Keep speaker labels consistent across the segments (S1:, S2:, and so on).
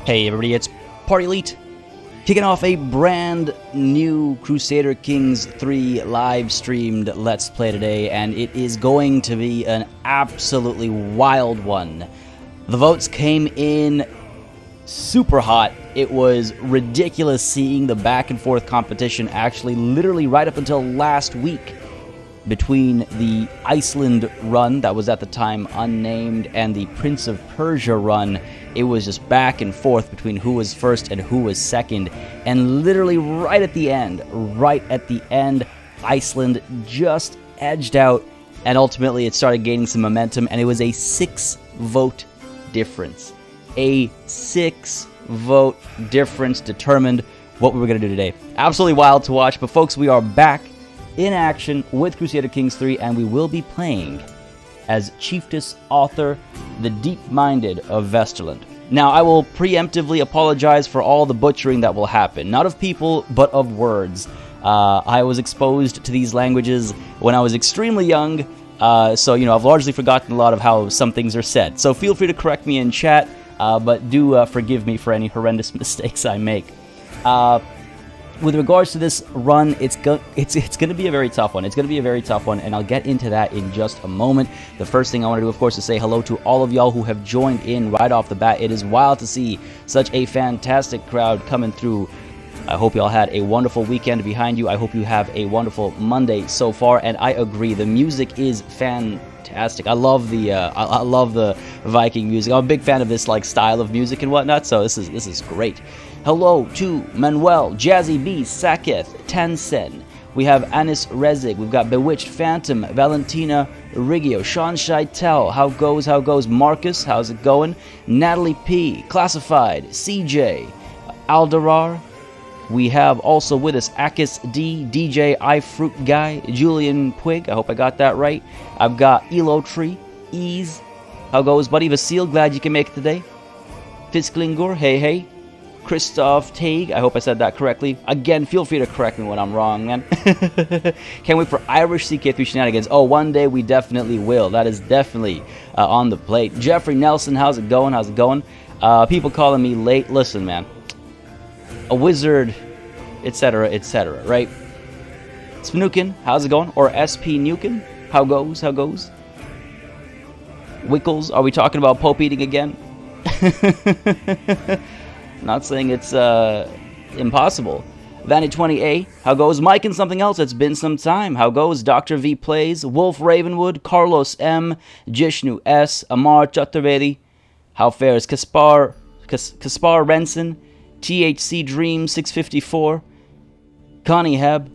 S1: Hey everybody, it's Party Elite, kicking off a brand new Crusader Kings 3 live streamed Let's Play today, and it is going to be an absolutely wild one. The votes came in super hot. It was ridiculous seeing the back and forth competition actually literally right up until last week between the Iceland run that was at the time unnamed and the Prince of Persia run. It was just back and forth between who was first and who was second, and literally right at the end, Iceland just edged out, and ultimately it started gaining some momentum, and it was a 6-vote difference. A 6-vote difference determined what we were going to do today. Absolutely wild to watch, but folks, we are back in action with Crusader Kings 3, and we will be playing as Chiefess Audr, the Deep-Minded of Vesterland. Now, I will preemptively apologize for all the butchering that will happen, not of people, but of words. I was exposed to these languages when I was extremely young, so, you know, I've largely forgotten a lot of how some things are said. So feel free to correct me in chat, but do forgive me for any horrendous mistakes I make. With regards to this run, it's going to be a very tough one. It's going to be a very tough one, and I'll get into that in just a moment. The first thing I want to do, of course, is say hello to all of y'all who have joined in right off the bat. It is wild to see such a fantastic crowd coming through. I hope y'all had a wonderful weekend behind you. I hope you have a wonderful Monday so far, and I agree. The music is fantastic. I love the Viking music. I'm a big fan of this like style of music and whatnot, so this is great. Hello to Manuel, Jazzy B, Saketh, Tensen. We have Anis Rezig. We've got Bewitched Phantom, Valentina Riggio, Sean Scheitel. How goes? Marcus, how's it going? Natalie P, Classified, CJ, Aldarar. We have also with us Akis D, DJ iFruit Guy, Julian Puig. I hope I got that right. I've got Elo Tree, Ease. How goes, buddy? Vasil, glad you can make it today. Fisklingur, hey. Christoph Taig, I hope I said that correctly. Again, feel free to correct me when I'm wrong, man. Can't wait for Irish CK3 shenanigans. Oh, one day we definitely will. That is definitely on the plate. Jeffrey Nelson, how's it going? People calling me late. Listen, man. A wizard, etc., right? Snukin, how's it going? Or SP Nukin, how goes? Wickles, are we talking about Pope eating again? Not saying it's impossible. Vanny20A, how goes? Mike and something else, it's been some time. How goes? Dr. V Plays, Wolf Ravenwood, Carlos M, Jishnu S, Amar Chaturvedi. How fares Kaspar Renson, THC Dream 654, Connie Heb,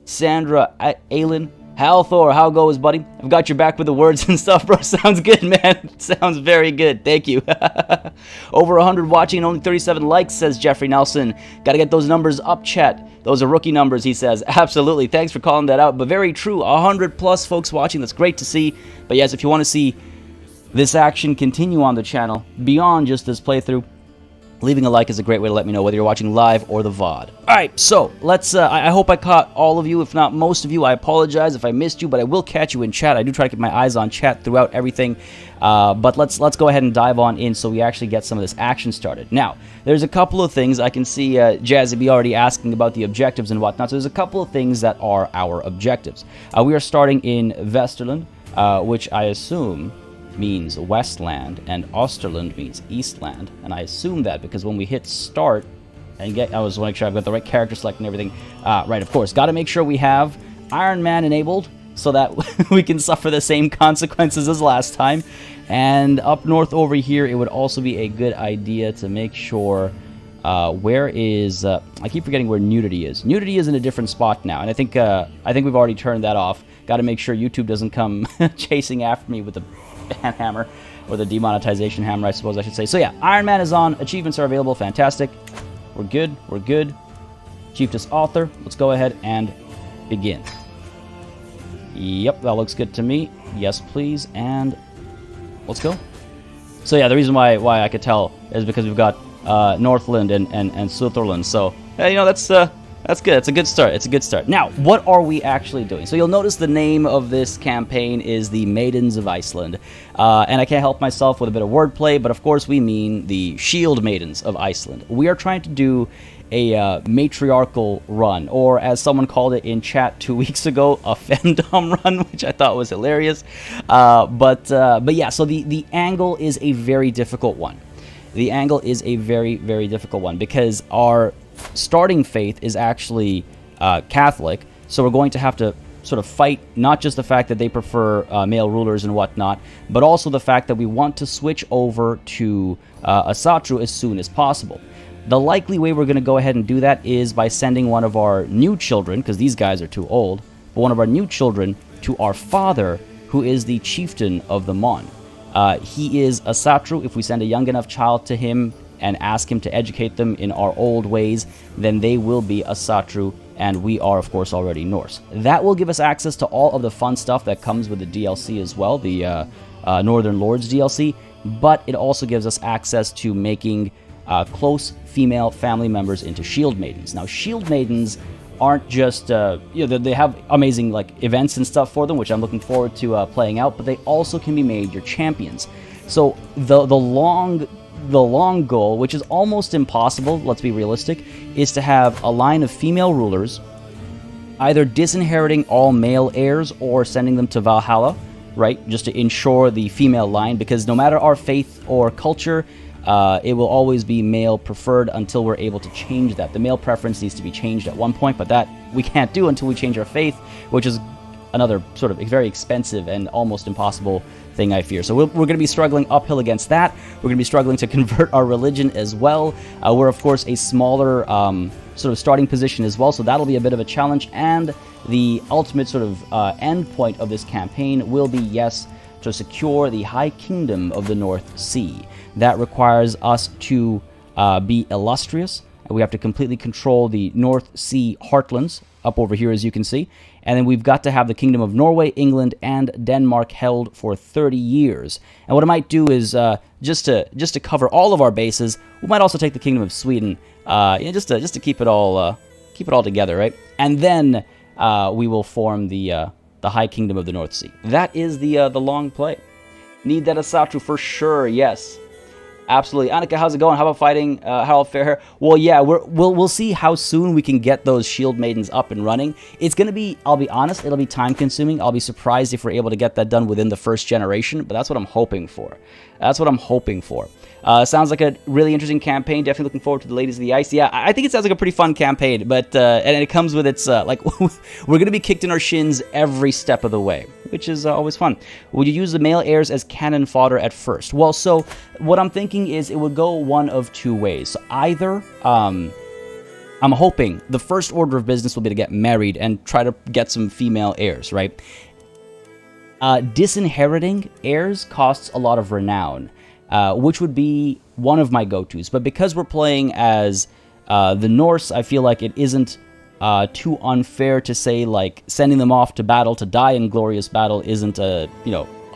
S1: Sandra Aylin, Hal Thor, how goes, buddy? I've got your back with the words and stuff, bro. Sounds good, man. Sounds very good. Thank you. Over 100 watching and only 37 likes, says Jeffrey Nelson. Gotta get those numbers up, chat. Those are rookie numbers, he says. Absolutely. Thanks for calling that out. But very true. 100 plus folks watching. That's great to see. But yes, if you want to see this action continue on the channel beyond just this playthrough, leaving a like is a great way to let me know whether you're watching live or the VOD. Alright, so let's, I hope I caught all of you, if not most of you. I apologize if I missed you, but I will catch you in chat. I do try to keep my eyes on chat throughout everything. But let's go ahead and dive on in so we actually get some of this action started. Now, there's a couple of things. I can see Jazzy B already asking about the objectives and whatnot. So there's a couple of things that are our objectives. We are starting in Vesterland, which I assume means Westland, and Osterland means Eastland, and I assume that because when we hit start and I was making sure I've got the right character select and everything. Right, of course, got to make sure we have Iron Man enabled so that we can suffer the same consequences as last time. And up north over here, it would also be a good idea to make sure where is I keep forgetting where nudity is. Nudity is in a different spot now, and I think we've already turned that off. Got to make sure YouTube doesn't come chasing after me with the ban hammer, or the demonetization hammer, I suppose I should say. So yeah, Iron Man is on. Achievements are available. Fantastic. We're good. Chiefess Audr, let's go ahead and begin. Yep, that looks good to me. Yes, please, and let's go. So yeah, the reason why I could tell is because we've got Northland and Sutherland. So you know, that's That's good. It's a good start. It's a good start. Now, what are we actually doing? So you'll notice the name of this campaign is the Maidens of Iceland. And I can't help myself with a bit of wordplay, but of course we mean the Shield Maidens of Iceland. We are trying to do a matriarchal run, or as someone called it in chat 2 weeks ago, a femdom run, which I thought was hilarious. But yeah, so the angle is a very difficult one. The angle is a very, very difficult one because our starting faith is actually Catholic, so we're going to have to sort of fight not just the fact that they prefer male rulers and whatnot, but also the fact that we want to switch over to Asatru as soon as possible. The likely way we're going to go ahead and do that is by sending one of our new children, because these guys are too old, but one of our new children to our father, who is the chieftain of the Mon. He is Asatru. If we send a young enough child to him and ask him to educate them in our old ways, then they will be Asatru, and we are, of course, already Norse. That will give us access to all of the fun stuff that comes with the DLC as well, the Northern Lords DLC, but it also gives us access to making close female family members into Shield Maidens. Now, Shield Maidens aren't just, they have amazing like events and stuff for them, which I'm looking forward to playing out, but they also can be made your champions. So the long goal, which is almost impossible, let's be realistic, is to have a line of female rulers, either disinheriting all male heirs or sending them to Valhalla, right, just to ensure the female line, because no matter our faith or culture, it will always be male preferred until we're able to change that. The male preference needs to be changed at one point, but that we can't do until we change our faith, which is another sort of very expensive and almost impossible thing, I fear. So we're going to be struggling uphill against that. We're going to be struggling to convert our religion as well. We're, of course, a smaller sort of starting position as well, so that'll be a bit of a challenge. And the ultimate sort of end point of this campaign will be, yes, to secure the High Kingdom of the North Sea. That requires us to be illustrious. We have to completely control the North Sea heartlands, up over here as you can see. And then we've got to have the Kingdom of Norway, England, and Denmark held for 30 years. And what I might do is, just to cover all of our bases, we might also take the Kingdom of Sweden, just to keep it all together, right? And then we will form the High Kingdom of the North Sea. That is the long play. Need that Asatru for sure, yes. Absolutely. Annika, how's it going? How about fighting Harald Fairhair? Well, yeah, we'll see how soon we can get those Shield Maidens up and running. It's going to be, I'll be honest, it'll be time-consuming. I'll be surprised if we're able to get that done within the first generation, but that's what I'm hoping for. That's what I'm hoping for. Sounds like a really interesting campaign. Definitely looking forward to the Ladies of the Ice. Yeah, I think it sounds like a pretty fun campaign, but and it comes with its like we're gonna be kicked in our shins every step of the way, which is always fun. Would you use the male heirs as cannon fodder at first? Well, so what I'm thinking is it would go one of two ways. So either I'm hoping the first order of business will be to get married and try to get some female heirs, right? Disinheriting heirs costs a lot of renown. Which would be one of my go-tos. But because we're playing as the Norse, I feel like it isn't too unfair to say, like, sending them off to battle to die in glorious battle isn't a,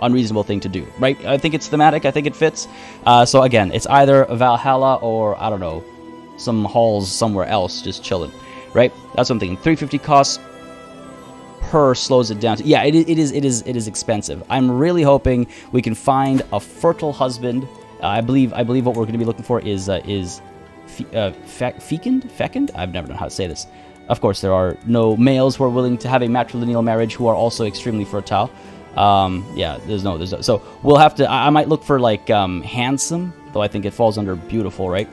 S1: unreasonable thing to do, right? I think it's thematic. I think it fits. So again, it's either Valhalla or, I don't know, some halls somewhere else just chilling, right? That's what I'm thinking. 350 costs per slows it down to, yeah, it is expensive. I'm really hoping we can find a fertile husband. I believe what we're going to be looking for is fecund. I've never known how to say this. Of course, there are no males who are willing to have a matrilineal marriage who are also extremely fertile. Yeah, there's no. So we'll have to. I might look for like handsome, though I think it falls under beautiful, right?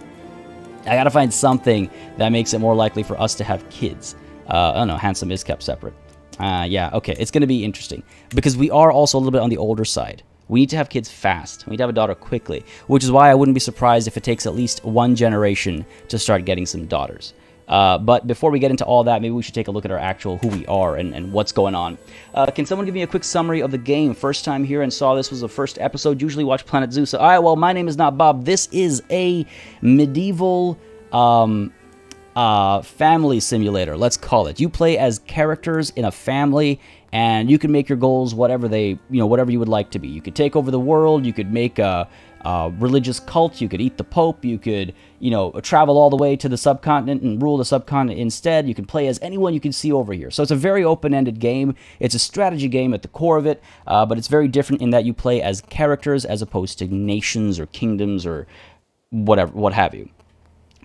S1: I gotta find something that makes it more likely for us to have kids. Oh no, handsome is kept separate. Yeah, okay, it's going to be interesting, because we are also a little bit on the older side. We need to have kids fast. We need to have a daughter quickly, which is why I wouldn't be surprised if it takes at least one generation to start getting some daughters. But before we get into all that, maybe we should take a look at our actual who we are and what's going on. Can someone give me a quick summary of the game? First time here and saw this was the first episode. Usually watch Planet Zoo. So, all right, well, my name is not Bob. This is a medieval family simulator, let's call it. You play as characters in a family, and you can make your goals whatever whatever you would like to be. You could take over the world, you could make a religious cult, you could eat the Pope, you could, travel all the way to the subcontinent and rule the subcontinent instead. You can play as anyone you can see over here. So it's a very open-ended game. It's a strategy game at the core of it, but it's very different in that you play as characters as opposed to nations or kingdoms or what have you.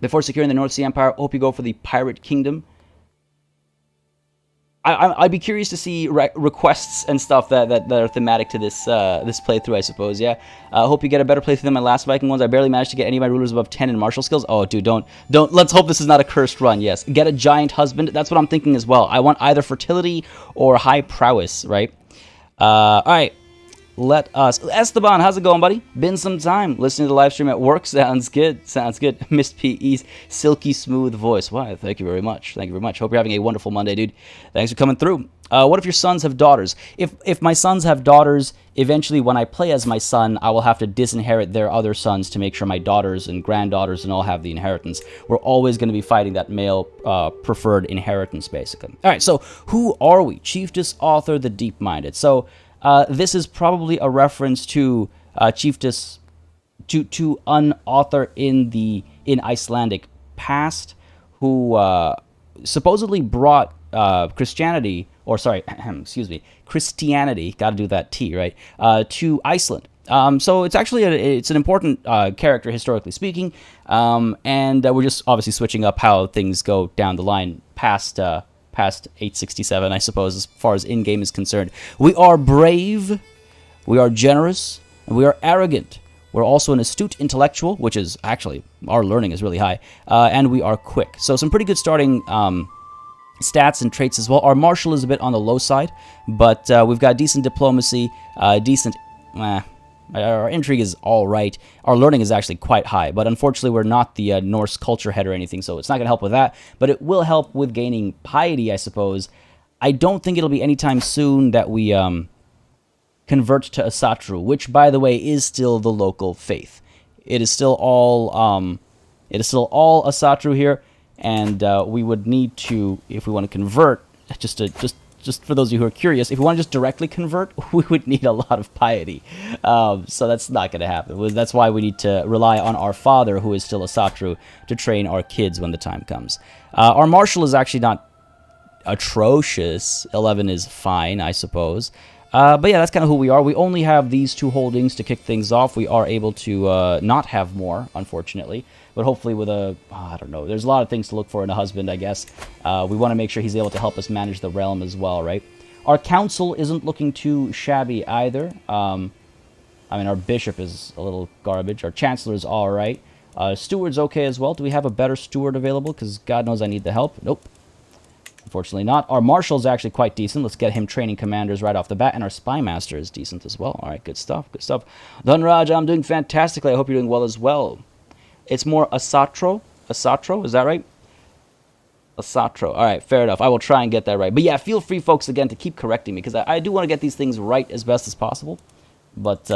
S1: Before securing the North Sea Empire, hope you go for the Pirate Kingdom. I'd be curious to see requests and stuff that are thematic to this this playthrough, I suppose. Yeah. Hope you get a better playthrough than my last Viking ones. I barely managed to get any of my rulers above 10 in martial skills. Oh, dude, don't. Let's hope this is not a cursed run. Yes. Get a giant husband. That's what I'm thinking as well. I want either fertility or high prowess, right? All right. Let us... Esteban, how's it going, buddy? Been some time. Listening to the live stream at work. Sounds good. Sounds good. Missed PE's silky smooth voice. Why? Thank you very much. Thank you very much. Hope you're having a wonderful Monday, dude. Thanks for coming through. What if your sons have daughters? If my sons have daughters, eventually when I play as my son, I will have to disinherit their other sons to make sure my daughters and granddaughters and all have the inheritance. We're always going to be fighting that male preferred inheritance, basically. All right, so who are we? Chiefess, author, the deep-minded. So... this is probably a reference to Chiefess, to an author in Icelandic past who supposedly brought Christianity, gotta do that T, right, to Iceland. So it's actually it's an important character, historically speaking, and we're just obviously switching up how things go down the line past 867, I suppose, as far as in-game is concerned. We are brave, we are generous, and we are arrogant. We're also an astute intellectual, which is actually, our learning is really high, and we are quick. So some pretty good starting stats and traits as well. Our martial is a bit on the low side, but we've got decent diplomacy, our intrigue is all right. Our learning is actually quite high, but unfortunately we're not the Norse culture head or anything, so it's not going to help with that, but it will help with gaining piety, I suppose. I don't think it'll be anytime soon that we convert to Asatru, which, by the way, is still the local faith. It is still all Asatru here, and we would need to, if we want to convert, just for those of you who are curious, if we want to just directly convert, we would need a lot of piety. So that's not going to happen. That's why we need to rely on our father, who is still Asatru, to train our kids when the time comes. Our martial is actually not atrocious. 11 is fine, I suppose. But yeah, that's kind of who we are. We only have these two holdings to kick things off. We are able to not have more, unfortunately. But hopefully with I don't know. There's a lot of things to look for in a husband, I guess. We want to make sure he's able to help us manage the realm as well, right? Our council isn't looking too shabby either. I mean, our bishop is a little garbage. Our chancellor is all right. Steward's okay as well. Do we have a better steward available? Because God knows I need the help. Nope. Unfortunately not. Our marshal's actually quite decent. Let's get him training commanders right off the bat. And our spy master is decent as well. All right, good stuff, good stuff. Dhanraj, I'm doing fantastically. I hope you're doing well as well. It's more Asatru. Asatru, is that right? Asatru. All right, fair enough. I will try and get that right. But yeah, feel free, folks, again, to keep correcting me, because I do want to get these things right as best as possible. But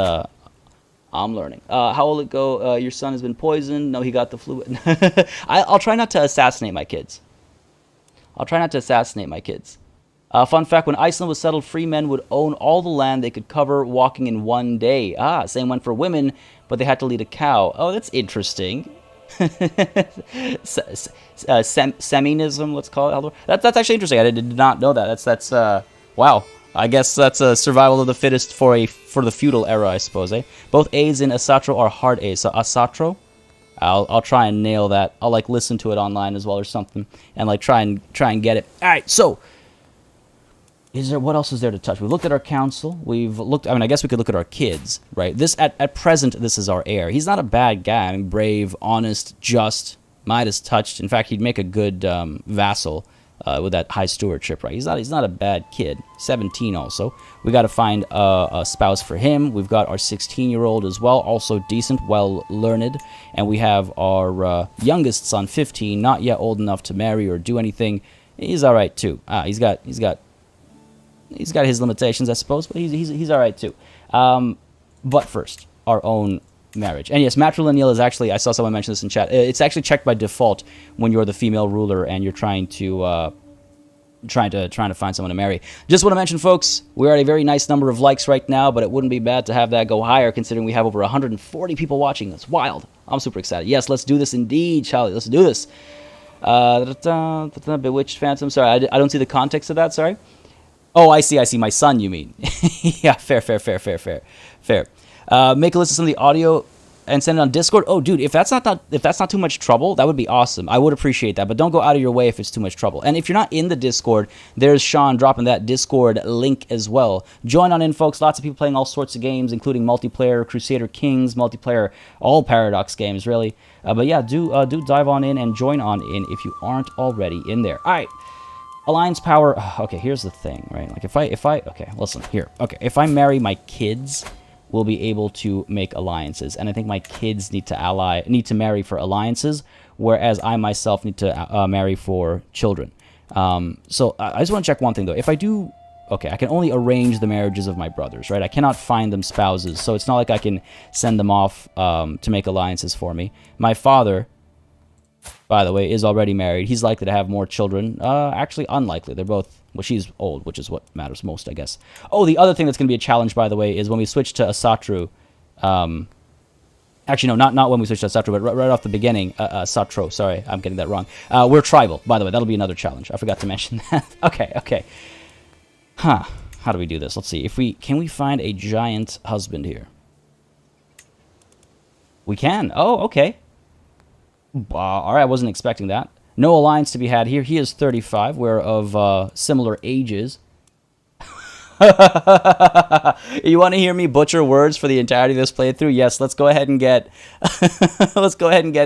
S1: I'm learning. How will it go? Your son has been poisoned. No, he got the flu. I'll try not to assassinate my kids. Fun fact, when Iceland was settled, free men would own all the land they could cover walking in one day. Same went for women, but they had to lead a cow. Oh, that's interesting. Seminism, let's call it. That's actually interesting. I did not know that. That's wow. I guess that's a survival of the fittest for the feudal era, I suppose, eh? Both A's in Asatru are hard A's. So Asatru, I'll try and nail that. I'll listen to it online as well or something, and try and get it. All right, so what else is there to touch? We've looked at our council. We've looked. I guess we could look at our kids, right? This at present, this is our heir. He's not a bad guy. Brave, honest, just. Midas touched. In fact, he'd make a good vassal with that high stewardship, right? He's not a bad kid. 17 also. We got to find a spouse for him. We've got our 16-year-old as well, also decent, well learned, and we have our youngest son, 15, not yet old enough to marry or do anything. He's all right too. He's got his limitations, I suppose, but he's all right too. But first, our own marriage. And yes, matrilineal is actually, I saw someone mention this in chat, it's actually checked by default when you're the female ruler and you're trying to trying to find someone to marry. Just want to mention, folks, we're at a very nice number of likes right now, but it wouldn't be bad to have that go higher, considering we have over 140 people watching. That's wild. I'm super excited. Yes, let's do this indeed, Charlie. Let's do this. Bewitched Phantom. Sorry, I don't see the context of that. Sorry. Oh, I see. My son, you mean? Yeah, fair. Make a list of some of the audio and send it on Discord. Oh, dude, if that's not too much trouble, that would be awesome. I would appreciate that, but don't go out of your way if it's too much trouble. And if you're not in the Discord, there's Sean dropping that Discord link as well. Join on in, folks. Lots of people playing all sorts of games, including multiplayer, Crusader Kings, multiplayer, all Paradox games, really. But yeah, do dive on in and join on in if you aren't already in there. All right. Alliance power. Okay, here's the thing, right? Like if I okay, listen here. Okay, if I marry my kids, will be able to make alliances, and I think my kids need to marry for alliances, whereas I myself need to marry for children. So I just want to check one thing though. If I do, okay, I can only arrange the marriages of my brothers, right? I cannot find them spouses, so it's not like I can send them off to make alliances for me. My father, by the way, is already married. He's likely to have more children. Actually, unlikely. They're both... Well, she's old, which is what matters most, I guess. Oh, the other thing that's going to be a challenge, by the way, is when we switch to Asatru. Actually, no, not when we switch to Asatru, but right off the beginning. Asatru, sorry, I'm getting that wrong. We're tribal, by the way. That'll be another challenge. I forgot to mention that. Okay. Huh. How do we do this? Let's see. Can we find a giant husband here? We can. Oh, okay. All right, I wasn't expecting that. No alliance to be had here. He is 35. We're of similar ages. You want to hear me butcher words for the entirety of this playthrough? Yes, let's go ahead and get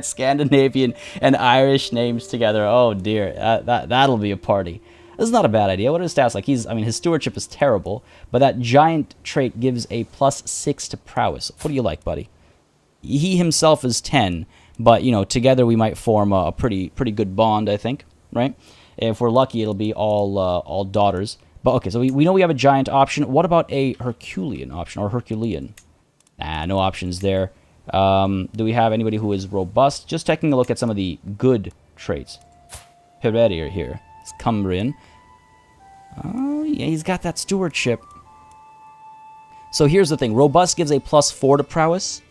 S1: Scandinavian and Irish names together. Oh dear, that'll be a party. This is not a bad idea. What are his stats like? His stewardship is terrible, but that giant trait gives a +6 to prowess. What do you like, buddy? He himself is 10. But, you know, together we might form a pretty good bond, I think, right? If we're lucky, it'll be all daughters. But, okay, so we know we have a giant option. What about a Herculean option, or Herculean? Nah, no options there. Do we have anybody who is robust? Just taking a look at some of the good traits. Heredier here. It's Cumbrian. Oh, yeah, he's got that stewardship. So here's the thing. Robust gives a +4 to prowess.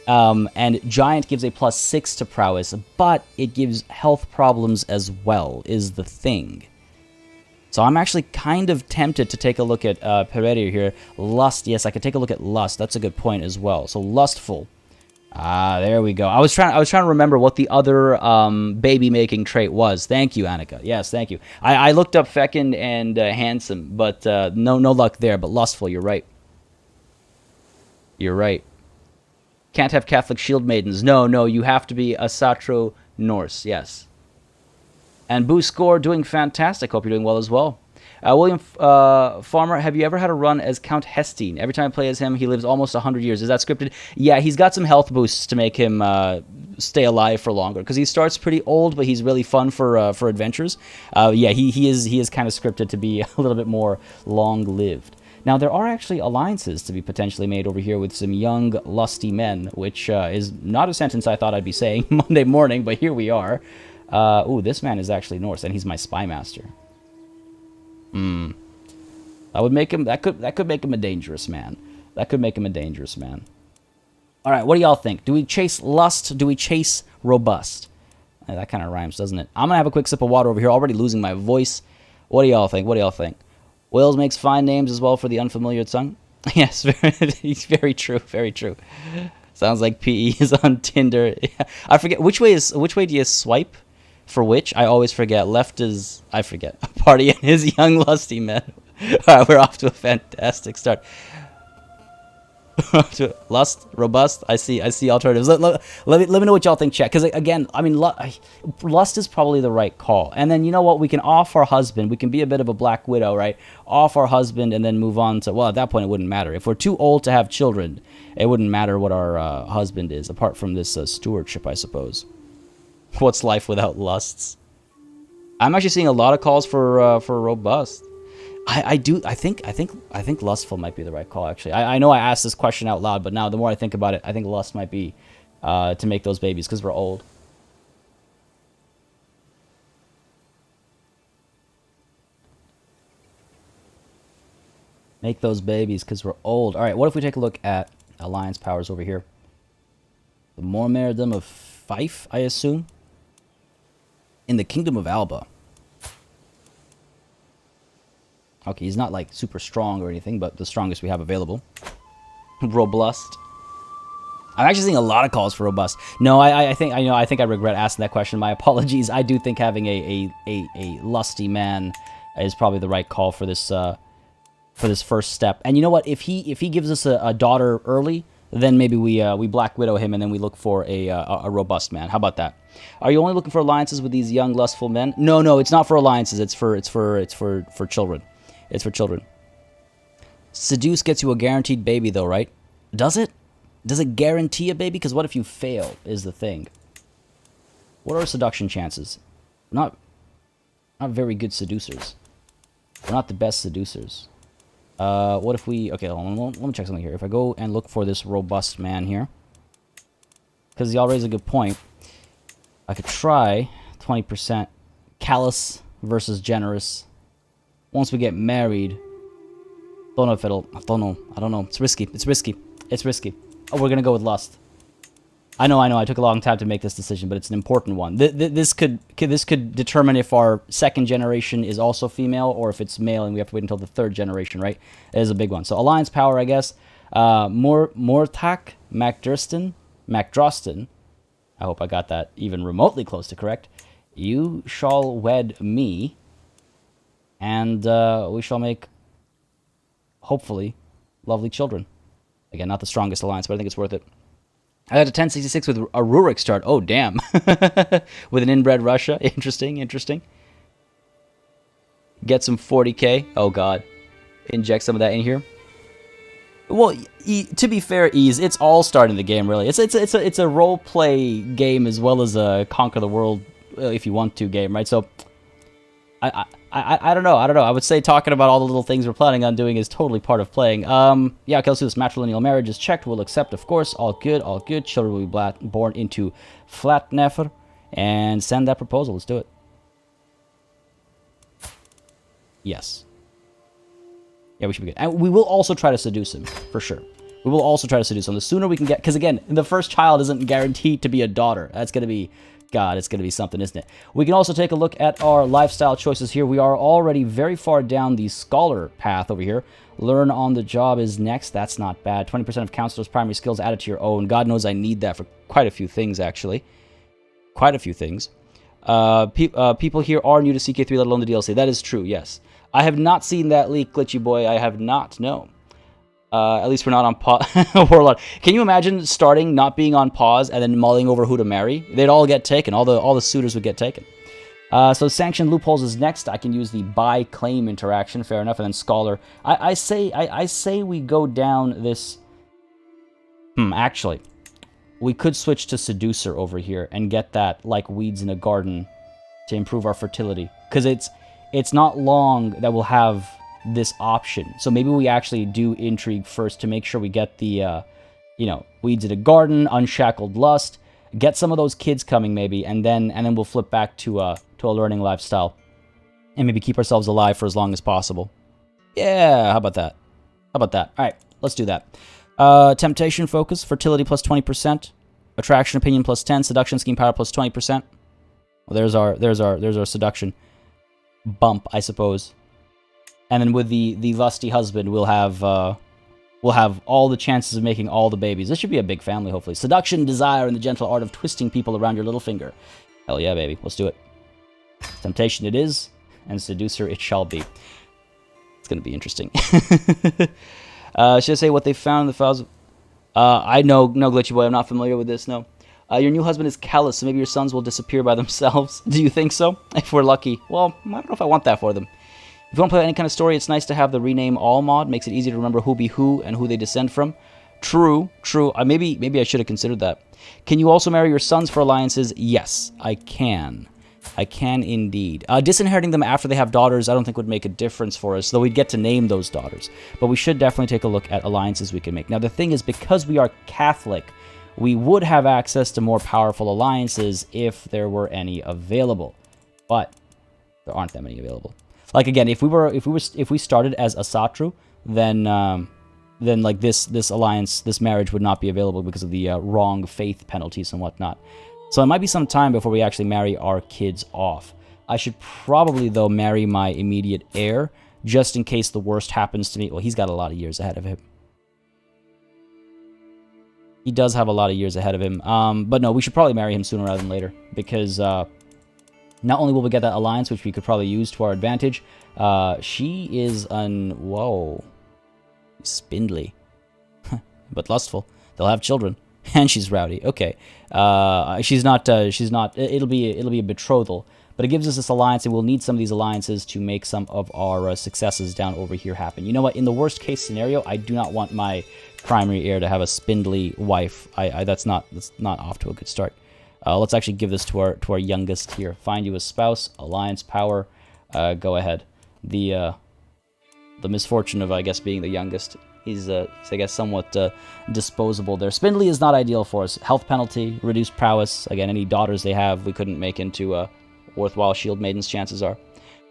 S1: And Giant gives a +6 to prowess, but it gives health problems as well, is the thing. So I'm actually kind of tempted to take a look at Pereira here. Lust, yes, I could take a look at Lust. That's a good point as well. So Lustful. There we go. I was trying to remember what the other baby-making trait was. Thank you, Annika. Yes, thank you. I looked up Fecund and Handsome, but no luck there. But Lustful, you're right. You're right. Can't have Catholic shield maidens. No, you have to be Asatru Norse, yes. And Boo Score, doing fantastic. Hope you're doing well as well. William Farmer, have you ever had a run as Count Hestine? Every time I play as him, he lives almost 100 years. Is that scripted? Yeah, he's got some health boosts to make him stay alive for longer. Because he starts pretty old, but he's really fun for adventures. Yeah, he is kind of scripted to be a little bit more long-lived. Now, there are actually alliances to be potentially made over here with some young, lusty men, which is not a sentence I thought I'd be saying Monday morning, but here we are. Ooh, this man is actually Norse, and he's my spy master. That would make him. That could make him a dangerous man. That could make him a dangerous man. All right, what do y'all think? Do we chase lust? Do we chase robust? That kind of rhymes, doesn't it? I'm gonna have a quick sip of water over here. Already losing my voice. What do y'all think? What do y'all think? Wales makes fine names as well for the unfamiliar tongue. Yes, very true. Very true. Sounds like PE is on Tinder. I forget which way do you swipe for which? I always forget. Left is I forget. A party and his young lusty men. All right, we're off to a fantastic start. Lust, robust. I see alternatives. Let me know what y'all think, chat. Because again, I mean, lust is probably the right call. And then you know what? We can off our husband. We can be a bit of a Black Widow, right? Off our husband and then move on to. Well, at that point, it wouldn't matter. If we're too old to have children, it wouldn't matter what our husband is, apart from this stewardship, I suppose. What's life without lusts? I'm actually seeing a lot of calls for robust. I think lustful might be the right call, actually. I know I asked this question out loud, but now the more I think about it, I think lust might be to make those babies, because we're old. Make those babies, because we're old. All right, what if we take a look at alliance powers over here? The Mormairdom of Fife, I assume? In the Kingdom of Alba. Okay, he's not, like, super strong or anything, but the strongest we have available. Robust. I'm actually seeing a lot of calls for robust. No, I think I regret asking that question. My apologies. I do think having a lusty man is probably the right call for this first step. And you know what? If he gives us a daughter early, then maybe we Black Widow him and then we look for a robust man. How about that? Are you only looking for alliances with these young lustful men? No, it's not for alliances. It's for children. It's for children. Seduce gets you a guaranteed baby though, right? Does it? Does it guarantee a baby? Because what if you fail is the thing. What are our seduction chances? Not very good seducers. We're not the best seducers. What if we... Okay, hold on, let me check something here. If I go and look for this robust man here, because y'all raise a good point, I could try 20% callous versus generous. Once we get married, don't know if it'll... I don't know. It's risky. Oh, we're gonna go with lust. I know. I took a long time to make this decision, but it's an important one. This could determine if our second generation is also female or if it's male, and we have to wait until the third generation, right? It is a big one. So alliance power, I guess. Mortak Macdroston. I hope I got that even remotely close to correct. You shall wed me, and we shall make, hopefully, lovely children. Again, not the strongest alliance, but I think it's worth it. I got a 1066 with a Rurik start. Oh, damn. With an inbred Russia. Interesting. Get some 40k. Oh, God. Inject some of that in here. Well, to be fair, it's all starting the game, really. It's a role-play game as well as a conquer the world if you want to game, right? So, I don't know. I would say talking about all the little things we're planning on doing is totally part of playing. Yeah, okay, let's do this. Matrilineal marriage is checked. We'll accept, of course. All good. Children will be born into Flatnefer. And send that proposal. Let's do it. Yes. Yeah, we should be good. And we will also try to seduce him, for sure. We will also try to seduce him. The sooner we can get... Because, again, the first child isn't guaranteed to be a daughter. That's going to be... God, it's going to be something, isn't it? We can also take a look at our lifestyle choices here. We are already very far down the scholar path over here. Learn on the job is next. That's not bad. 20% of counselor's primary skills added to your own. God knows I need that for quite a few things, actually. Quite a few things. People here are new to CK3, let alone the DLC. That is true, yes. I have not seen that leak, Glitchy Boy. I have not, no. At least we're not on pause. Warlord. Can you imagine starting not being on pause and then mulling over who to marry? They'd all get taken. All the suitors would get taken. So sanctioned loopholes is next. I can use the buy claim interaction. Fair enough. And then scholar. I say we go down this. Actually, we could switch to seducer over here and get that like weeds in a garden to improve our fertility. Because it's not long that we'll have this option. So maybe we actually do intrigue first to make sure we get the, weeds in a garden, unshackled lust, get some of those kids coming maybe, and then we'll flip back to a learning lifestyle, and maybe keep ourselves alive for as long as possible. Yeah, how about that? All right, let's do that. Temptation focus, fertility plus 20%, attraction opinion plus 10, seduction scheme power plus 20%. Well, there's our seduction bump, I suppose. And then with the lusty husband, we'll have all the chances of making all the babies. This should be a big family, hopefully. Seduction, desire, and the gentle art of twisting people around your little finger. Hell yeah, baby. Let's do it. Temptation it is, and seducer it shall be. It's going to be interesting. Should I say what they found in the files? I know, no, Glitchy Boy, I'm not familiar with this, no. Your new husband is callous, so maybe your sons will disappear by themselves. Do you think so? If we're lucky. Well, I don't know if I want that for them. If you want to play any kind of story, it's nice to have the rename all mod. Makes it easy to remember who be who and who they descend from. True. Maybe I should have considered that. Can you also marry your sons for alliances? Yes, I can. I can indeed. Disinheriting them after they have daughters, I don't think would make a difference for us, though we'd get to name those daughters. But we should definitely take a look at alliances we can make. Now, the thing is, because we are Catholic, we would have access to more powerful alliances if there were any available. But there aren't that many available. Like again, if we started as Asatru, then like this alliance, this marriage would not be available because of the wrong faith penalties and whatnot. So it might be some time before we actually marry our kids off. I should probably, though, marry my immediate heir, just in case the worst happens to me. Well, he's got a lot of years ahead of him. He does have a lot of years ahead of him. But no, we should probably marry him sooner rather than later, because not only will we get that alliance, which we could probably use to our advantage, she is whoa, spindly, but lustful. They'll have children, and she's rowdy. Okay, she's not. It'll be a betrothal, but it gives us this alliance, and we'll need some of these alliances to make some of our successes down over here happen. You know what? In the worst case scenario, I do not want my primary heir to have a spindly wife. That's not off to a good start. Let's actually give this to our youngest here. Find you a spouse, alliance power. Go ahead. The misfortune of, I guess, being the youngest. He's I guess, somewhat disposable there. Spindly is not ideal for us. Health penalty, reduced prowess. Again, any daughters they have, we couldn't make into worthwhile shield maidens, chances are.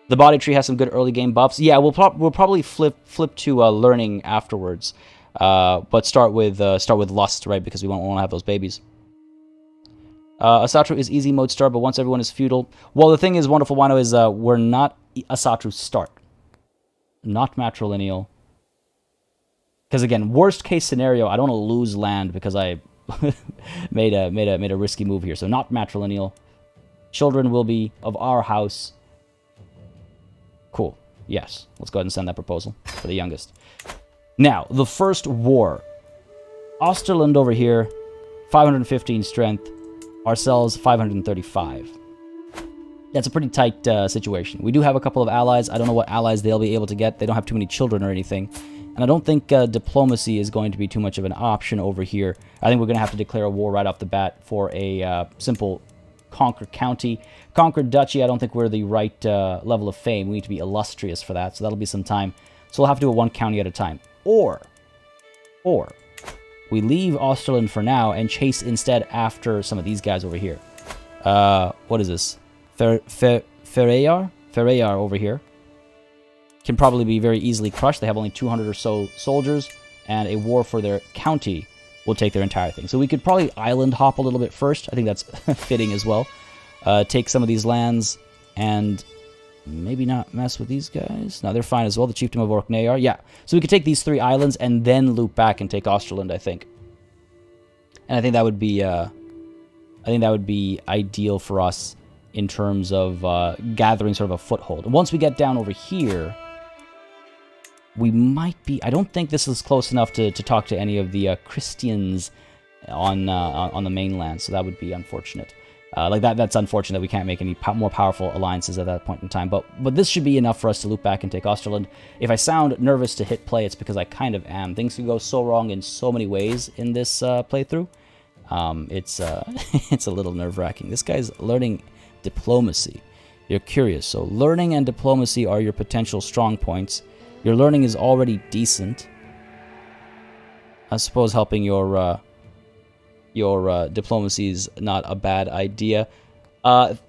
S1: The body tree has some good early game buffs. Yeah, we'll probably flip to learning afterwards. But start with lust, right? Because we won't want to have those babies. Asatru is easy mode start, but once everyone is feudal. Well, the thing is, Wonderful Wino, is we're not Asatru start. Not matrilineal. Because again, worst case scenario, I don't want to lose land because I made a risky move here. So not matrilineal. Children will be of our house. Cool. Yes. Let's go ahead and send that proposal for the youngest. Now, the first war. Osterland over here, 515 strength. Ourselves, 535. That's a pretty tight situation. We do have a couple of allies. I don't know what allies they'll be able to get. They don't have too many children or anything. And I don't think diplomacy is going to be too much of an option over here. I think we're going to have to declare a war right off the bat for a simple conquer county. Conquer duchy, I don't think we're the right level of fame. We need to be illustrious for that, so that'll be some time. So we'll have to do it one county at a time. Or we leave Osterland for now and chase instead after some of these guys over here. What is this? Ferrayar over here. Can probably be very easily crushed. They have only 200 or so soldiers, and a war for their county will take their entire thing. So we could probably island hop a little bit first. I think that's fitting as well. Take some of these lands and maybe not mess with these guys. No, they're fine as well. The Chiefdom of Orkneyar. Yeah. So we could take these 3 islands and then loop back and take Osterland, I think. And I think that would be ideal for us in terms of gathering sort of a foothold. And once we get down over here, we might be... I don't think this is close enough to talk to any of the Christians on the mainland, so that would be unfortunate. That's unfortunate that we can't make any more powerful alliances at that point in time. But this should be enough for us to loop back and take Osterland. If I sound nervous to hit play, it's because I kind of am. Things can go so wrong in so many ways in this playthrough. It's a little nerve-wracking. This guy's learning diplomacy. You're curious. So learning and diplomacy are your potential strong points. Your learning is already decent. I suppose helping your diplomacy is not a bad idea.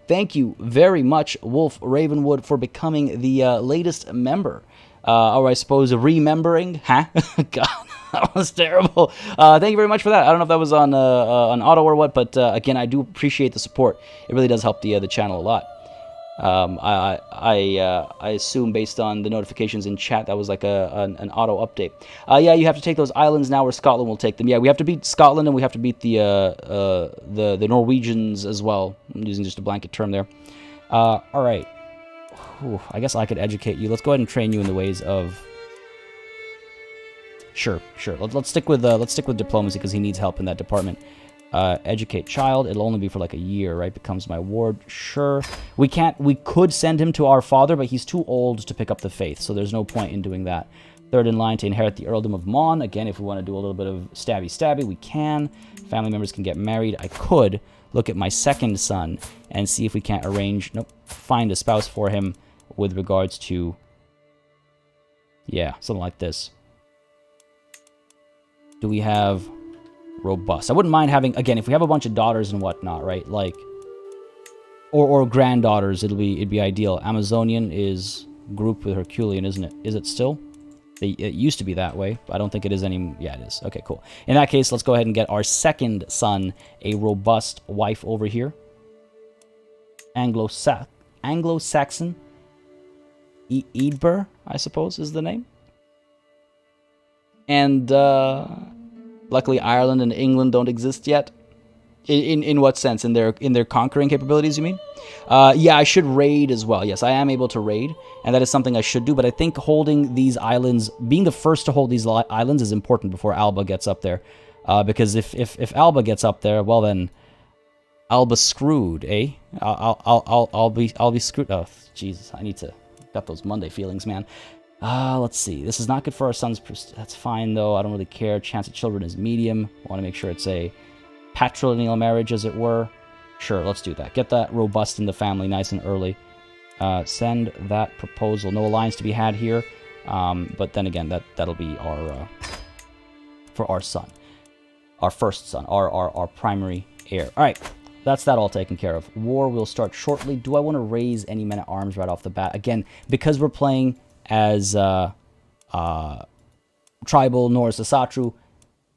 S1: Thank you very much, Wolf Ravenwood, for becoming the latest member. Or I suppose remembering. Huh? God, that was terrible. Thank you very much for that. I don't know if that was on auto or what, but again, I do appreciate the support. It really does help the channel a lot. I assume based on the notifications in chat that was like an auto update. Yeah, you have to take those islands now, or Scotland will take them. Yeah, we have to beat Scotland and we have to beat the Norwegians as well. I'm using just a blanket term there. All right. Whew, I guess I could educate you. Let's go ahead and train you in the ways of... Sure. Let's stick with diplomacy because he needs help in that department. Educate child. It'll only be for like a year, right? Becomes my ward. Sure. We could send him to our father, but he's too old to pick up the faith, so there's no point in doing that. Third in line to inherit the earldom of Mon. Again, if we want to do a little bit of stabby, we can. Family members can get married. I could look at my second son and see if we can't find a spouse for him with regards to, yeah, something like this. Do we have robust? I wouldn't mind having, again, if we have a bunch of daughters and whatnot, right? Like, or granddaughters, it'd be ideal. Amazonian is grouped with Herculean, isn't it? Is it still? It used to be that way, but I don't think it is any... Yeah, it is. Okay, cool. In that case, let's go ahead and get our second son a robust wife over here. Anglo-Saxon. Eadbur, I suppose, is the name. And luckily Ireland and England don't exist yet. In what sense? In their conquering capabilities, you mean? Yeah, I should raid as well. Yes, I am able to raid, and that is something I should do. But I think holding these islands, being the first to hold these islands, is important before Alba gets up there. Because if Alba gets up there, well then, Alba's screwed, eh? I'll be screwed. Oh, Jesus, I need to got those Monday feelings, man. Let's see. This is not good for our son's... That's fine, though. I don't really care. Chance of children is medium. I want to make sure it's a patrilineal marriage, as it were. Sure, let's do that. Get that robust in the family nice and early. Send that proposal. No alliance to be had here. But then again, that'll be our... for our son. Our first son. Our primary heir. Alright. That's that all taken care of. War will start shortly. Do I want to raise any men-at-arms right off the bat? Again, because we're playing as tribal Norse Asatru,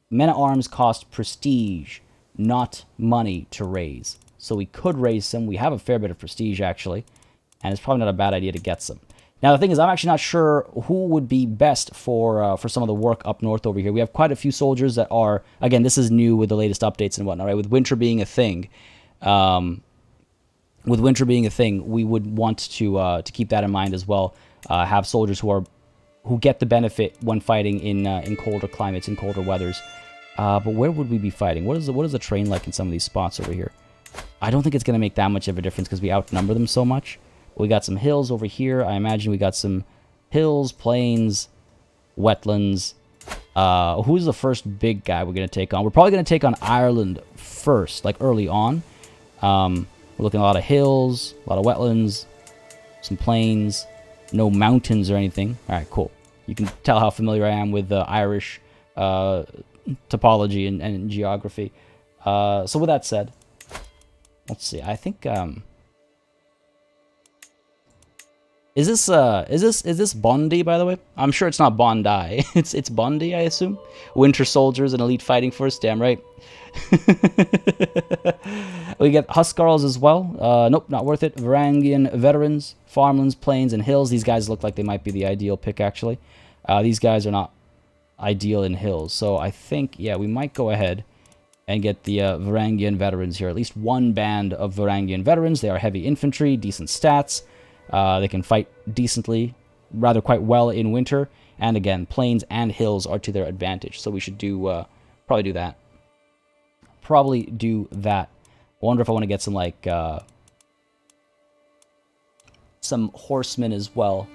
S1: men-at-arms cost prestige, not money to raise. So we could raise some. We have a fair bit of prestige, actually, and it's probably not a bad idea to get some. Now, the thing is, I'm actually not sure who would be best for some of the work up north over here. We have quite a few soldiers that are... Again, this is new with the latest updates and whatnot, right? With winter being a thing... with winter being a thing, we would want to keep that in mind as well. Have soldiers who get the benefit when fighting in colder climates, in colder weathers. But where would we be fighting? What is the terrain like in some of these spots over here? I don't think it's going to make that much of a difference because we outnumber them so much. We got some hills over here. I imagine we got some hills, plains, wetlands. Who's the first big guy we're going to take on? We're probably going to take on Ireland first, like early on. We're looking at a lot of hills, a lot of wetlands, some plains, no mountains or anything. All right, cool. You can tell how familiar I am with Irish topology and geography. So with that said, let's see. I think is this Bondi, by the way? I'm sure it's not Bondi. it's Bondi, I assume. Winter soldiers and elite fighting force. Damn right. We get Huscarls as well. Nope, not worth it. Varangian Veterans, farmlands, plains, and hills. These guys look like they might be the ideal pick, actually. These guys are not ideal in hills. So I think, yeah, we might go ahead and get the Varangian Veterans here. At least one band of Varangian Veterans. They are heavy infantry, decent stats. They can fight decently, rather quite well in winter. And again, plains and hills are to their advantage. So we should do probably do that. Probably do that. I wonder if I want to get some, like, some horsemen as well.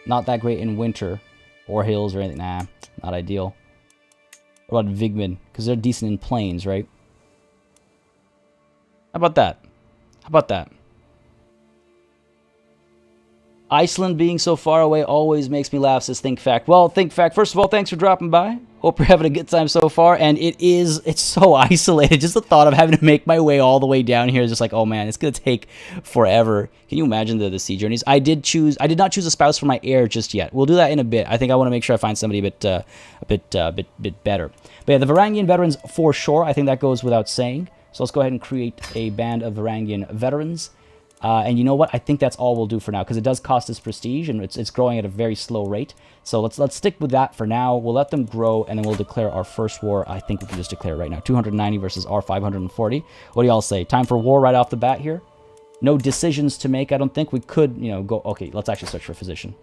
S1: Not that great in winter or hills or anything. Nah, not ideal. What about Vigmen? Because they're decent in plains, right? How about that? How about that? Iceland being so far away always makes me laugh, says ThinkFact. Well, ThinkFact, first of all, thanks for dropping by. Hope you're having a good time so far. And it's so isolated. Just the thought of having to make my way all the way down here is just like, oh man, it's going to take forever. Can you imagine the sea journeys? I did not choose a spouse for my heir just yet. We'll do that in a bit. I think I want to make sure I find somebody a bit better. But yeah, the Varangian Veterans for sure. I think that goes without saying. So let's go ahead and create a band of Varangian Veterans. And you know what? I think that's all we'll do for now, because it does cost us prestige, and it's growing at a very slow rate. So let's stick with that for now. We'll let them grow, and then we'll declare our first war. I think we can just declare right now. 290 versus our 540. What do y'all say? Time for war right off the bat here? No decisions to make. I don't think we could, you know, go... Okay, let's actually search for a physician.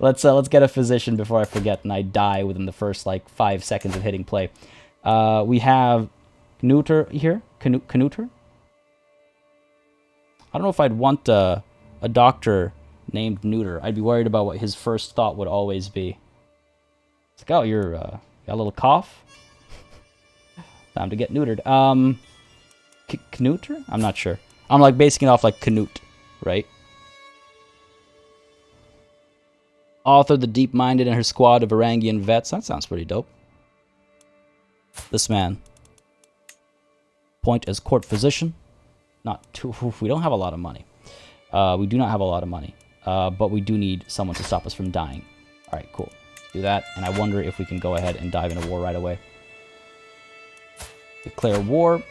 S1: Let's get a physician before I forget and I die within the first, like, 5 seconds of hitting play. We have Knuter here. Knuter? I don't know if I'd want a doctor named Neuter. I'd be worried about what his first thought would always be. It's like, oh, you're got a little cough? Time to get neutered. Knuter? I'm not sure. I'm like basing it off like Canute, right? Author the Deep-Minded and her squad of Varangian vets. That sounds pretty dope. This man. Point as court physician. Not too... We don't have a lot of money. We do not have a lot of money. but we do need someone to stop us from dying. Alright, cool. Let's do that, and I wonder if we can go ahead and dive into war right away. Declare war.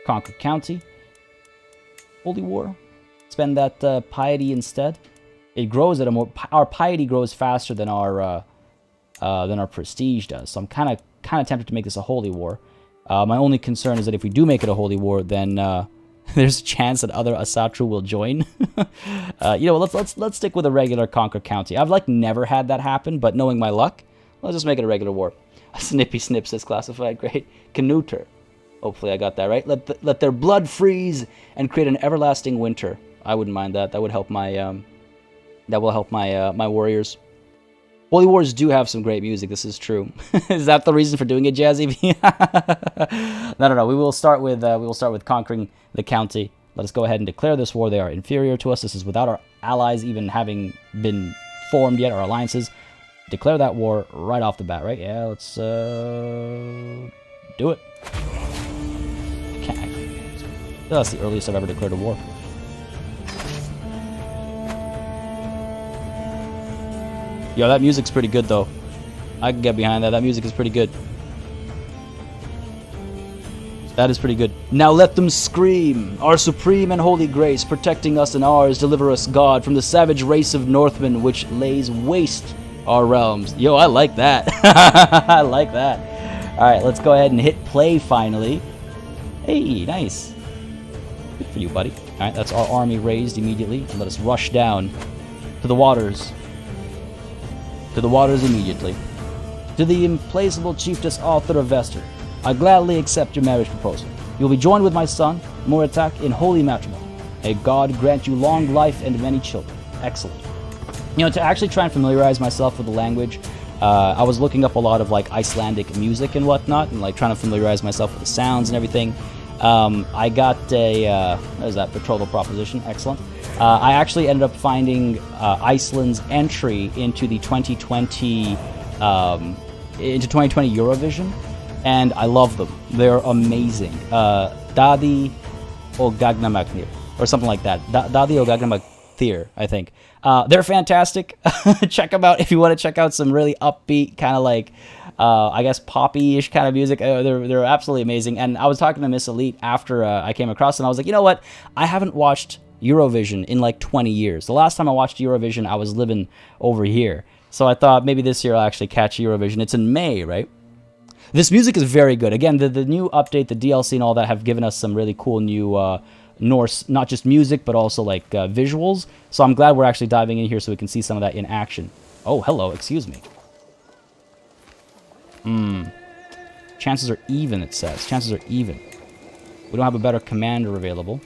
S1: Conquer county. Holy war. Spend that piety instead. It grows at a more... Our piety grows faster than our prestige does, so I'm kind of tempted to make this a holy war. My only concern is that if we do make it a holy war, then there's a chance that other Asatru will join. You know, let's stick with a regular conquer county. I've like never had that happen, but knowing my luck, let's just make it a regular war. Snippy Snips is classified. Great. Canuter. Hopefully I got that right. Let their blood freeze and create an everlasting winter. I wouldn't mind that. That would help my my warriors. Holy Wars do have some great music. This is true. Is that the reason for doing it, Jazzy? No. We will start with conquering the county. Let us go ahead and declare this war. They are inferior to us. This is without our allies even having been formed yet, our alliances. Declare that war right off the bat, right? Yeah, let's do it. That's the earliest I've ever declared a war. Yo, that music's pretty good, though. I can get behind that. That music is pretty good. That is pretty good. Now let them scream. Our supreme and holy grace, protecting us and ours, deliver us, God, from the savage race of Northmen, which lays waste our realms. Yo, I like that. I like that. All right, let's go ahead and hit play finally. Hey, nice. Good for you, buddy. All right, that's our army raised immediately. And let us rush down to the waters. To the waters immediately. To the implacable chiefess Audr of Iceland, I gladly accept your marriage proposal. You will be joined with my son, Moritak, in holy matrimony. May God grant you long life and many children. Excellent. You know, to actually try and familiarize myself with the language, I was looking up a lot of like Icelandic music and whatnot, and like trying to familiarize myself with the sounds and everything. I got a what is that, betrothal proposition. Excellent. I actually ended up finding Iceland's entry into the 2020 Eurovision, and I love them. They're amazing. Dadi Ogagnamaknir, or something like that. Dadi Ogagnamaknir, I think. They're fantastic. Check them out if you want to check out some really upbeat, kind of like, I guess, poppy-ish kind of music. They're absolutely amazing. And I was talking to Miss Elite after I came across, and I was like, you know what? I haven't watched Eurovision in like 20 years. The last time I watched Eurovision, I was living over here. So I thought maybe this year I'll actually catch Eurovision. It's in May, right? This music is very good. Again, the new update, the DLC and all that have given us some really cool new Norse, not just music, but also like visuals. So I'm glad we're actually diving in here so we can see some of that in action. Oh, hello, excuse me. Chances are even, it says. Chances are even. We don't have a better commander available.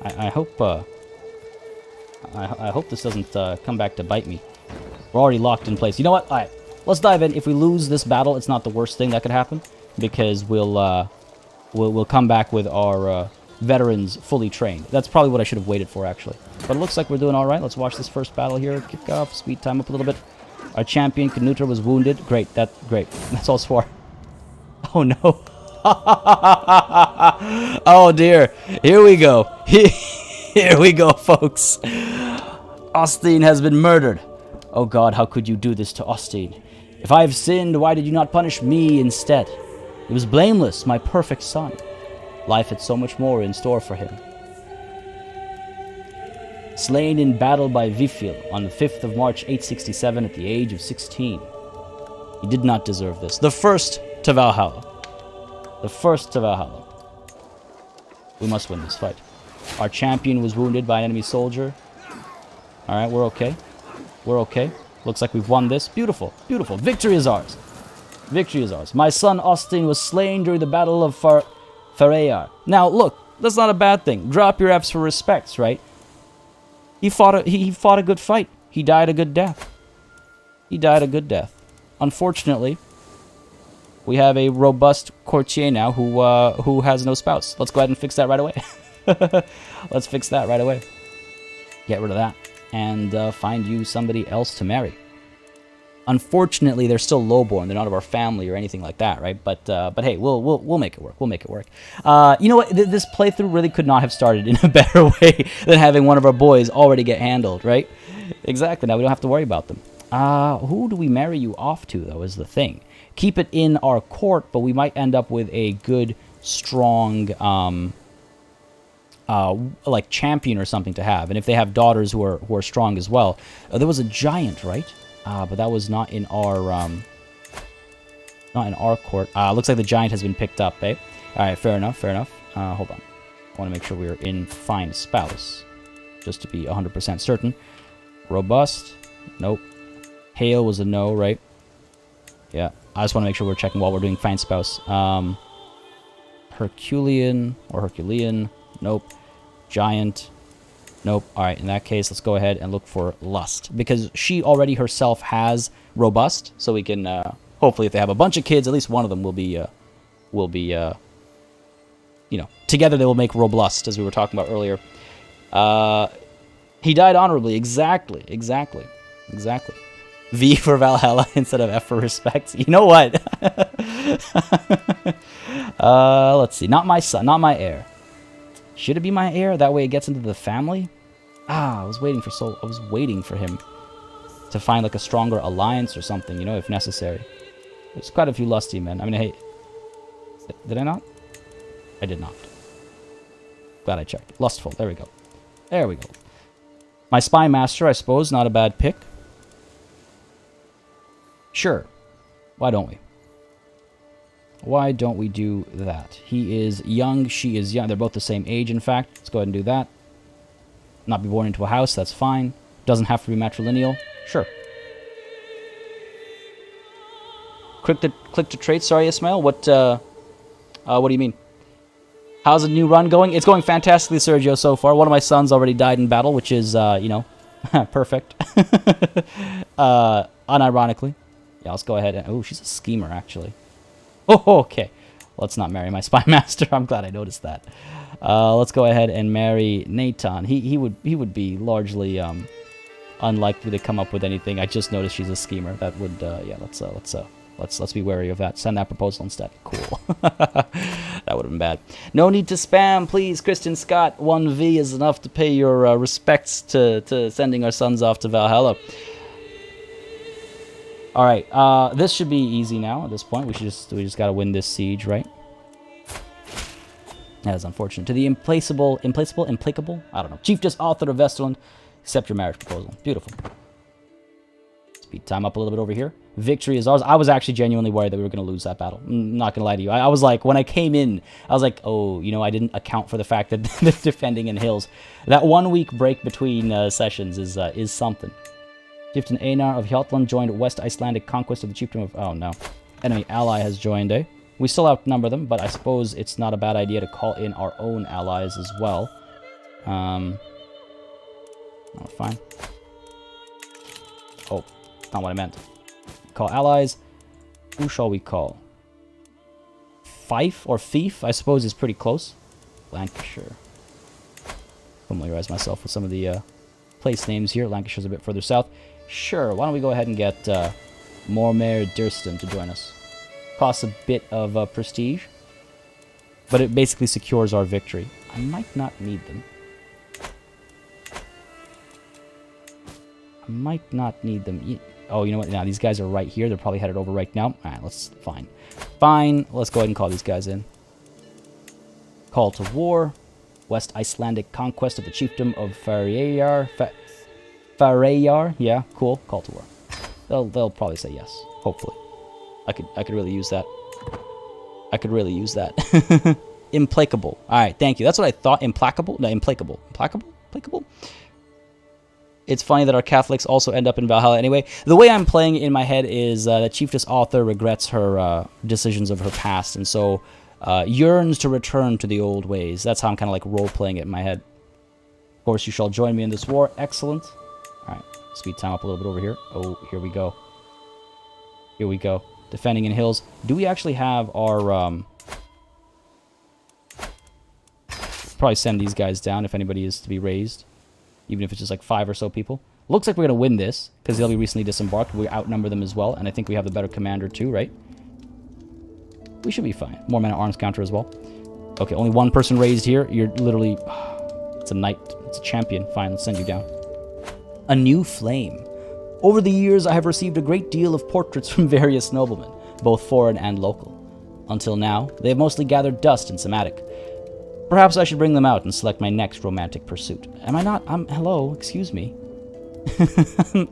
S1: I hope I hope this doesn't come back to bite me. We're already locked in place. You know what? All right, let's dive in. If we lose this battle, it's not the worst thing that could happen, because we'll come back with our veterans fully trained. That's probably what I should have waited for, actually. But it looks like we're doing all right. Let's watch this first battle here. Kick off, speed time up a little bit. Our champion Canuter was wounded. Great. Great. That's all Swar. Oh no. Oh dear. Here we go. Here we go, folks. Austin has been murdered. Oh God, how could you do this to Austin? If I have sinned, why did you not punish me instead? He was blameless, my perfect son. Life had so much more in store for him. Slain in battle by Vifil on the 5th of March 867 at the age of 16. He did not deserve this. The first to Valhalla. The first to Valhalla. We must win this fight. Our champion was wounded by an enemy soldier. Alright, we're okay. We're okay. Looks like we've won this. Beautiful, beautiful. Victory is ours. Victory is ours. My son Austin was slain during the Battle of Farayar. Now, look, that's not a bad thing. Drop your F's for respects, right? He fought a good fight. He died a good death. He died a good death. Unfortunately, we have a robust courtier now who has no spouse. Let's go ahead and fix that right away. Let's fix that right away. Get rid of that. And find you somebody else to marry. Unfortunately, they're still lowborn. They're not of our family or anything like that, right? But hey, we'll make it work. We'll make it work. You know what? This playthrough really could not have started in a better way than having one of our boys already get handled, right? Exactly. Now we don't have to worry about them. Who do we marry you off to, though, is the thing. Keep it in our court, but we might end up with a good, strong, like champion or something to have. And if they have daughters who are strong as well. There was a giant, right? But that was not in our court. Looks like the giant has been picked up, eh? All right, fair enough, fair enough. Hold on. I want to make sure we're in find spouse, just to be 100% certain. Robust, nope. Hail was a no, right? Yeah, I just want to make sure we're checking while we're doing find spouse. Herculean or Herculean, nope. Giant. Nope. All right, in that case, let's go ahead and look for Lust. Because she already herself has Robust, so we can, hopefully if they have a bunch of kids, at least one of them will be, you know, together they will make Roblust, as we were talking about earlier. He died honorably. Exactly. V for Valhalla instead of F for respect. You know what? Let's see. Not my son, not my heir. Should it be my heir? That way it gets into the family? I was waiting for him to find like a stronger alliance or something, you know, if necessary. There's quite a few lusty men. I mean, hey, did I not? I did not. Glad I checked. Lustful. There we go. There we go. My spy master, I suppose, not a bad pick. Sure. Why don't we? Why don't we do that? He is young, she is young. They're both the same age, in fact. Let's go ahead and do that. Not be born into a house, that's fine. Doesn't have to be matrilineal. Sure. Click to trade. Sorry, Ismail. What do you mean? How's the new run going? It's going fantastically, Sergio, so far. One of my sons already died in battle, which is, you know, perfect. Unironically. Yeah, let's go ahead and... Oh, she's a schemer, actually. Oh, okay. Let's not marry my spy master. I'm glad I noticed that. Let's go ahead and marry Nathan. He would be largely unlikely to come up with anything. I just noticed she's a schemer. That would yeah. Let's be wary of that. Send that proposal instead. Cool. That would have been bad. No need to spam, please, Christian Scott. 1V is enough to pay your respects to sending our sons off to Valhalla. All right, this should be easy now. At this point, we just gotta win this siege, right? That is unfortunate. To the implacable. I don't know. Chief just Audr of Iceland, accept your marriage proposal. Beautiful. Speed time up a little bit over here. Victory is ours. I was actually genuinely worried that we were gonna lose that battle. I'm not gonna lie to you. I was like, when I came in, I was like, oh, you know, I didn't account for the fact that they're defending in hills. That 1 week break between sessions is something. Chieftain Einar of Hjaltland joined West Icelandic conquest of the chiefdom of... Oh, no. Enemy ally has joined, eh? We still outnumber them, but I suppose it's not a bad idea to call in our own allies as well. Oh, fine. Oh, not what I meant. Call allies. Who shall we call? Fife or Fief, I suppose, is pretty close. Lancashire. Familiarize myself with some of the place names here. Lancashire's a bit further south. Sure, why don't we go ahead and get Mormer Durston to join us. Costs a bit of prestige, but it basically secures our victory. I might not need them. Oh, you know what? Now, these guys are right here. They're probably headed over right now. All right, fine. Fine, let's go ahead and call these guys in. Call to war. West Icelandic conquest of the chiefdom of Fareyar. Fareyar, yeah, cool. Call to war. They'll probably say yes. Hopefully, I could really use that. Implacable. All right, thank you. That's what I thought. Implacable? No, implacable. Implacable. It's funny that our Catholics also end up in Valhalla anyway. The way I'm playing it in my head is that Chiefess Audr regrets her decisions of her past, and so yearns to return to the old ways. That's how I'm kind of like role-playing it in my head. Of course, you shall join me in this war. Excellent. All right, speed time up a little bit over here. Oh, here we go. Defending in hills. Do we actually have our... Probably send these guys down if anybody is to be raised. Even if it's just like 5 or so people. Looks like we're going to win this, because they'll be recently disembarked. We outnumber them as well, and I think we have the better commander too, right? We should be fine. More man-at-arms counter as well. Okay, only one person raised here. You're literally... It's a knight. It's a champion. Fine, let's send you down. A new flame. Over the years, I have received a great deal of portraits from various noblemen, both foreign and local. Until now, they have mostly gathered dust in Somatic. Perhaps I should bring them out and select my next romantic pursuit. Am I not? Hello, excuse me.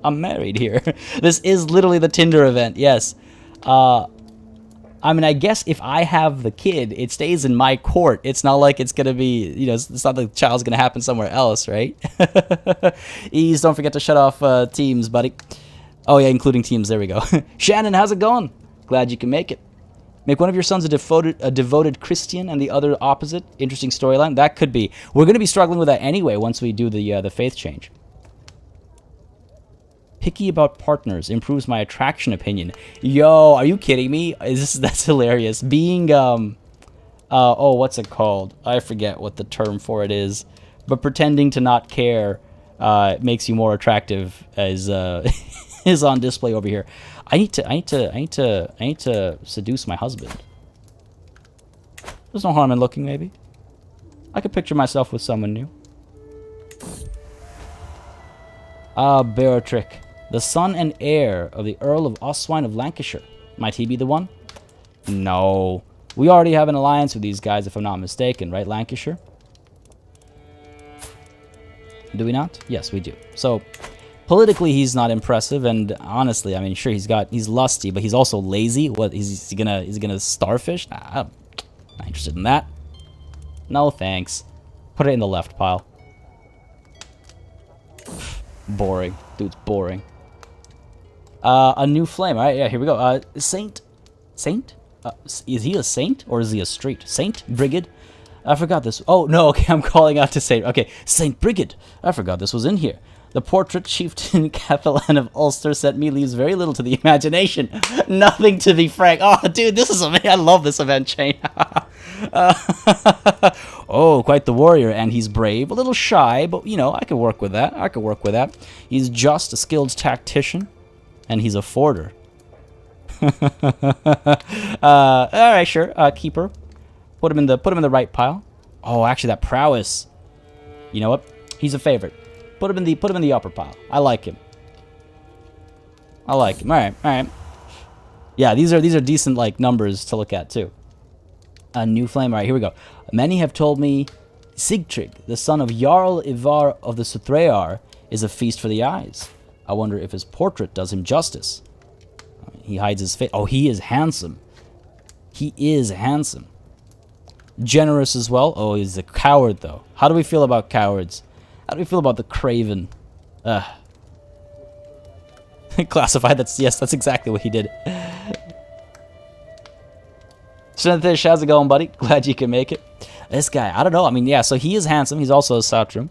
S1: I'm married here. This is literally the Tinder event, yes. I mean, I guess if I have the kid, it stays in my court. It's not like it's going to be, you know, it's not like the child's going to happen somewhere else, right? Ease, don't forget to shut off Teams, buddy. Oh, yeah, including Teams. There we go. Shannon, how's it going? Glad you can make it. Make one of your sons a devoted Christian and the other opposite. Interesting storyline. That could be. We're going to be struggling with that anyway once we do the faith change. Picky about partners improves my attraction opinion. Yo, are you kidding me? That's hilarious. Being oh, what's it called? I forget what the term for it is. But pretending to not care makes you more attractive, as is on display over here. I need to seduce my husband. There's no harm in looking, maybe. I could picture myself with someone new. Beortric, the son and heir of the Earl of Oswine of Lancashire. Might he be the one? No. We already have an alliance with these guys, if I'm not mistaken, right, Lancashire? Do we not? Yes, we do. So, politically, he's not impressive, and honestly, I mean, sure, he's lusty, but he's also lazy. What, is he gonna starfish? Nah, I'm not interested in that. No, thanks. Put it in the left pile. Boring. Dude's boring. A new flame. All right, yeah, here we go. Saint? Is he a saint, or is he a street? Saint? Brigid? I forgot this. Oh, no, okay, I'm calling out to Saint. Okay, Saint Brigid. I forgot this was in here. The portrait chieftain Catalan of Ulster sent me leaves very little to the imagination. Nothing, to be frank. Oh, dude, this is amazing. I love this event chain. Oh, quite the warrior, and he's brave. A little shy, but, you know, I could work with that. He's just a skilled tactician, and he's a forder. All right, sure. Keeper. Put him in the right pile. Oh, actually, that prowess. You know what? He's a favorite. Put him in the upper pile. I like him. All right. Yeah, these are decent, like, numbers to look at too. A new flame. All right, here we go. Many have told me Sigtrig, the son of Jarl Ivar of the Suthrear, is a feast for the eyes. I wonder if his portrait does him justice. He hides his face. Oh, he is handsome. He is handsome. Generous as well. Oh, he's a coward, though. How do we feel about cowards? How do we feel about the craven? Classified. That's exactly what he did. Shantish, how's it going, buddy? Glad you can make it. This guy, I don't know. I mean, yeah, so he is handsome. He's also a Asatru.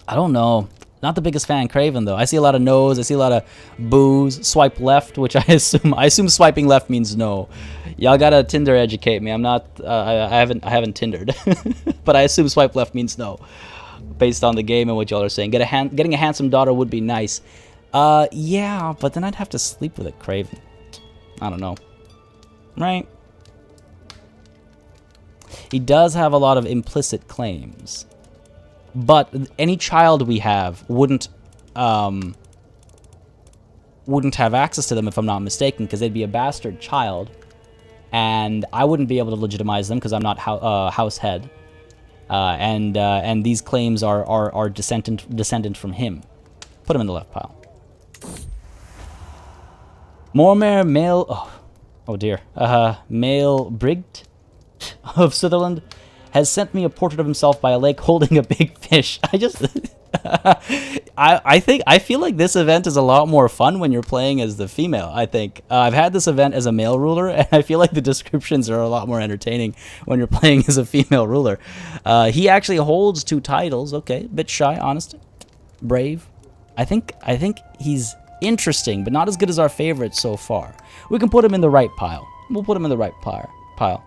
S1: I don't know. Not the biggest fan of Craven, though. I see a lot of no's. I see a lot of boos. Swipe left, which I assume swiping left means no. Y'all gotta Tinder educate me. I'm not. I haven't Tindered, but I assume swipe left means no, based on the game and what y'all are saying. Getting a handsome daughter would be nice. Yeah, but then I'd have to sleep with a Craven. I don't know. Right? He does have a lot of implicit claims. But any child we have wouldn't have access to them, if I'm not mistaken, because they'd be a bastard child, and I wouldn't be able to legitimize them because I'm not house head, and these claims are descendant from him. Put him in the left pile. Mormare male. Oh dear. Male Brigd of Sutherland has sent me a portrait of himself by a lake holding a big fish. I feel like this event is a lot more fun when you're playing as the female, I think. I've had this event as a male ruler, and I feel like the descriptions are a lot more entertaining when you're playing as a female ruler. He actually holds 2 titles. Okay, a bit shy, honest. Brave. I think he's interesting, but not as good as our favorite so far. We can put him in the right pile. We'll put him in the right pile.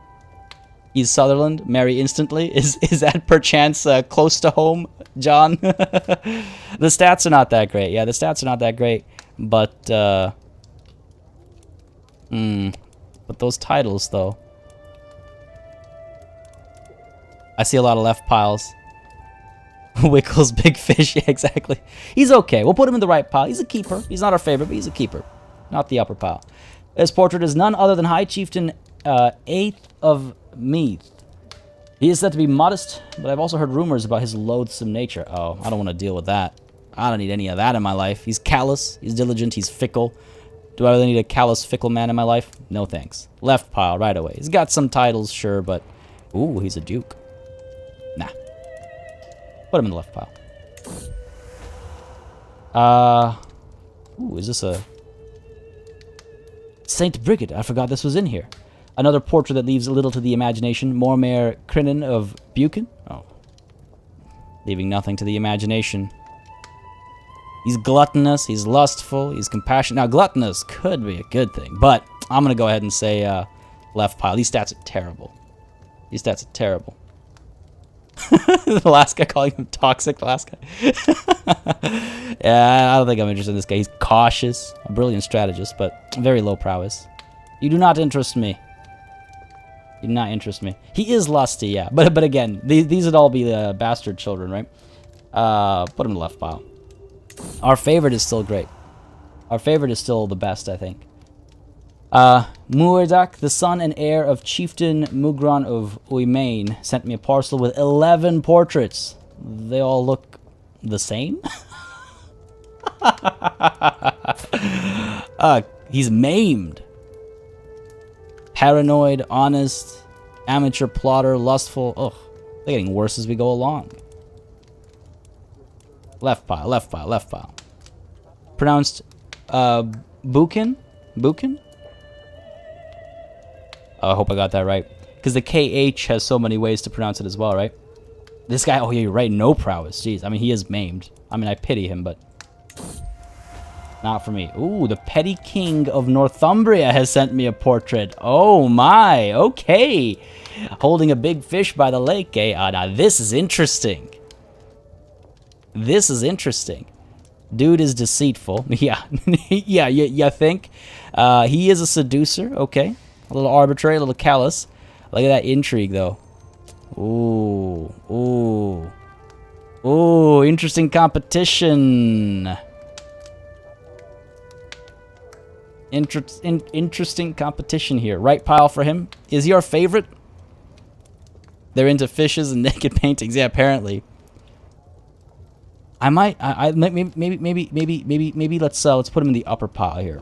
S1: East Sutherland, marry instantly. Is that perchance close to home, John? The stats are not that great. Yeah, the stats are not that great. But, but those titles, though. I see a lot of left piles. Wickles, big fish. Yeah, exactly. He's okay. We'll put him in the right pile. He's a keeper. He's not our favorite, but he's a keeper. Not the upper pile. This portrait is none other than High Chieftain 8th of Meath. He is said to be modest, but I've also heard rumors about his loathsome nature. Oh, I don't want to deal with that. I don't need any of that in my life. He's callous, he's diligent, he's fickle. Do I really need a callous, fickle man in my life? No thanks. Left pile, right away. He's got some titles, sure, but... Ooh, he's a duke. Nah. Put him in the left pile. Ooh, is this a... Saint Brigid, I forgot this was in here. Another portrait that leaves little to the imagination. Mormaer Crinan of Buchan. Oh. Leaving nothing to the imagination. He's gluttonous, he's lustful, he's compassionate. Now, gluttonous could be a good thing, but I'm going to go ahead and say left pile. These stats are terrible. These stats are terrible. The last guy calling him toxic, the last guy. Yeah, I don't think I'm interested in this guy. He's cautious, a brilliant strategist, but very low prowess. You do not interest me. You do not interest me. He is lusty, yeah, but again, these would all be the bastard children, right? Put him in the left pile. Our favorite is still great. Our favorite is still the best, I think. Muirdak, the son and heir of Chieftain Mugron of Uimain, sent me a parcel with 11 portraits. They all look the same? He's maimed. Paranoid, honest, amateur plotter, lustful. Ugh, they're getting worse as we go along. Left pile, left pile, left pile. Pronounced, Buchan? Buchan? Oh, I hope I got that right. Because the KH has so many ways to pronounce it as well, right? This guy, oh yeah, you're right, no prowess. Jeez, I mean, he is maimed. I mean, I pity him, but... not for me. Ooh, the petty king of Northumbria has sent me a portrait. Oh my, okay. Holding a big fish by the lake, eh? Now this is interesting. This is interesting. Dude is deceitful. Yeah, yeah, you think? He is a seducer, okay. A little arbitrary, a little callous. Look at that intrigue, though. Ooh, ooh. Ooh, interesting competition. Interesting competition here. Right pile for him. Is he our favorite? They're into fishes and naked paintings. Yeah, apparently. Maybe let's put him in the upper pile here.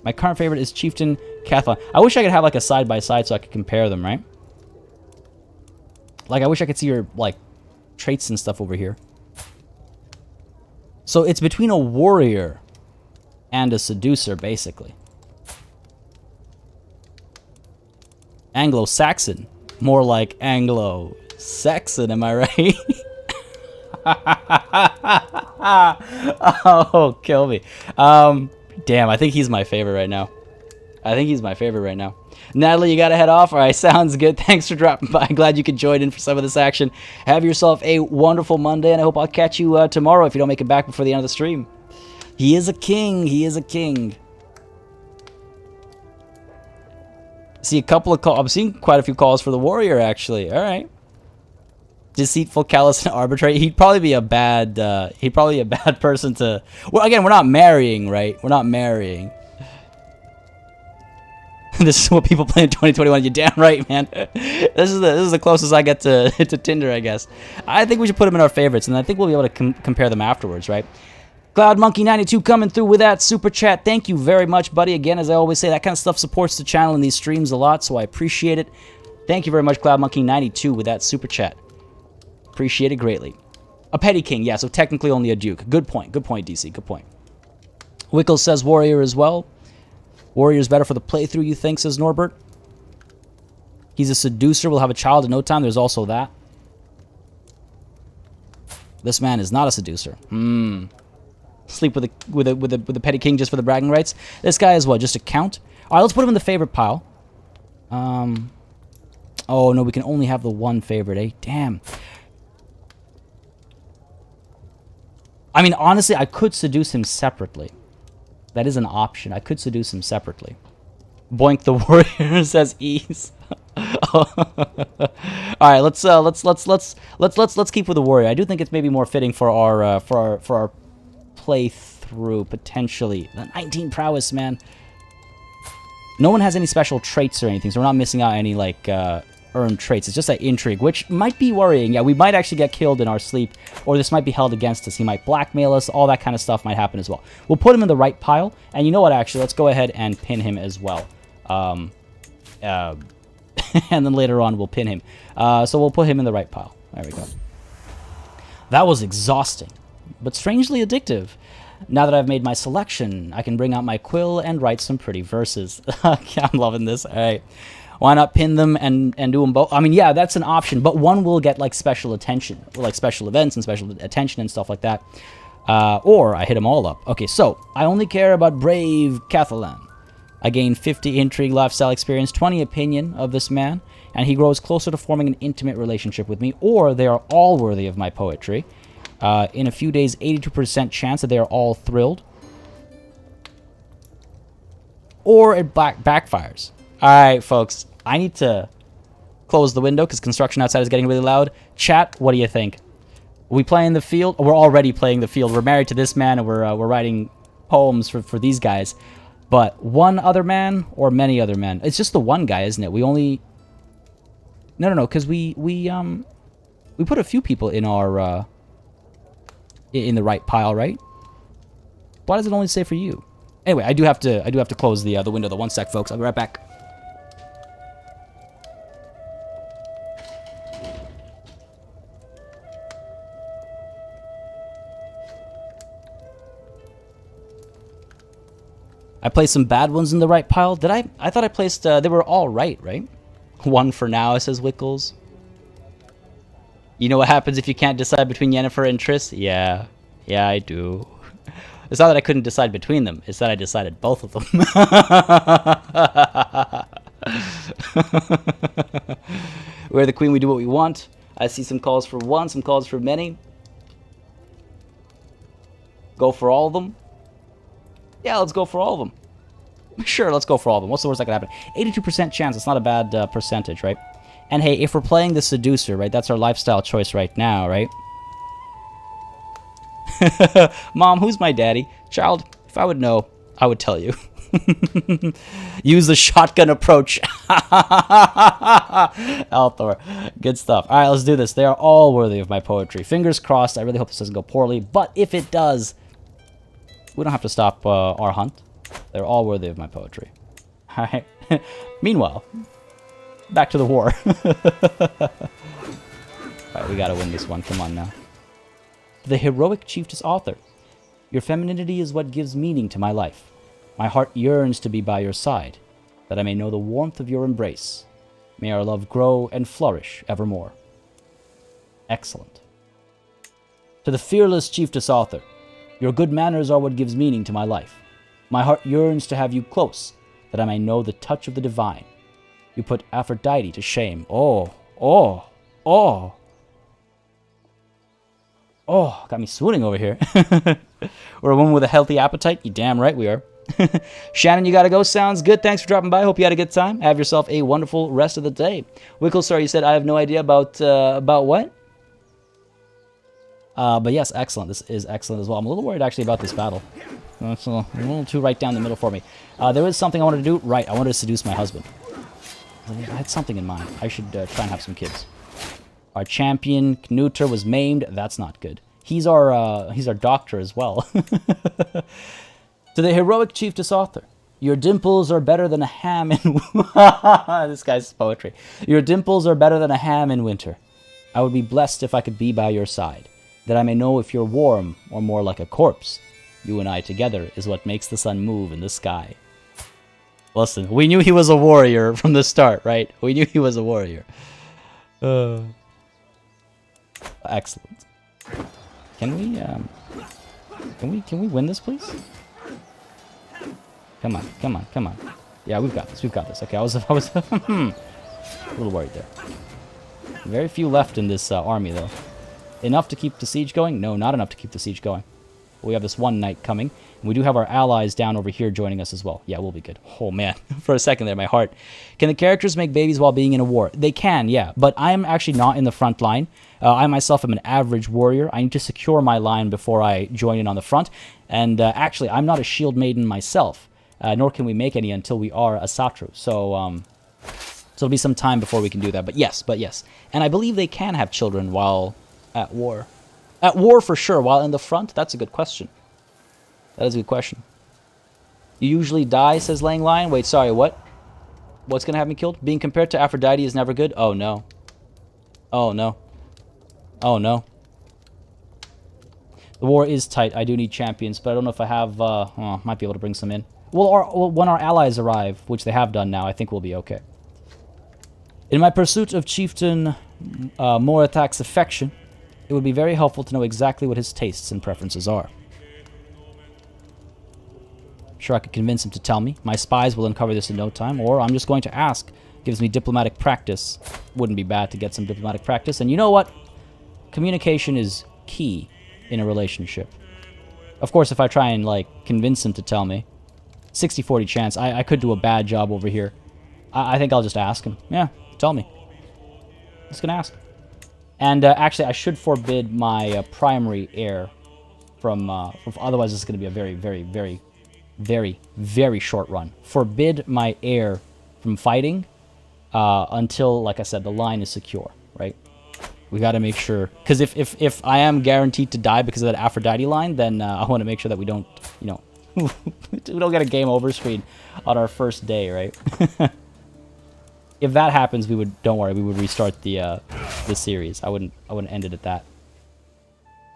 S1: My current favorite is Chieftain Cathlon. I wish I could have like a side by side so I could compare them, right? Like I wish I could see your like traits and stuff over here. So it's between a warrior and a seducer, basically. Anglo-Saxon. More like Anglo-Saxon, am I right? Oh, kill me. Damn, I think he's my favorite right now. I think he's my favorite right now. Natalie, you gotta head off. All right, sounds good. Thanks for dropping by. Glad you could join in for some of this action. Have yourself a wonderful Monday, and I hope I'll catch you tomorrow if you don't make it back before the end of the stream. He is a king. He is a king. See a couple of calls. I'm seeing quite a few calls for the warrior, actually. All right. Deceitful, callous, and arbitrary. He'd probably be a bad. He'd probably be a bad person to. Well, again, we're not marrying, right? We're not marrying. This is what people play in 2021. You're damn right, man. This is the closest I get to Tinder, I guess. I think we should put them in our favorites, and I think we'll be able to compare them afterwards, right? CloudMonkey92 coming through with that super chat. Thank you very much, buddy. Again, as I always say, that kind of stuff supports the channel and these streams a lot, so I appreciate it. Thank you very much, CloudMonkey92, with that super chat. Appreciate it greatly. A petty king, yeah, so technically only a duke. Good point, DC, good point. Wickles says warrior as well. Warrior's better for the playthrough, you think, says Norbert. He's a seducer, will have a child in no time. There's also that. This man is not a seducer. Sleep with a petty king just for the bragging rights. This guy is what, just a count? All right, let's put him in the favorite pile. Oh, no, we can only have the one favorite, eh? Damn. I mean, honestly, I could seduce him separately. That is an option. I could seduce him separately. Boink the warrior says ease. All right, let's keep with the warrior. I do think it's maybe more fitting for our playthrough potentially. The 19 prowess, man. No one has any special traits or anything, so we're not missing out on any like earned traits. It's just that intrigue, which might be worrying. Yeah, we might actually get killed in our sleep, or this might be held against us. He might blackmail us. All that kind of stuff might happen as well. We'll put him in the right pile, and you know what? Actually, let's go ahead and pin him as well. And then later on we'll pin him. So we'll put him in the right pile. There we go. That was exhausting, but strangely addictive. Now that I've made my selection, I can bring out my quill and write some pretty verses. I'm loving this. All right. Why not pin them and do them both? I mean, yeah, that's an option, but one will get like special attention, like special events and special attention and stuff like that. Or I hit them all up. Okay, so I only care about brave Catalan. I gain 50 intrigue lifestyle experience, 20 opinion of this man, and he grows closer to forming an intimate relationship with me, or they are all worthy of my poetry. In a few days, 82% chance that they are all thrilled. Or it backfires. Alright, folks, I need to close the window because construction outside is getting really loud. Chat, what do you think? Are we playing the field? We're already playing the field. We're married to this man, and we're writing poems for these guys. But one other man or many other men? It's just the one guy, isn't it? We only... No, because we put a few people in our... in the right pile, right? Why does it only say for you? Anyway, I do have to close the window. The 1 sec, folks. I'll be right back. I placed some bad ones in the right pile. Did I? I thought I placed... they were all right? One for now, says Wickles. You know what happens if you can't decide between Yennefer and Triss? Yeah, I do. It's not that I couldn't decide between them. It's that I decided both of them. We're the queen, we do what we want. I see some calls for one, some calls for many. Go for all of them? Yeah, let's go for all of them. Sure, let's go for all of them. What's the worst that could happen? 82% chance. It's not a bad percentage, right? And hey, if we're playing the seducer, right, that's our lifestyle choice right now, right? Mom, who's my daddy? Child, if I would know, I would tell you. Use the shotgun approach. Althor. Good stuff. All right, let's do this. They are all worthy of my poetry. Fingers crossed. I really hope this doesn't go poorly. But if it does, we don't have to stop our hunt. They're all worthy of my poetry. All right. Meanwhile, back to the war. Alright, we gotta win this one. Come on now. The heroic chiefess Audr. Your femininity is what gives meaning to my life. My heart yearns to be by your side, that I may know the warmth of your embrace. May our love grow and flourish evermore. Excellent. To the fearless chiefess Audr. Your good manners are what gives meaning to my life. My heart yearns to have you close, that I may know the touch of the divine. You put Aphrodite to shame. Oh, got me swooning over here. We're a woman with a healthy appetite. You damn right we are. Shannon, you gotta go. Sounds good. Thanks for dropping by. Hope you had a good time. Have yourself a wonderful rest of the day. Wickle, sorry, you said I have no idea about what? But yes, excellent. This is excellent as well. I'm a little worried actually about this battle. It's a little too right down the middle for me. There was something I wanted to do. Right, I wanted to seduce my husband. I had something in mind. I should try and have some kids. Our champion, Knuter, was maimed. That's not good. He's our doctor as well. To the heroic chiefess Audr. Your dimples are better than a ham in... This guy's poetry. Your dimples are better than a ham in winter. I would be blessed if I could be by your side, that I may know if you're warm or more like a corpse. You and I together is what makes the sun move in the sky. Listen, we knew he was a warrior from the start, right? We knew he was a warrior. Excellent. Can we win this, please? Come on. Yeah, we've got this. Okay, I was A little worried there. Very few left in this army, though. Enough to keep the siege going? No, not enough to keep the siege going. We have this one knight coming. And we do have our allies down over here joining us as well. Yeah, we'll be good. Oh, man. For a second there, my heart. Can the characters make babies while being in a war? They can, yeah. But I'm actually not in the front line. I myself am an average warrior. I need to secure my line before I join in on the front. And actually, I'm not a shield maiden myself. Nor can we make any until we are Asatru. So it'll be some time before we can do that. But yes. And I believe they can have children while at war. At war for sure. While in the front? That's a good question. That is a good question. You usually die, says Lang Lion. Wait, sorry, what? What's going to have me killed? Being compared to Aphrodite is never good? Oh, no. Oh, no. Oh, no. The war is tight. I do need champions, but I don't know if I have... might be able to bring some in. Well, when our allies arrive, which they have done now, I think we'll be okay. In my pursuit of Chieftain Moratak's affection, it would be very helpful to know exactly what his tastes and preferences are. Sure, I could convince him to tell me. My spies will uncover this in no time, or I'm just going to ask. Gives me diplomatic practice. Wouldn't be bad to get some diplomatic practice. And you know what? Communication is key in a relationship. Of course, if I try and, like, convince him to tell me, 60-40 chance, I could do a bad job over here. I think I'll just ask him. Yeah, tell me. Just gonna ask. And actually, I should forbid my primary heir from otherwise it's gonna be a very, very, very, very, very short run. Forbid my heir from fighting until, like I said, the line is secure, right? We got to make sure, because if I am guaranteed to die because of that Aphrodite line, then I want to make sure that we don't, you know, we don't get a game over screen on our first day, right? If that happens, don't worry, we would restart the series. I wouldn't end it at that.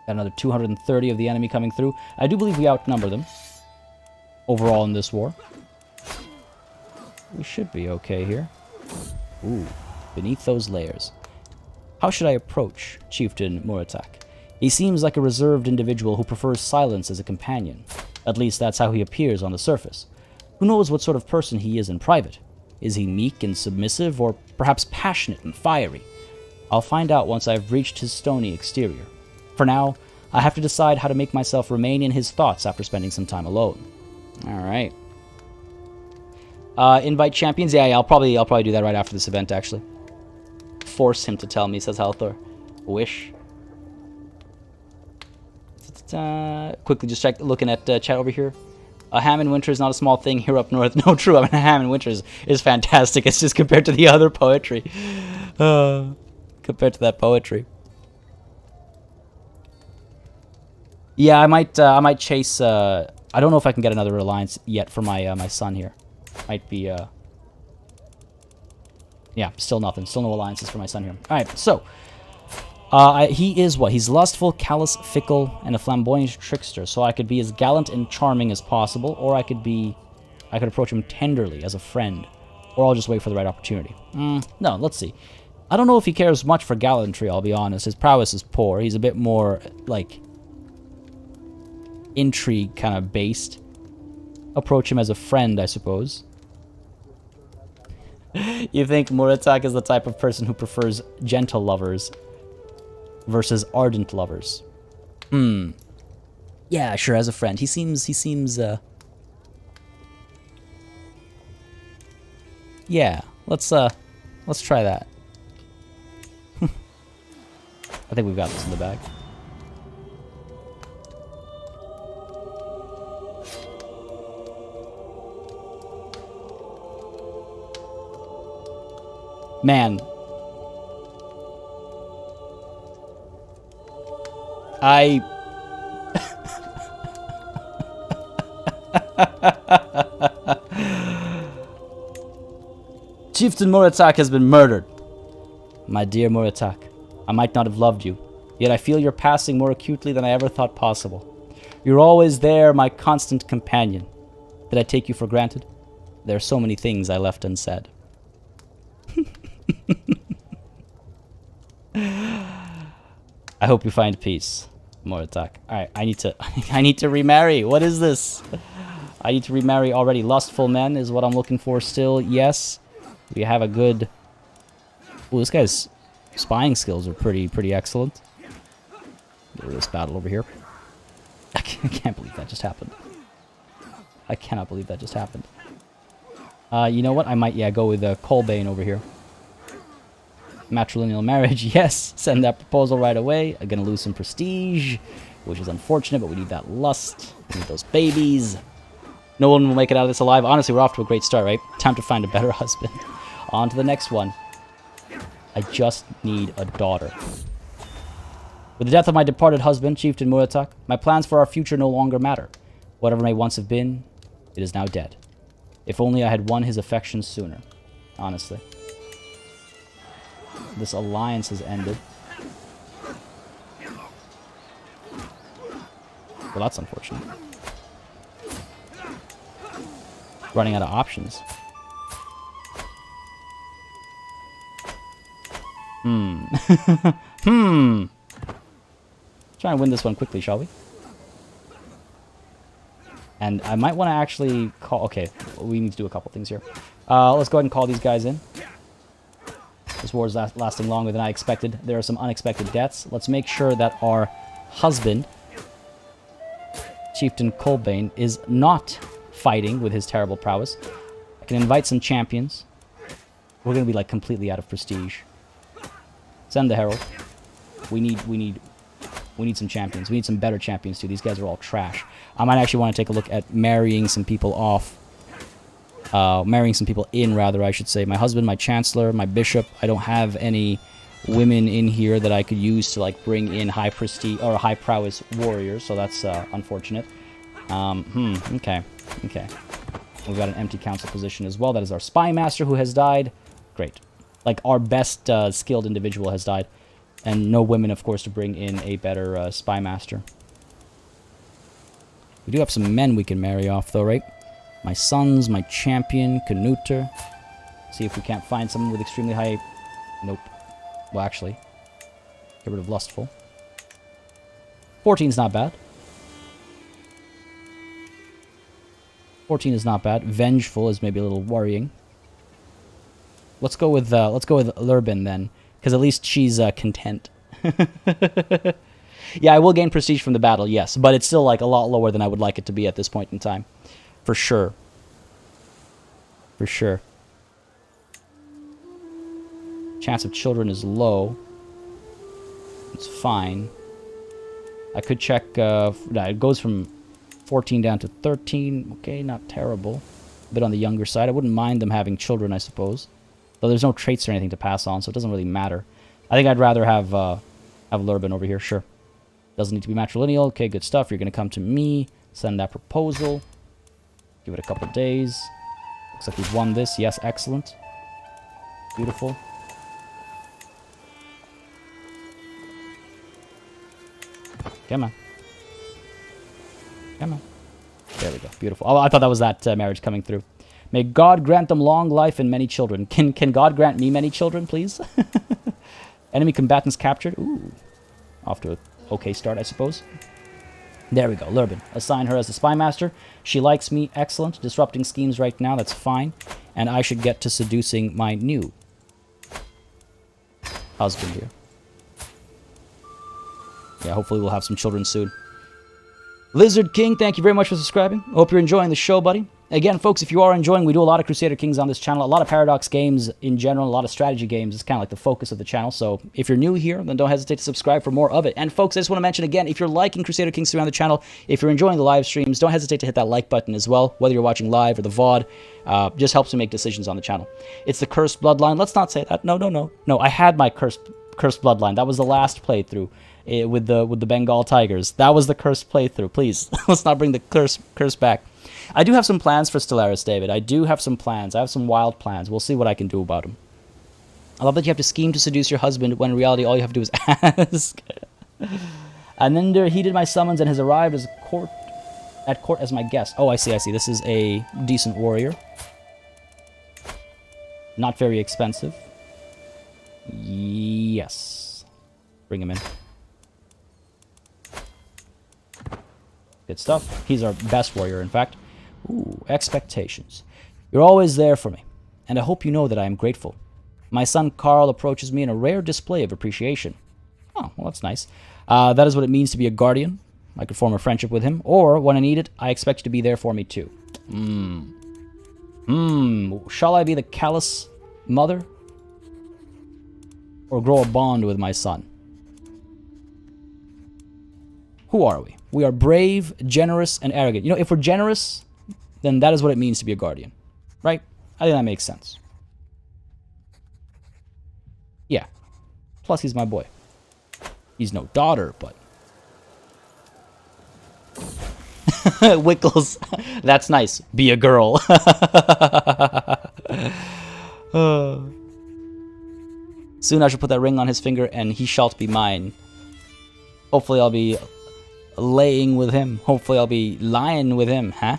S1: Got another 230 of the enemy coming through. I do believe we outnumber them overall in this war. We should be okay here. Ooh, beneath those layers. How should I approach Chieftain Muratak? He seems like a reserved individual who prefers silence as a companion. At least that's how he appears on the surface. Who knows what sort of person he is in private? Is he meek and submissive, or perhaps passionate and fiery? I'll find out once I've reached his stony exterior. For now, I have to decide how to make myself remain in his thoughts after spending some time alone. Alright. Invite champions? Yeah, I'll probably do that right after this event, actually. Force him to tell me, says Halthor. Wish. Quickly just looking at chat over here. A ham in winter is not a small thing here up north. No, true. I mean, a ham in winter is fantastic. It's just compared to the other poetry. Compared to that poetry. Yeah, I might chase. I don't know if I can get another alliance yet for my my son here. Might be. Yeah, still nothing. Still no alliances for my son here. All right, so. He is what? He's lustful, callous, fickle, and a flamboyant trickster. So I could be as gallant and charming as possible, or I could approach him tenderly as a friend, or I'll just wait for the right opportunity. No, let's see. I don't know if he cares much for gallantry, I'll be honest. His prowess is poor. He's a bit more, like, intrigue kind of based. Approach him as a friend, I suppose. You think Muratak is the type of person who prefers gentle lovers versus ardent lovers? Yeah, sure, as a friend. He seems, yeah, let's try that. I think we've got this in the bag. Man. Chieftain Muratak has been murdered. My dear Muratak, I might not have loved you, yet I feel your passing more acutely than I ever thought possible. You're always there, my constant companion. Did I take you for granted? There are so many things I left unsaid. I hope you find peace, Muratak. Alright, I need to remarry. What is this? I need to remarry already. Lustful men is what I'm looking for still. Yes. We have a good Ooh, this guy's spying skills are pretty excellent. Get rid of this battle over here. I can't believe that just happened. I cannot believe that just happened. You know what? I might, yeah, go with Colbane over here. Matrilineal marriage, yes. Send that proposal right away. I'm gonna lose some prestige, which is unfortunate, but we need that lust. We need those babies. No one will make it out of this alive. Honestly, we're off to a great start, right? Time to find a better husband. On to the next one. I just need a daughter. With the death of my departed husband, Chieftain Muratak, my plans for our future no longer matter. Whatever may once have been, it is now dead. If only I had won his affections sooner. Honestly. This alliance has ended. Well, that's unfortunate. Running out of options. Try and win this one quickly, shall we? And I might want to actually call... Okay, we need to do a couple things here. Let's go ahead and call these guys in. This war is lasting longer than I expected. There are some unexpected deaths. Let's make sure that our husband, Chieftain Colbane, is not fighting with his terrible prowess. I can invite some champions. We're going to be, like, completely out of prestige. Send the herald. We need some champions. We need some better champions, too. These guys are all trash. I might actually want to take a look at marrying some people off. Marrying some people in, rather, I should say. My husband, my chancellor, my bishop. I don't have any women in here that I could use to, like, bring in high prestige or high prowess warriors, so that's unfortunate. Okay. We've got an empty council position as well. That is our spy master who has died. Great. Like, our best skilled individual has died. And no women, of course, to bring in a better spy master. We do have some men we can marry off, though, right? My sons, my champion, Canuter. See if we can't find someone with extremely high... Nope. Well, actually, get rid of Lustful. 14's not bad. 14 is not bad. Vengeful is maybe a little worrying. Let's go with Lurbin then, because at least she's content. Yeah, I will gain prestige from the battle, yes, but it's still like a lot lower than I would like it to be at this point in time. For sure. For sure. Chance of children is low. It's fine. I could check... it goes from 14 down to 13. Okay, not terrible. A bit on the younger side. I wouldn't mind them having children, I suppose. Though there's no traits or anything to pass on, so it doesn't really matter. I think I'd rather have Lurbin over here, sure. Doesn't need to be matrilineal. Okay, good stuff. You're going to come to me. Send that proposal. Give it a couple days. Looks like we've won this. Yes, excellent. Beautiful. Come on. Come on. There we go. Beautiful. Oh, I thought that was that marriage coming through. May God grant them long life and many children. Can God grant me many children, please? Enemy combatants captured. Ooh. Off to an okay start, I suppose. There we go. Lurbin. Assign her as the spy master. She likes me. Excellent. Disrupting schemes right now. That's fine. And I should get to seducing my new husband here. Yeah, hopefully we'll have some children soon. Lizard King, thank you very much for subscribing. Hope you're enjoying the show, buddy. Again, folks, if you are enjoying, we do a lot of Crusader Kings on this channel, a lot of Paradox games in general, a lot of strategy games. It's kind of like the focus of the channel. So if you're new here, then don't hesitate to subscribe for more of it. And folks, I just want to mention again, if you're liking Crusader Kings 3 on the channel, if you're enjoying the live streams, don't hesitate to hit that like button as well, whether you're watching live or the VOD. Just helps me make decisions on the channel. It's the cursed bloodline. Let's not say that. No. No, I had my cursed bloodline. That was the last playthrough. With the Bengal Tigers. That was the cursed playthrough. Please, let's not bring the curse back. I do have some plans for Stellaris, David. I do have some plans. I have some wild plans. We'll see what I can do about them. I love that you have to scheme to seduce your husband when in reality all you have to do is ask. And then he did my summons and has arrived at court as my guest. Oh, I see. This is a decent warrior. Not very expensive. Yes. Bring him in. Good stuff. He's our best warrior, in fact. Ooh, expectations. You're always there for me, and I hope you know that I am grateful. My son Carl approaches me in a rare display of appreciation. Oh, well, that's nice. That is what it means to be a guardian. I could form a friendship with him, or when I need it, I expect you to be there for me too. Shall I be the callous mother? Or grow a bond with my son? Who are we? We are brave, generous, and arrogant. You know, if we're generous, then that is what it means to be a guardian. Right? I think that makes sense. Yeah. Plus, he's my boy. He's no daughter, but... Wickles. That's nice. Be a girl. Soon I shall put that ring on his finger, and he shalt be mine. Hopefully I'll be laying with him. Hopefully I'll be lying with him, huh?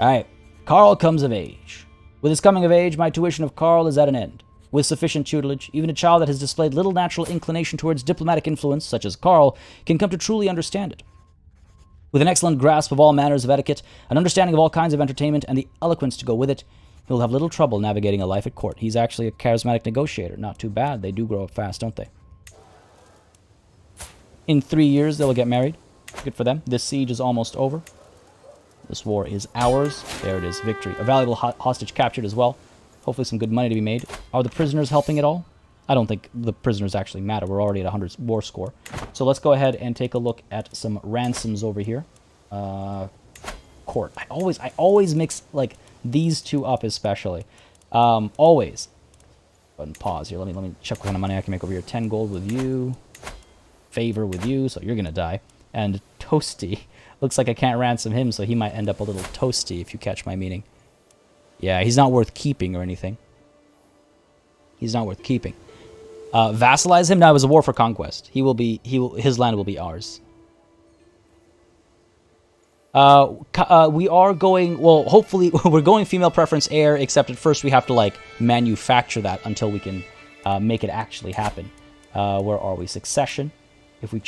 S1: Alright. Carl comes of age. With his coming of age, my tuition of Carl is at an end. With sufficient tutelage, even a child that has displayed little natural inclination towards diplomatic influence, such as Carl, can come to truly understand it. With an excellent grasp of all manners of etiquette, an understanding of all kinds of entertainment, and the eloquence to go with it, he'll have little trouble navigating a life at court. He's actually a charismatic negotiator. Not too bad. They do grow up fast, don't they? In 3 years, they'll get married. Good for them. This siege is almost over. This war is ours. There it is. Victory. A valuable hostage captured as well. Hopefully some good money to be made. Are the prisoners helping at all? I don't think the prisoners actually matter. We're already at 100 war score. So let's go ahead and take a look at some ransoms over here. Court. I always mix like these two up especially. Always. Go ahead and pause here. Let me check what kind of money I can make over here. 10 gold with you. Favor with you, so you're gonna die. And Toasty. Looks like I can't ransom him, so he might end up a little toasty, if you catch my meaning. Yeah, he's not worth keeping or anything. He's not worth keeping. Vassalize him? No, it was a war for conquest. His land will be ours. We are going, well, hopefully, we're going female preference heir, except at first we have to, like, manufacture that until we can make it actually happen. Where are we? Succession. If we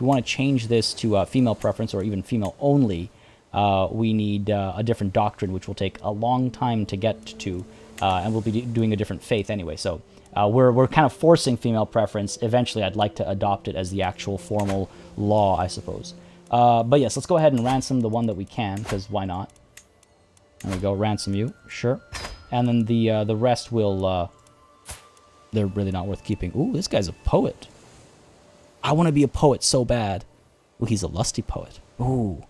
S1: want to change this to female preference or even female only, we need a different doctrine, which will take a long time to get to, and we'll be doing a different faith anyway. So we're kind of forcing female preference. Eventually, I'd like to adopt it as the actual formal law, I suppose. But yes, let's go ahead and ransom the one that we can, because why not? There we go, ransom you, sure. And then the rest will, they're really not worth keeping. Ooh, this guy's a poet. I want to be a poet so bad. Ooh, he's a lusty poet. Ooh,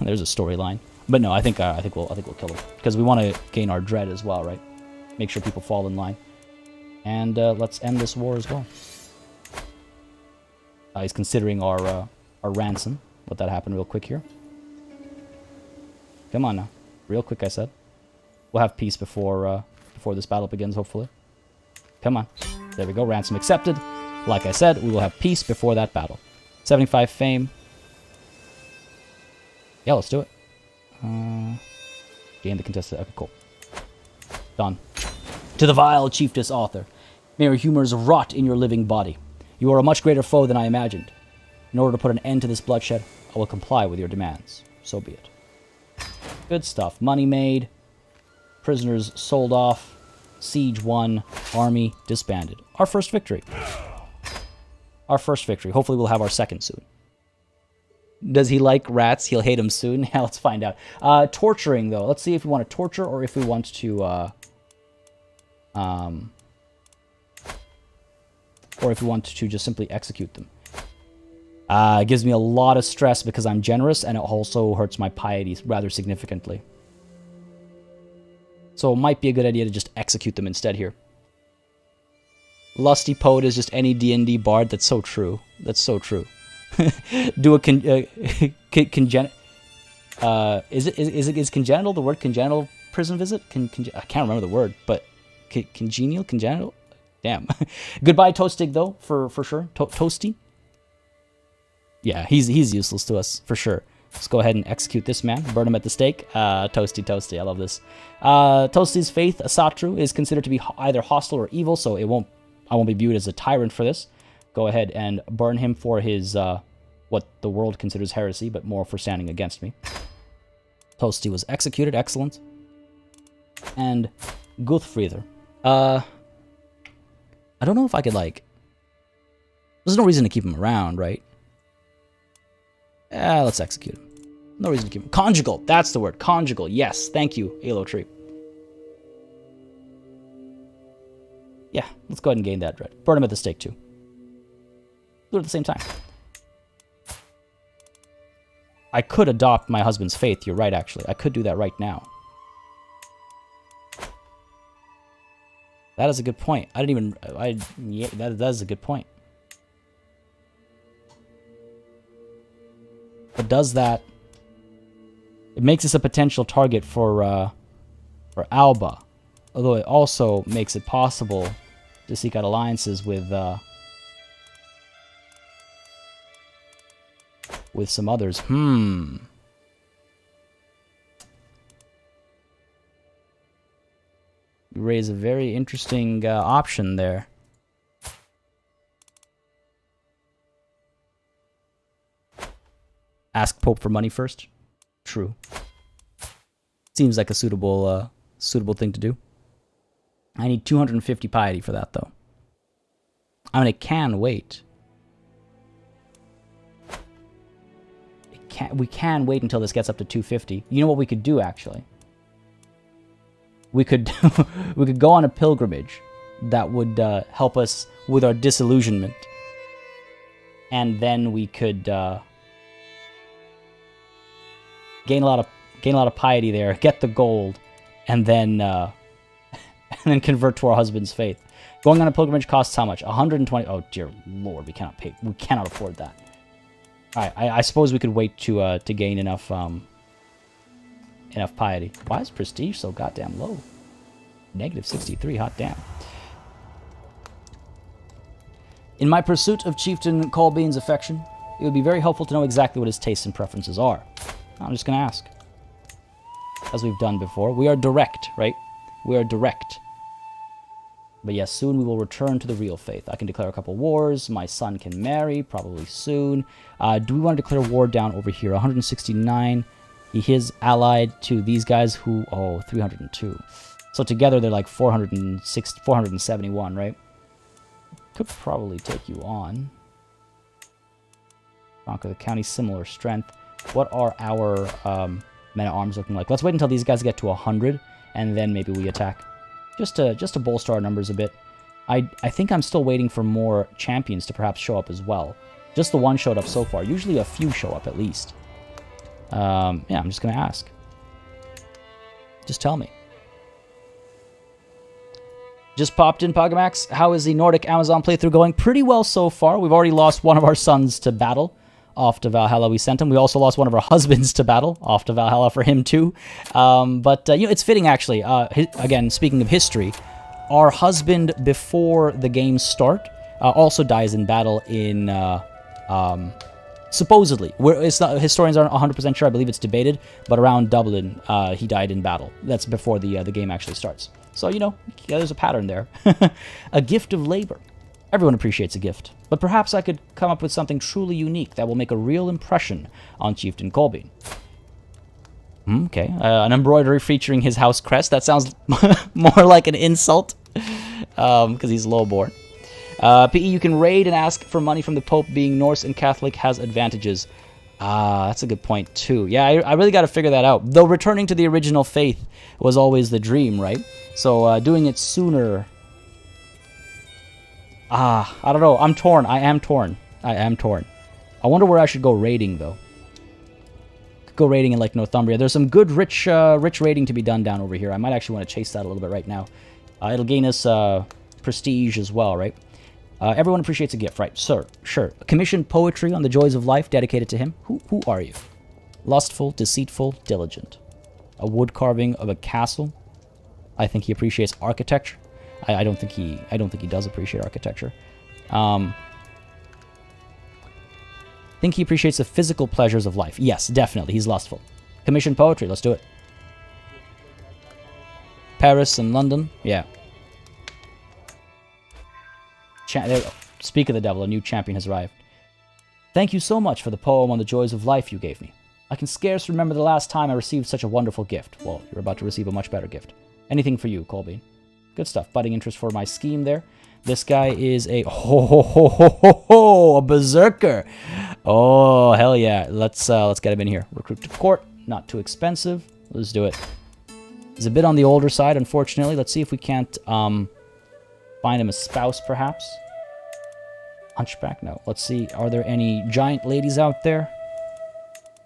S1: there's a storyline. But no, I think we'll kill him because we want to gain our dread as well, right? Make sure people fall in line. And let's end this war as well. He's considering our ransom. Let that happen real quick here. Come on now, real quick. I said we'll have peace before this battle begins. Hopefully. Come on. There we go. Ransom accepted. Like I said, we will have peace before that battle. 75 fame. Yeah, let's do it. Gain the contested. Okay, cool. Done. To the vile chiefess author. May your humors rot in your living body. You are a much greater foe than I imagined. In order to put an end to this bloodshed, I will comply with your demands. So be it. Good stuff. Money made. Prisoners sold off. Siege won. Army disbanded. Our first victory. Our first victory. Hopefully we'll have our second soon. Does he like rats? He'll hate them soon. Yeah, let's find out. Torturing, though. Let's see if we want to torture or if we want to... or if we want to just simply execute them. It gives me a lot of stress because I'm generous, and it also hurts my piety rather significantly. So it might be a good idea to just execute them instead here. Lusty poet is just any D&D bard. That's so true. That's so true. Do a congenital... Is congenital the word congenital prison visit? I can't remember the word, but congenial? Congenital? Damn. Goodbye, Toastig, though, for sure. Toasty? Yeah, he's useless to us, for sure. Let's go ahead and execute this man. Burn him at the stake. Toasty. I love this. Toasty's faith, Asatru, is considered to be either hostile or evil, so I won't be viewed as a tyrant for this. Go ahead and burn him for his, what the world considers heresy, but more for standing against me. Toasty was executed. Excellent. And Guthfrieder. I don't know if I could, like... There's no reason to keep him around, right? Let's execute him. No reason to keep him. Conjugal! That's the word. Conjugal. Yes. Thank you, Elo Tree. Yeah, let's go ahead and gain that dread. Burn him at the stake, too. Do it at the same time. I could adopt my husband's faith. You're right, actually. I could do that right now. That is a good point. I didn't even... yeah, that is a good point. But does that... It makes us a potential target for Alba. Although it also makes it possible to seek out alliances with some others. You raise a very interesting option there. Ask Pope for money first. True. Seems like a suitable thing to do. I need 250 piety for that, though. I mean, it can wait. We can wait until this gets up to 250. You know what we could do, actually? We could we could go on a pilgrimage that would help us with our disillusionment, and then we could gain a lot of piety there, get the gold, and then convert to our husband's faith. Going on a pilgrimage costs how much? 120. Oh dear Lord, we cannot pay. We cannot afford that. All right, I suppose we could wait to gain enough piety. Why is prestige so goddamn low? Negative 63. Hot damn. In my pursuit of Chieftain Colbean's affection, it would be very helpful to know exactly what his tastes and preferences are. I'm just going to ask. As we've done before. We are direct, right? We are direct. But yes, soon we will return to the real faith. I can declare a couple wars. My son can marry, probably soon. Do we want to declare war down over here? 169. He is allied to these guys who... Oh, 302. So together they're like 471, right? Could probably take you on. Conquer the county, similar strength. What are our men-at-arms looking like? Let's wait until these guys get to 100, and then maybe we attack. Just to bolster our numbers a bit. I think I'm still waiting for more champions to perhaps show up as well. Just the one showed up so far. Usually a few show up at least. Yeah, I'm just going to ask. Just tell me. Just popped in, Pogamax. How is the Nordic Amazon playthrough going? Pretty well so far. We've already lost one of our sons to battle. Off to Valhalla we sent him. We also lost one of our husbands to battle. Off to Valhalla for him too. But you know, it's fitting actually. Again, speaking of history, our husband before the games start also dies in battle in... supposedly. It's not, historians aren't 100% sure. I believe it's debated. But around Dublin, he died in battle. That's before the game actually starts. So, you know, yeah, there's a pattern there. A gift of labor. Everyone appreciates a gift, but perhaps I could come up with something truly unique that will make a real impression on Chieftain Colbean. Okay, an embroidery featuring his house crest. That sounds more like an insult, because he's lowborn. PE, you can raid and ask for money from the Pope. Being Norse and Catholic has advantages. That's a good point, too. Yeah, I really got to figure that out. Though returning to the original faith was always the dream, right? So doing it sooner... I don't know. I'm torn. I am torn. I wonder where I should go raiding, though. Could go raiding in, like, Northumbria. There's some good, rich raiding to be done down over here. I might actually want to chase that a little bit right now. It'll gain us prestige as well, right? Everyone appreciates a gift, right? Sir, sure. Commission poetry on the joys of life dedicated to him. Who are you? Lustful, deceitful, diligent. A wood carving of a castle. I think he appreciates architecture. I don't think he does appreciate architecture. Think he appreciates the physical pleasures of life. Yes, definitely. He's lustful. Commission poetry. Let's do it. Paris and London. Yeah. Speak of the devil, a new champion has arrived. Thank you so much for the poem on the joys of life you gave me. I can scarce remember the last time I received such a wonderful gift. Well, you're about to receive a much better gift. Anything for you, Colbean. Good stuff. Budding interest for my scheme there. This guy is a a berserker. Oh, hell yeah. Let's get him in here. Recruit to court. Not too expensive. Let's do it. He's a bit on the older side, unfortunately. Let's see if we can't find him a spouse, perhaps. Hunchback? No. Let's see. Are there any giant ladies out there?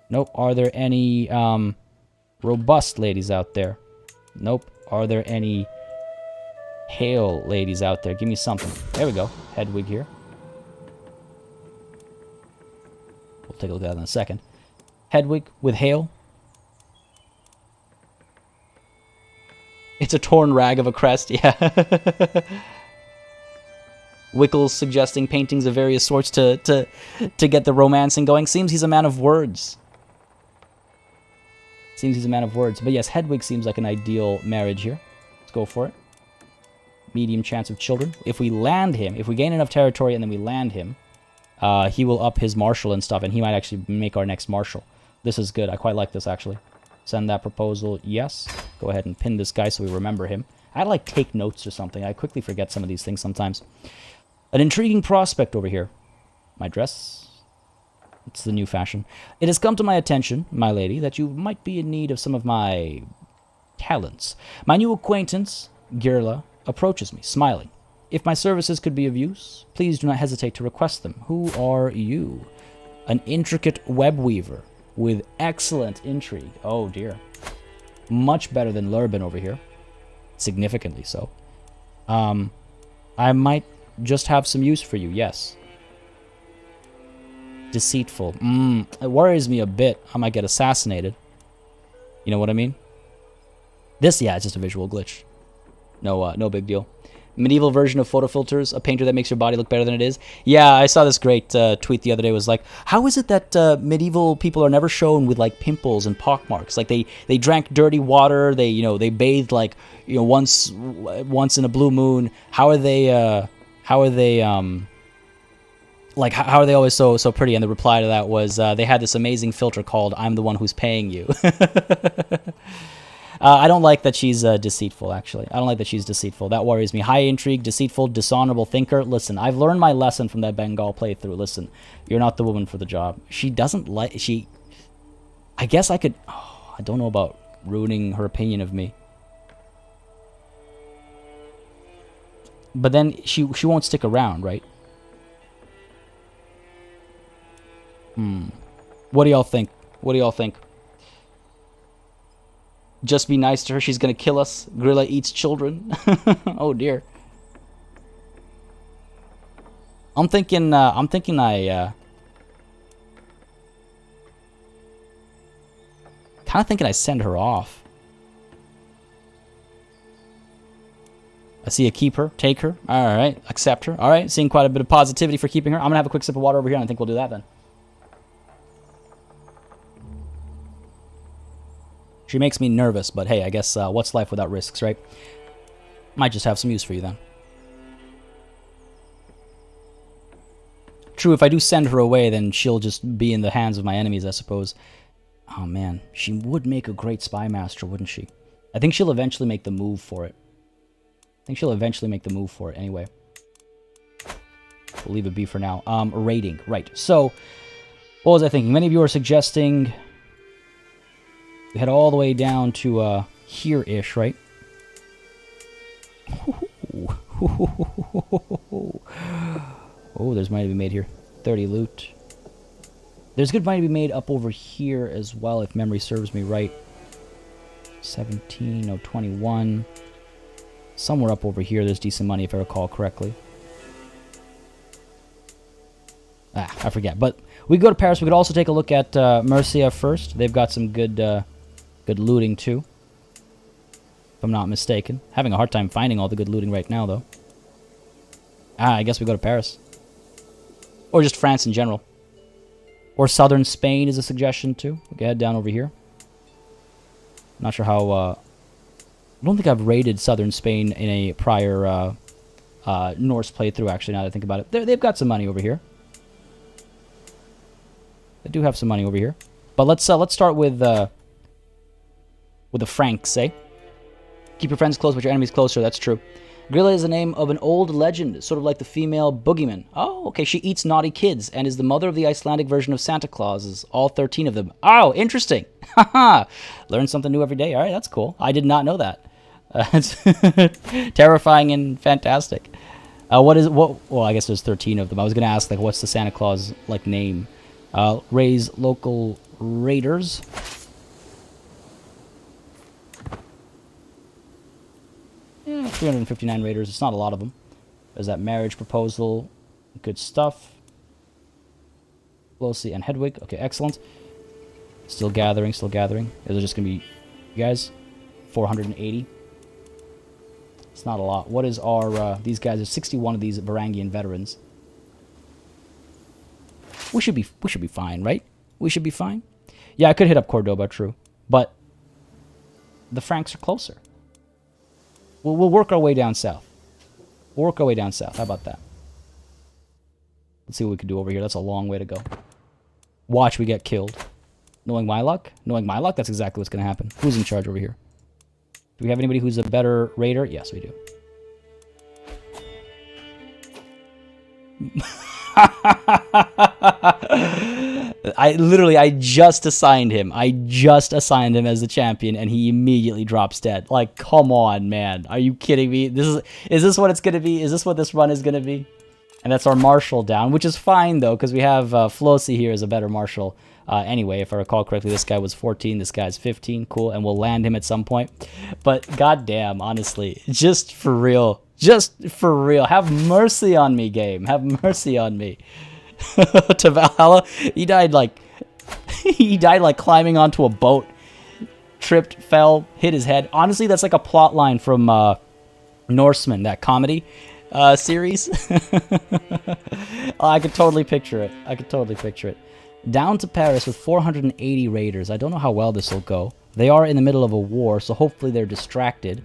S1: Nope. Are there any robust ladies out there? Nope. Are there any hale ladies out there? Give me something. There we go. Hedwig here. We'll take a look at that in a second. Hedwig with hale. It's a torn rag of a crest, yeah. Wickles suggesting paintings of various sorts to get the romancing going. Seems he's a man of words. Seems he's a man of words. But yes, Hedwig seems like an ideal marriage here. Let's go for it. Medium chance of children. If we land him, if we gain enough territory and then we land him, he will up his marshal and stuff, and he might actually make our next marshal. This is good. I quite like this, actually. Send that proposal. Yes. Go ahead and pin this guy so we remember him. I'd like take notes or something. I quickly forget some of these things sometimes. An intriguing prospect over here. My dress. It's the new fashion. It has come to my attention, my lady, that you might be in need of some of my talents. My new acquaintance, Girla, approaches me, smiling. If my services could be of use, please do not hesitate to request them. Who are you? An intricate web weaver with excellent intrigue. Oh dear. Much better than Lurban over here. Significantly so. I might just have some use for you, yes. Deceitful. It worries me a bit. I might get assassinated. You know what I mean? This, yeah, it's just a visual glitch. No big deal. Medieval version of photo filters, a painter that makes your body look better than it is. Yeah, I saw this great tweet the other day. It was like, how is it that medieval people are never shown with like pimples and pockmarks? Like they drank dirty water. They bathed like once in a blue moon. How are they always so pretty? And the reply to that was they had this amazing filter called "I'm the one who's paying you." I don't like that she's deceitful, actually. I don't like that she's deceitful. That worries me. High intrigue, deceitful, dishonorable thinker. Listen, I've learned my lesson from that Bengal playthrough. Listen, you're not the woman for the job. She doesn't like... I guess I could... Oh, I don't know about ruining her opinion of me. But then she won't stick around, right? What do y'all think? What do y'all think? Just be nice to her. She's gonna kill us. Grilla eats children. Oh dear. I'm thinking I kind of thinking I send her off. I see a keep her, take her. All right, accept her. All right, seeing quite a bit of positivity for keeping her. I'm gonna have a quick sip of water over here, and I think we'll do that then. She makes me nervous, but hey, I guess what's life without risks, right? Might just have some use for you then. True, if I do send her away, then she'll just be in the hands of my enemies, I suppose. Oh man, she would make a great spy master, wouldn't she? I think she'll eventually make the move for it. Anyway. We'll leave it be for now. Rating, right. So, what was I thinking? Many of you are suggesting... We head all the way down to here-ish, right? Oh, there's money to be made here. 30 loot. There's good money to be made up over here as well, if memory serves me right. 17, no, 21. Somewhere up over here, there's decent money, if I recall correctly. I forget. But we go to Paris. We could also take a look at Murcia first. They've got some good looting, too. If I'm not mistaken. Having a hard time finding all the good looting right now, though. I guess we go to Paris. Or just France in general. Or southern Spain is a suggestion, too. We can head down over here. Not sure how... I don't think I've raided southern Spain in a prior Norse playthrough, actually, now that I think about it. They've got some money over here. They do have some money over here. But let's start with the Franks, eh? Keep your friends close, but your enemies closer. That's true. Grilla is the name of an old legend, sort of like the female boogeyman. Oh, okay. She eats naughty kids and is the mother of the Icelandic version of Santa Clauses, all 13 of them. Oh, interesting. Haha. Learn something new every day. All right, that's cool. I did not know that. It's terrifying and fantastic. Well, I guess there's 13 of them. I was going to ask, like, what's the Santa Claus, like, name? Raise local raiders. Yeah, 359 raiders. It's not a lot of them. There's that marriage proposal. Good stuff. Flosi and Hedwig. Okay, excellent. Still gathering, still gathering. Is it just going to be, you guys? 480. It's not a lot. What is our, these guys, there's 61 of these Varangian Veterans. We should be fine, right? We should be fine. Yeah, I could hit up Cordoba, true. But the Franks are closer. We'll work our way down south. We'll work our way down south. How about that? Let's see what we can do over here. That's a long way to go. Watch we get killed. Knowing my luck? Knowing my luck, that's exactly what's going to happen. Who's in charge over here? Do we have anybody who's a better raider? Yes, we do. I just assigned him. I just assigned him as the champion, and he immediately drops dead. Like, come on, man. Are you kidding me? Is this what it's going to be? Is this what this run is going to be? And that's our marshal down, which is fine, though, because we have Flosi here as a better marshal. Anyway, if I recall correctly, this guy was 14, this guy's 15. Cool, and we'll land him at some point. But goddamn, honestly, just for real. Just for real. Have mercy on me, game. Have mercy on me. To Valhalla, he died like climbing onto a boat, tripped, fell, hit his head. Honestly, that's like a plot line from Norseman, that comedy series. I could totally picture it. I could totally picture it. Down to Paris with 480 raiders. I don't know how well this will go. They are in the middle of a war, so hopefully they're distracted.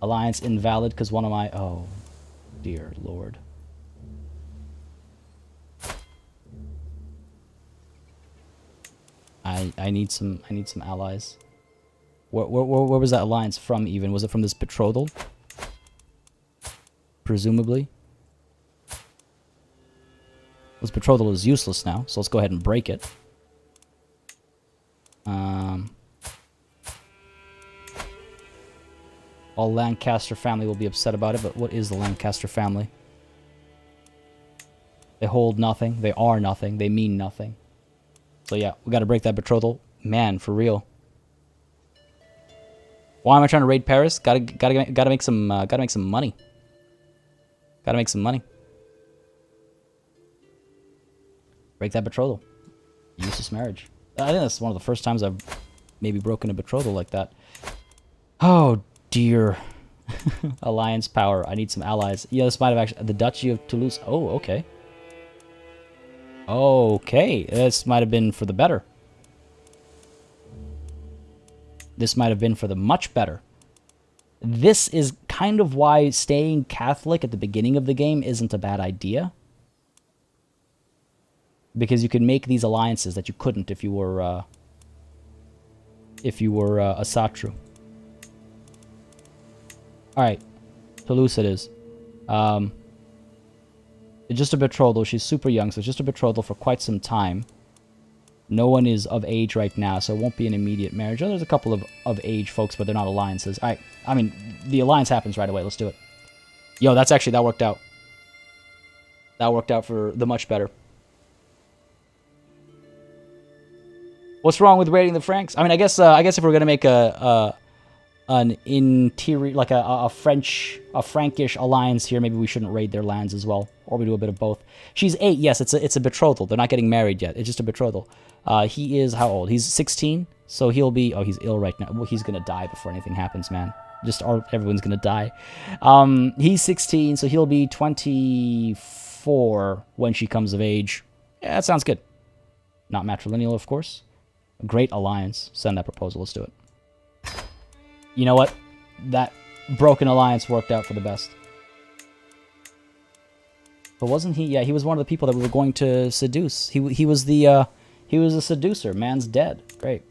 S1: Alliance invalid because one of my... Oh, dear lord. I need some allies. Where was that alliance from even? Was it from this betrothal? Presumably. This betrothal is useless now, so let's go ahead and break it. All Lancaster family will be upset about it, but what is the Lancaster family? They hold nothing. They are nothing. They mean nothing. So yeah, we got to break that betrothal. Man, for real. Why am I trying to raid Paris? Gotta make some money. Gotta make some money. Break that betrothal. Useless marriage. I think that's one of the first times I've maybe broken a betrothal like that. Oh dear. Alliance power. I need some allies. Yeah, this might have actually... The Duchy of Toulouse. Oh, okay. Okay. This might have been for the better. This might have been for the much better. This is kind of why staying Catholic at the beginning of the game isn't a bad idea. Because you can make these alliances that you couldn't if you were Asatru. Alright. Toulouse it is. It's just a betrothal. She's super young, so it's just a betrothal for quite some time. No one is of age right now, so it won't be an immediate marriage. Oh, there's a couple of age folks, but they're not alliances. Alright. I mean, the alliance happens right away. Let's do it. Yo, that worked out. That worked out for the much better. What's wrong with raiding the Franks? I mean, I guess if we're gonna make an interior, like a Frankish alliance here, maybe we shouldn't raid their lands as well, or we do a bit of both. She's 8. Yes, it's a betrothal. They're not getting married yet. It's just a betrothal. He is how old? He's 16, so he'll be. Oh, he's ill right now. Well, he's gonna die before anything happens, man. Everyone's gonna die. He's 16, so he'll be 24 when she comes of age. Yeah, that sounds good. Not matrilineal, of course. A great alliance. Send that proposal. Let's do it. You know what? That broken alliance worked out for the best. But wasn't he? Yeah, he was one of the people that we were going to seduce. He was a seducer. Man's dead. Great.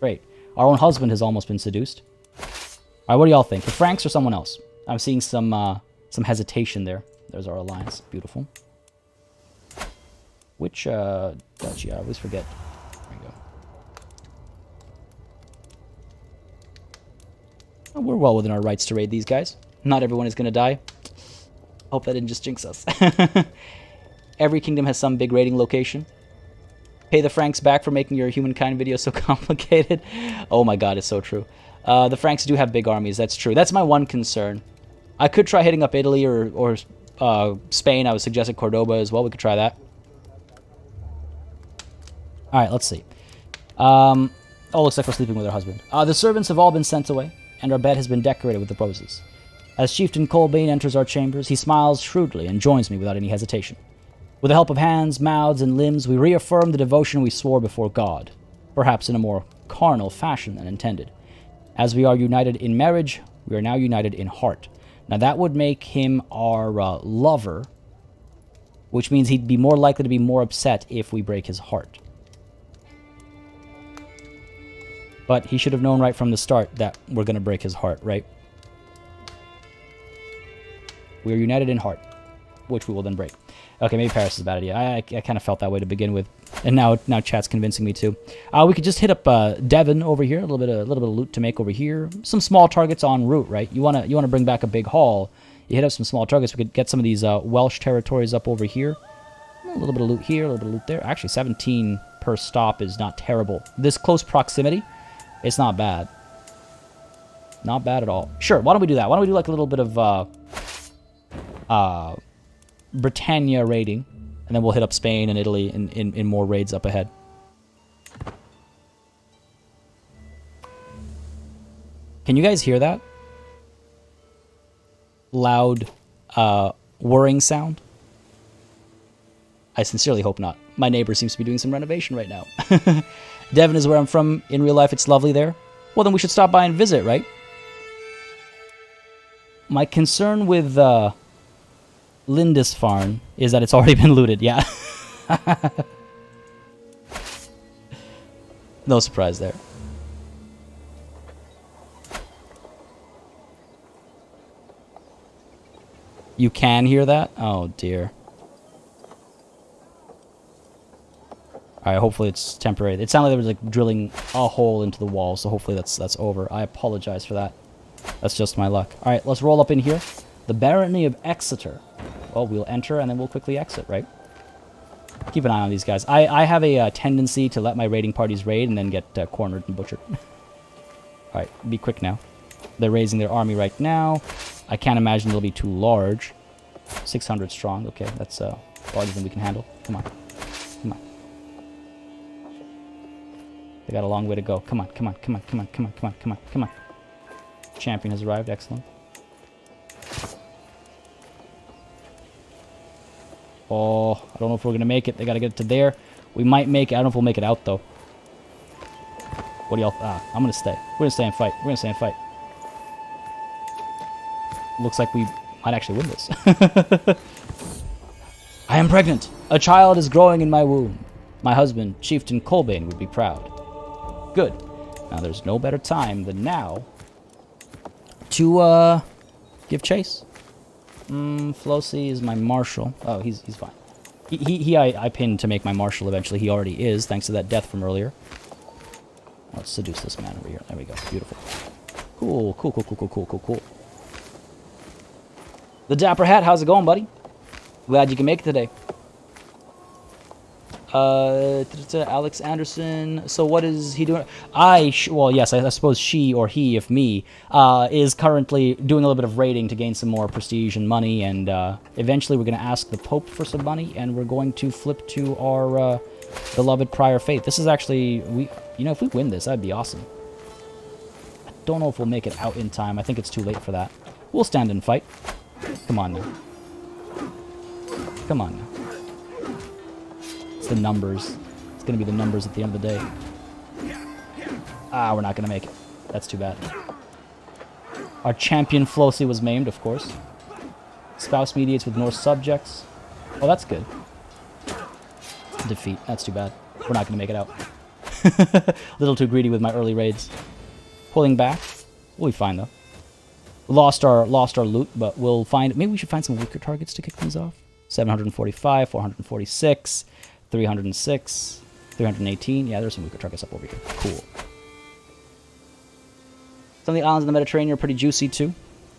S1: Great. Our own husband has almost been seduced. All right, what do y'all think? The Franks or someone else? I'm seeing some hesitation there. There's our alliance. Beautiful. Which duchy? I always forget. There we go. Oh, we're well within our rights to raid these guys. Not everyone is going to die. Hope that didn't just jinx us. Every kingdom has some big raiding location. Pay the Franks back for making your humankind video so complicated. Oh my god, it's so true. The Franks do have big armies, that's true. That's my one concern. I could try hitting up Italy or Spain. I would suggest Cordoba as well. We could try that. Alright, let's see. Oh, looks like we're sleeping with our husband. The servants have all been sent away, and our bed has been decorated with the roses. As Chieftain Colbane enters our chambers, he smiles shrewdly and joins me without any hesitation. With the help of hands, mouths, and limbs, we reaffirm the devotion we swore before God, perhaps in a more carnal fashion than intended. As we are united in marriage, we are now united in heart. Now that would make him our lover, which means he'd be more likely to be more upset if we break his heart. But he should have known right from the start that we're going to break his heart, right? We are united in heart, which we will then break. Okay, maybe Paris is a bad idea. I kind of felt that way to begin with, and now chat's convincing me too. We could just hit up Devon over here. A little bit of loot to make over here. Some small targets en route, right? You wanna bring back a big haul. You hit up some small targets. We could get some of these Welsh territories up over here. A little bit of loot here, a little bit of loot there. Actually, 17 per stop is not terrible. This close proximity, it's not bad. Not bad at all. Sure, why don't we do that? Why don't we do like a little bit of Britannia raiding, and then we'll hit up Spain and Italy in more raids up ahead. Can you guys hear that? Loud whirring sound? I sincerely hope not. My neighbor seems to be doing some renovation right now. Devon is where I'm from. In real life, it's lovely there. Well, then we should stop by and visit, right? My concern with Lindisfarne is that it's already been looted, yeah. No surprise there. You can hear that? Oh dear. Alright, hopefully it's temporary. It sounded like there was like drilling a hole into the wall, so hopefully that's over. I apologize for that. That's just my luck. Alright, let's roll up in here. The Barony of Exeter. Well, we'll enter and then we'll quickly exit, right? Keep an eye on these guys. I have a tendency to let my raiding parties raid and then get cornered and butchered. Alright, be quick now. They're raising their army right now. I can't imagine they'll be too large. 600 strong. Okay, that's larger than we can handle. Come on. Come on. They got a long way to go. Come on, come on, come on, come on, come on, come on, come on, come on. Champion has arrived. Excellent. Oh, I don't know if we're going to make it. They got to get it to there. We might make it. I don't know if we'll make it out, though. What do y'all... I'm going to stay. We're going to stay and fight. We're going to stay and fight. Looks like we might actually win this. I am pregnant. A child is growing in my womb. My husband, Chieftain Colbane, would be proud. Good. Now, there's no better time than now to give chase. Flosi is my marshal. Oh, he's fine. I pinned to make my marshal eventually. He already is, thanks to that death from earlier. Let's seduce this man over here. There we go. Beautiful. Cool, cool, cool, cool, cool, cool, cool, cool. The Dapper Hat, how's it going, buddy? Glad you can make it today. Alex Anderson. So what is he doing? Well, yes, I suppose she or he, if me, is currently doing a little bit of raiding to gain some more prestige and money, and eventually we're going to ask the Pope for some money, and we're going to flip to our beloved prior faith. This is actually, if we win this, that'd be awesome. I don't know if we'll make it out in time. I think it's too late for that. We'll stand and fight. Come on now. Come on now. The numbers. It's going to be the numbers at the end of the day. We're not going to make it. That's too bad. Our champion Flosi was maimed, of course. Spouse mediates with Norse subjects. Oh, that's good. Defeat. That's too bad. We're not going to make it out. A little too greedy with my early raids. Pulling back. We'll be fine, though. Lost our loot, but we'll find... Maybe we should find some weaker targets to kick things off. 745, 446, 306, 318. Yeah, there's some weaker targets up over here. Cool. Some of the islands in the Mediterranean are pretty juicy, too.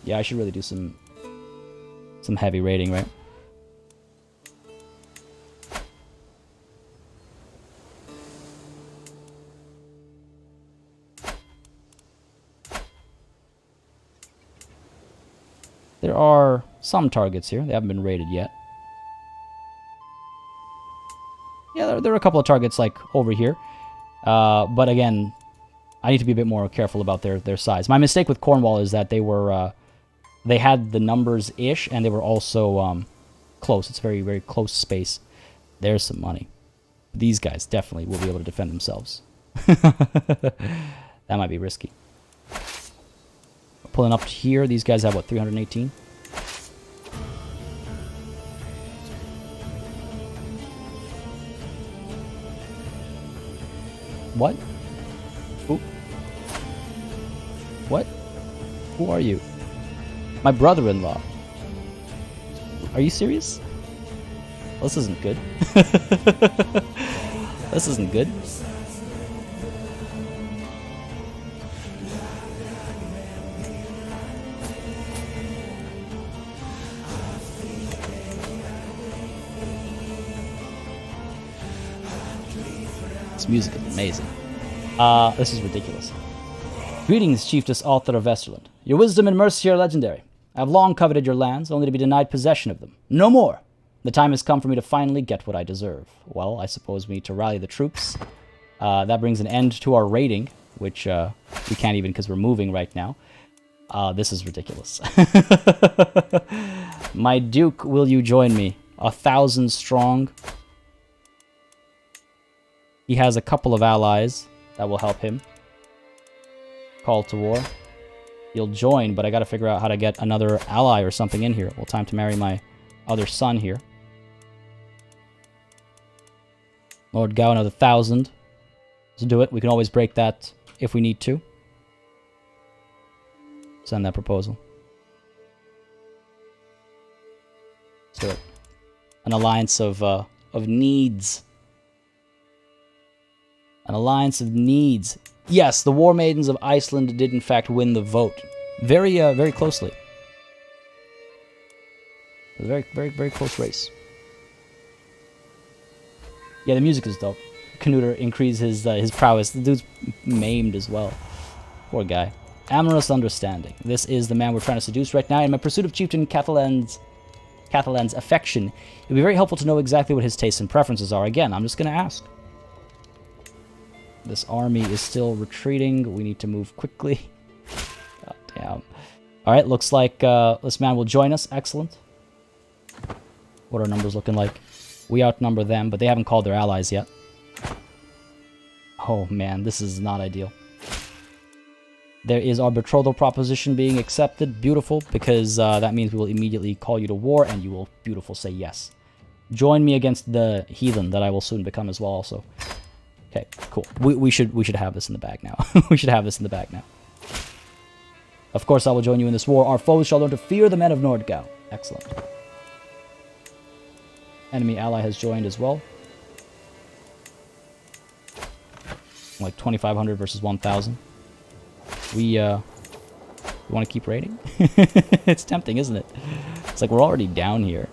S1: Yeah, I should really do some heavy raiding, right? There are some targets here. They haven't been raided yet. Yeah, there are a couple of targets, like, over here. But again, I need to be a bit more careful about their size. My mistake with Cornwall is that they were... they had the numbers-ish, and they were also close. It's very, very close space. There's some money. These guys definitely will be able to defend themselves. That might be risky. Pulling up here, these guys have, what, 318? What? Ooh. What? Who are you? My brother-in-law. Are you serious? Well, this isn't good. This isn't good. This music is amazing. This is ridiculous. Greetings, Chiefess Audr of Iceland. Your wisdom and mercy are legendary. I have long coveted your lands, only to be denied possession of them. No more! The time has come for me to finally get what I deserve. Well, I suppose we need to rally the troops. That brings an end to our raiding, which we can't even because we're moving right now. This is ridiculous. My Duke, will you join me? 1,000 strong. He has a couple of allies that will help him. Call to war. He'll join, but I gotta figure out how to get another ally or something in here. Well, time to marry my other son here. Lord Gao, another 1,000. Let's do it. We can always break that if we need to. Send that proposal. Let's do it. An alliance of needs. An alliance of needs. Yes, the War Maidens of Iceland did in fact win the vote. Very, very closely. It was a very, very, very close race. Yeah, the music is dope. Canuter increases his prowess. The dude's maimed as well. Poor guy. Amorous understanding. This is the man we're trying to seduce right now. In my pursuit of Chieftain Catalan's affection, it would be very helpful to know exactly what his tastes and preferences are. Again, I'm just going to ask. This army is still retreating. We need to move quickly. God damn. Alright, looks like this man will join us. Excellent. What are our numbers looking like? We outnumber them, but they haven't called their allies yet. Oh man, this is not ideal. There is our betrothal proposition being accepted. Beautiful, because that means we will immediately call you to war, and you will, beautiful, say yes. Join me against the heathen that I will soon become as well also. Okay, cool. We should have this in the bag now. We should have this in the bag now. Of course, I will join you in this war. Our foes shall learn to fear the men of Nordgau. Excellent. Enemy ally has joined as well. Like 2,500 versus 1,000. We want to keep raiding? It's tempting, isn't it? It's like we're already down here.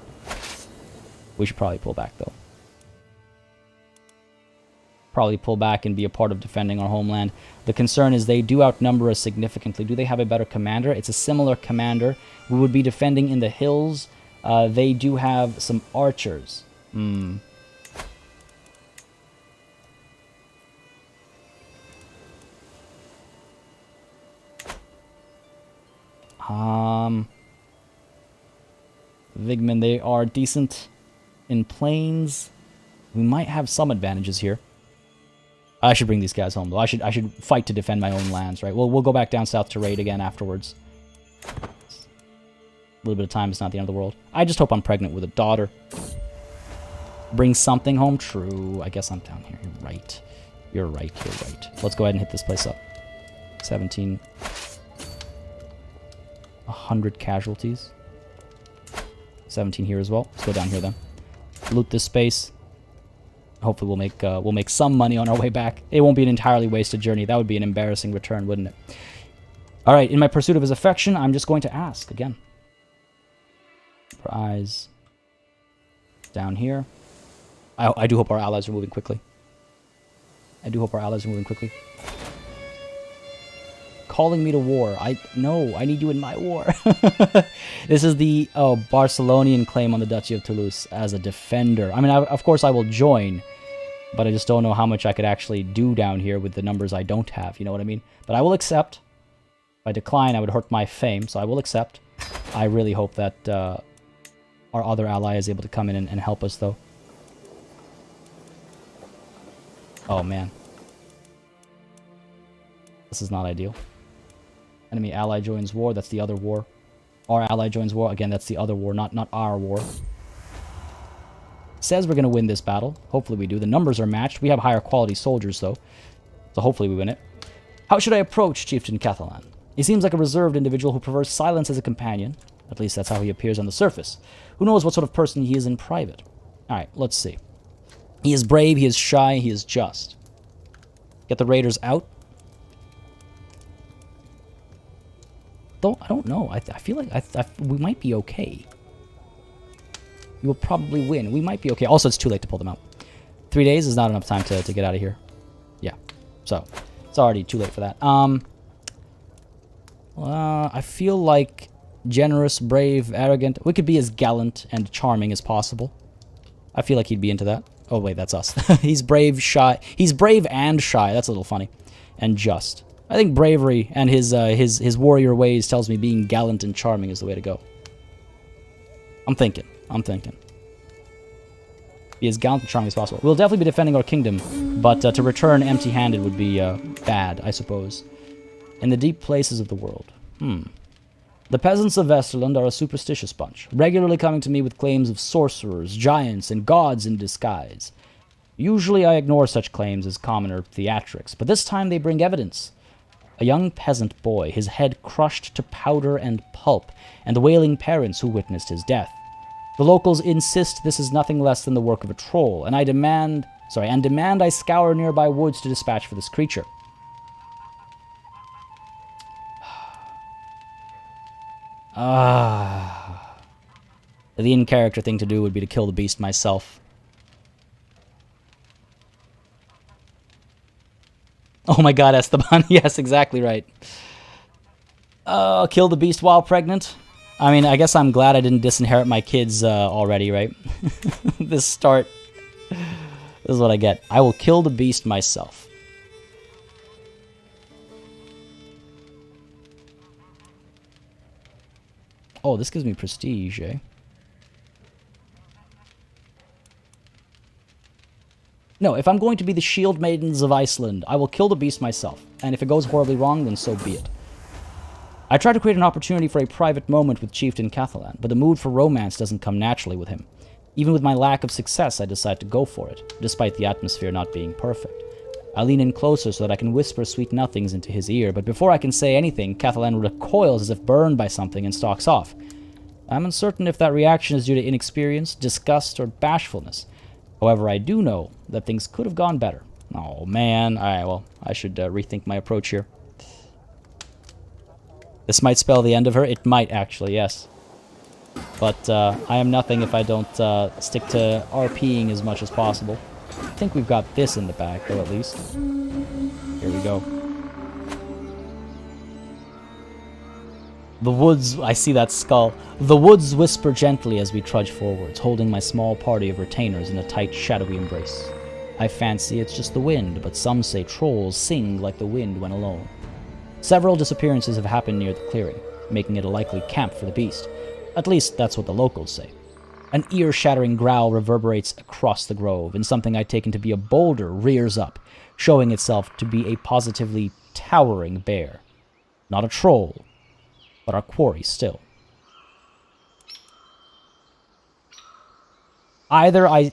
S1: We should probably pull back, though. Probably pull back and be a part of defending our homeland. The concern is they do outnumber us significantly. Do they have a better commander? It's a similar commander. We would be defending in the hills. They do have some archers. Vigman, they are decent in plains. We might have some advantages here. I should bring these guys home, though. I should fight to defend my own lands, right? We'll go back down south to raid again afterwards. A little bit of time is not the end of the world. I just hope I'm pregnant with a daughter. Bring something home? True. I guess I'm down here. You're right. You're right. You're right. Let's go ahead and hit this place up. 17. Oh, 100 casualties. 17 here as well. Let's go down here then. Loot this space. Hopefully we'll make some money on our way back. It won't be an entirely wasted journey. That would be an embarrassing return, wouldn't it? All right, in my pursuit of his affection, I'm just going to ask again. Prize. Down here. I do hope our allies are moving quickly. I do hope our allies are moving quickly. Calling me to war. No, I need you in my war. This is the Barcelonian Claim on the Duchy of Toulouse as a defender. I mean, of course I will join, but I just don't know how much I could actually do down here with the numbers I don't have. You know what I mean? But I will accept. If I decline, I would hurt my fame, so I will accept. I really hope that our other ally is able to come in and help us, though. Oh, man. This is not ideal. Enemy ally joins war. That's the other war. Our ally joins war. Again, that's the other war, not our war. Says we're going to win this battle. Hopefully we do. The numbers are matched. We have higher quality soldiers, though. So hopefully we win it. How should I approach Chieftain Catalan? He seems like a reserved individual who prefers silence as a companion. At least that's how he appears on the surface. Who knows what sort of person he is in private? Alright, let's see. He is brave, he is shy, he is just. Get the raiders out. Though, I don't know. I feel like we might be okay. We will probably win. We might be okay. Also, it's too late to pull them out. 3 days is not enough time to get out of here. Yeah. So, it's already too late for that. I feel like generous, brave, arrogant. We could be as gallant and charming as possible. I feel like he'd be into that. Oh, wait, that's us. He's brave, shy. He's brave and shy. That's a little funny. And just. I think bravery and his warrior ways tells me being gallant and charming is the way to go. I'm thinking. Be as gallant and charming as possible. We'll definitely be defending our kingdom, but to return empty-handed would be bad, I suppose. In the deep places of the world. The peasants of Westerland are a superstitious bunch, regularly coming to me with claims of sorcerers, giants, and gods in disguise. Usually I ignore such claims as commoner theatrics, but this time they bring evidence. A young peasant boy, his head crushed to powder and pulp, and the wailing parents who witnessed his death. The locals insist this is nothing less than the work of a troll, and demand I scour nearby woods to dispatch for this creature. The in-character thing to do would be to kill the beast myself. Oh my god, Esteban. Yes, exactly right. Kill the beast while pregnant? I mean, I guess I'm glad I didn't disinherit my kids already, right? This is what I get. I will kill the beast myself. Oh, this gives me prestige, eh? No, if I'm going to be the shield maidens of Iceland, I will kill the beast myself. And if it goes horribly wrong, then so be it. I try to create an opportunity for a private moment with Chieftain Catalan, but the mood for romance doesn't come naturally with him. Even with my lack of success, I decide to go for it, despite the atmosphere not being perfect. I lean in closer so that I can whisper sweet nothings into his ear, but before I can say anything, Catalan recoils as if burned by something and stalks off. I'm uncertain if that reaction is due to inexperience, disgust, or bashfulness. However, I do know that things could have gone better. Oh, man. Alright, well, I should rethink my approach here. This might spell the end of her. It might, actually, yes. But I am nothing if I don't stick to RPing as much as possible. I think we've got this in the bag, though, at least. Here we go. The woods... I see that skull. The woods whisper gently as we trudge forwards, holding my small party of retainers in a tight, shadowy embrace. I fancy it's just the wind, but some say trolls sing like the wind when alone. Several disappearances have happened near the clearing, making it a likely camp for the beast. At least, that's what the locals say. An ear-shattering growl reverberates across the grove, and something I'd taken to be a boulder rears up, showing itself to be a positively towering bear. Not a troll, but our quarry still. Either I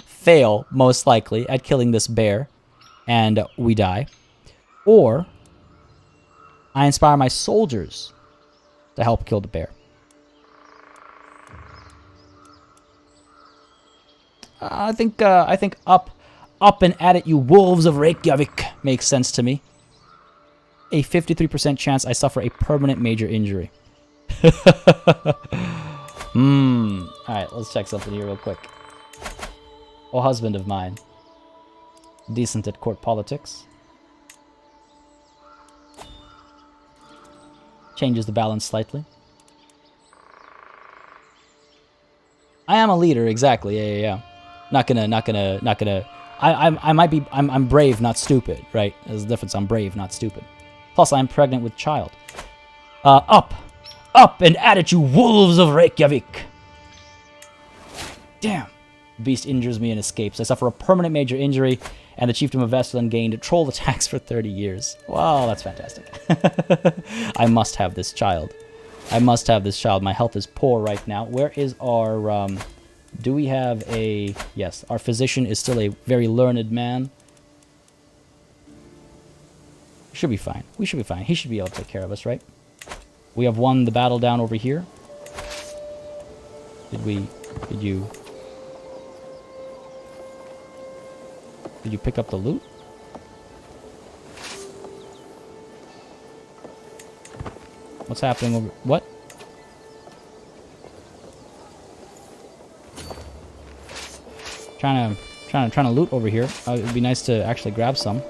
S1: fail, most likely, at killing this bear, and we die, or I inspire my soldiers to help kill the bear. I think up and at it, you wolves of Reykjavik makes sense to me. A 53% chance I suffer a permanent major injury. Alright, let's check something here real quick. Oh, husband of mine. Decent at court politics. Changes the balance slightly. I am a leader, exactly. Yeah. Not gonna. I might be. I'm brave, not stupid, right? There's a difference. I'm brave, not stupid. Plus, I'm pregnant with child. Up and at it, you wolves of Reykjavik. Damn. Beast injures me and escapes. I suffer a permanent major injury, and the chiefdom of Iceland gained troll attacks for 30 years. Wow, that's fantastic. I must have this child. I must have this child. My health is poor right now. Where is our, do we have a... Yes, our physician is still a very learned man. Should be fine. We should be fine. He should be able to take care of us, right? We have won the battle down over here. Did you pick up the loot? What's happening over... What? Trying to loot over here. It would be nice to actually grab some.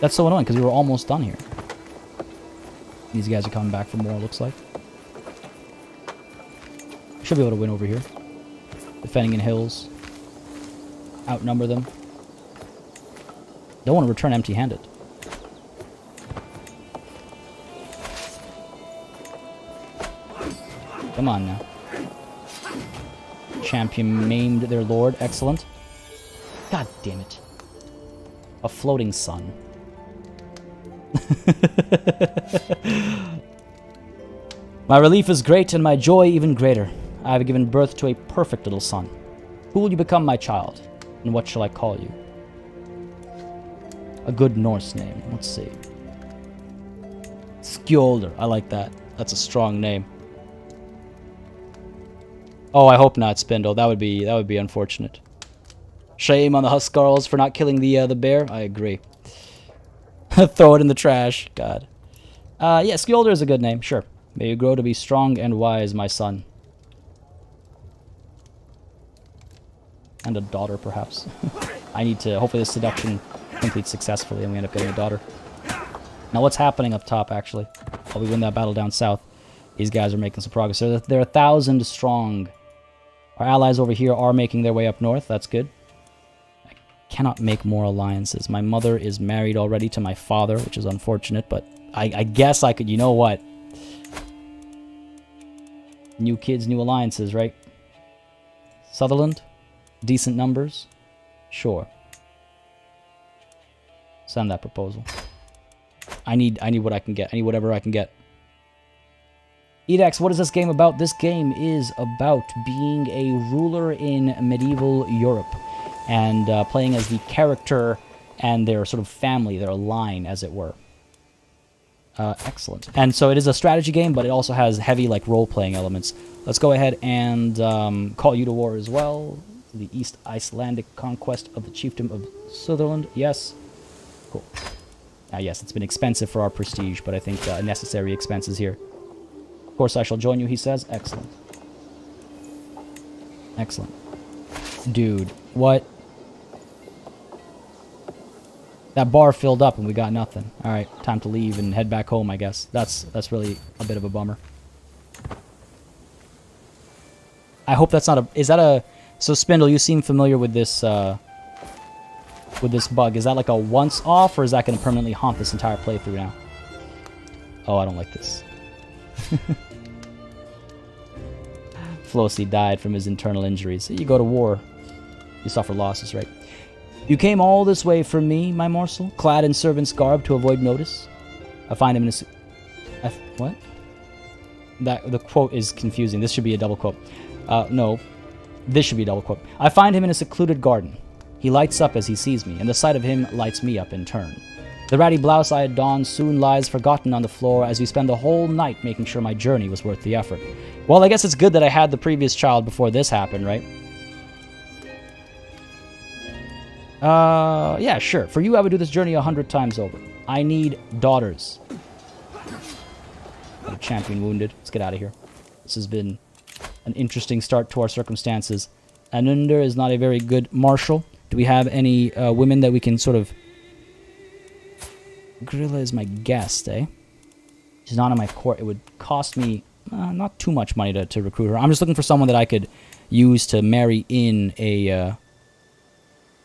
S1: That's so annoying because we were almost done here. These guys are coming back for more, looks like. Should be able to win over here. Defending in hills. Outnumber them. Don't want to return empty-handed. Come on now. Champion maimed their lord. Excellent. God damn it. A floating sun. My relief is great and my joy even greater. I have given birth to a perfect little son. Who will you become, my child? And what shall I call you? A good Norse name. Let's see. Skjoldr. I like that. That's a strong name. Oh, I hope not, Spindle. That would be unfortunate. Shame on the Huskarls for not killing the bear. I agree. Throw it in the trash. God. Yeah, Skjoldr is a good name. Sure. May you grow to be strong and wise, my son. And a daughter, perhaps. I need to... Hopefully this seduction completes successfully and we end up getting a daughter. Now, what's happening up top, actually? While we win that battle down south. These guys are making some progress. They're 1,000 strong. Our allies over here are making their way up north. That's good. I cannot make more alliances. My mother is married already to my father, which is unfortunate, but I guess I could... You know what? New kids, new alliances, right? Sutherland? Decent numbers? Sure. Send that proposal. I need what I can get. I need whatever I can get. Edax, what is this game about? This game is about being a ruler in medieval Europe and playing as the character and their sort of family, their line, as it were. Excellent. And so it is a strategy game, but it also has heavy like role-playing elements. Let's go ahead and call you to war as well. The East Icelandic conquest of the chiefdom of Sutherland. Yes. Cool. Yes, it's been expensive for our prestige, but I think necessary expenses here. Of course, I shall join you, he says. Excellent. Excellent. Dude, what? That bar filled up and we got nothing. Alright, time to leave and head back home, I guess. That's really a bit of a bummer. I hope that's not a... Is that a... So, Spindle, you seem familiar with this bug. Is that like a once-off, or is that going to permanently haunt this entire playthrough now? Oh, I don't like this. Flosi died from his internal injuries. You go to war. You suffer losses, right? You came all this way from me, my morsel, clad in servant's garb to avoid notice. I find him in a... What? The quote is confusing. This should be a double quote. No. This should be a double quote. I find him in a secluded garden. He lights up as he sees me, and the sight of him lights me up in turn. The ratty blouse I had donned soon lies forgotten on the floor as we spend the whole night making sure my journey was worth the effort. Well, I guess it's good that I had the previous child before this happened, right? Yeah, sure. For you, I would do this journey 100 times over. I need daughters. Got a champion wounded. Let's get out of here. This has been an interesting start to our circumstances. Anunder is not a very good marshal. Do we have any women that we can sort of... Grilla is my guest, eh? She's not in my court. It would cost me not too much money to recruit her. I'm just looking for someone that I could use to marry in a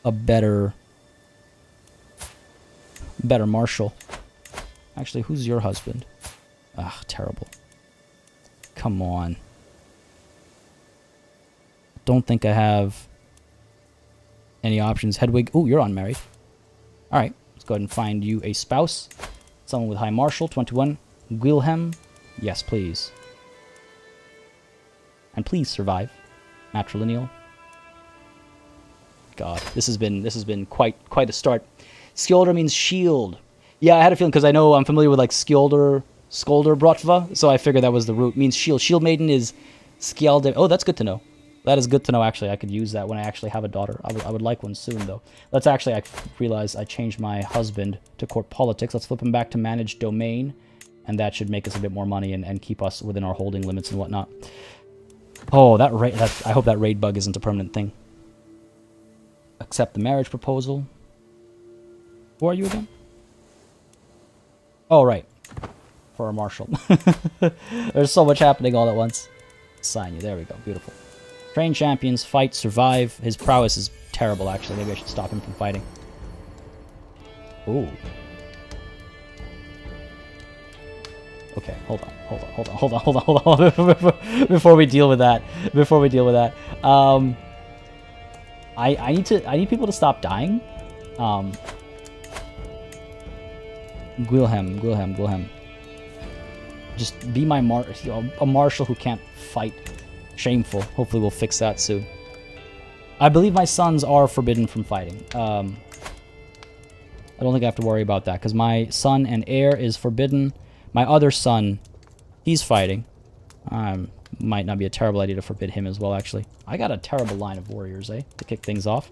S1: better marshal. Actually, who's your husband? Ah, terrible. Come on. Don't think I have any options. Hedwig. Oh, you're unmarried. All right. Let's go ahead and find you a spouse. Someone with high martial. 21. Guilhem. Yes, please. And please survive. Matrilineal. God, this has been quite a start. Skjoldr means shield. Yeah, I had a feeling because I know I'm familiar with like Skjoldr Bratva, so I figured that was the root. It means shield. Shield maiden is Skjoldr. Oh, that's good to know. That is good to know, actually. I could use that when I actually have a daughter. I would like one soon, though. Let's actually... I realized I changed my husband to court politics. Let's flip him back to managed domain. And that should make us a bit more money and keep us within our holding limits and whatnot. Oh, I hope that raid bug isn't a permanent thing. Accept the marriage proposal. Who are you again? Oh, right. For a marshal. There's so much happening all at once. Sign you. There we go. Beautiful. Train champions, fight, survive. His prowess is terrible, actually. Maybe I should stop him from fighting. Ooh. Okay, hold on. Before we deal with that. I need people to stop dying. Guilhem. Just be my a marshal who can't fight. Shameful. Hopefully we'll fix that soon. I believe my sons are forbidden from fighting. I don't think I have to worry about that, because my son and heir is forbidden. My other son, he's fighting. Might not be a terrible idea to forbid him as well, actually. I got a terrible line of warriors, eh? To kick things off.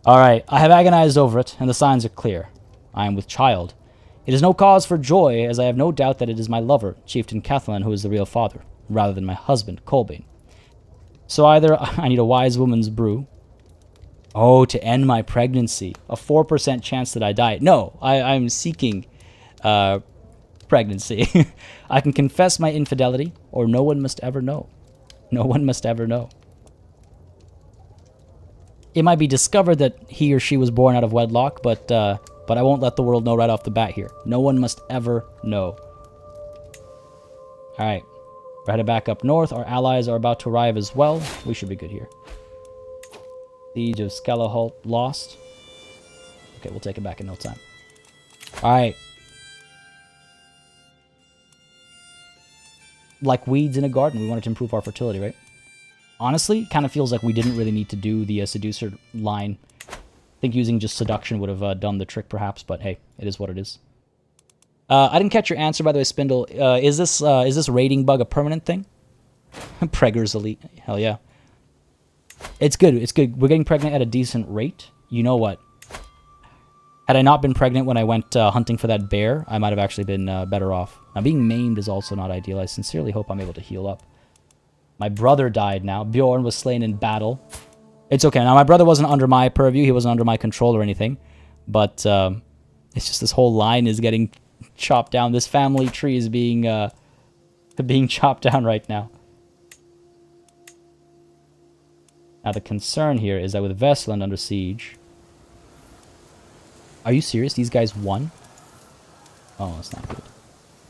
S1: Alright, I have agonized over it, and the signs are clear. I am with child. It is no cause for joy, as I have no doubt that it is my lover, Chieftain Cathalan, who is the real father, rather than my husband, Colbane. So either I need a wise woman's brew. Oh, to end my pregnancy. A 4% chance that I die. No, I'm seeking pregnancy. I can confess my infidelity, or no one must ever know. No one must ever know. It might be discovered that he or she was born out of wedlock, but I won't let the world know right off the bat here. No one must ever know. Alright. We're headed back up north. Our allies are about to arrive as well. We should be good here. Siege of Skelehult lost. Okay, we'll take it back in no time. Alright. Like weeds in a garden, we wanted to improve our fertility, right? Honestly, it kind of feels like we didn't really need to do the seducer line. I think using just seduction would have done the trick, perhaps, but hey, it is what it is. I didn't catch your answer, by the way, Spindle. Is this raiding bug a permanent thing? Preggers elite. Hell yeah. It's good. It's good. We're getting pregnant at a decent rate. You know what? Had I not been pregnant when I went hunting for that bear, I might have actually been better off. Now, being maimed is also not ideal. I sincerely hope I'm able to heal up. My brother died now. Bjorn was slain in battle. It's okay. Now, my brother wasn't under my purview. He wasn't under my control or anything. But it's just this whole line is getting chopped down. This family tree is being chopped down right now. Now, the concern here is that with Vestland under siege... Are you serious? These guys won? Oh, that's not good.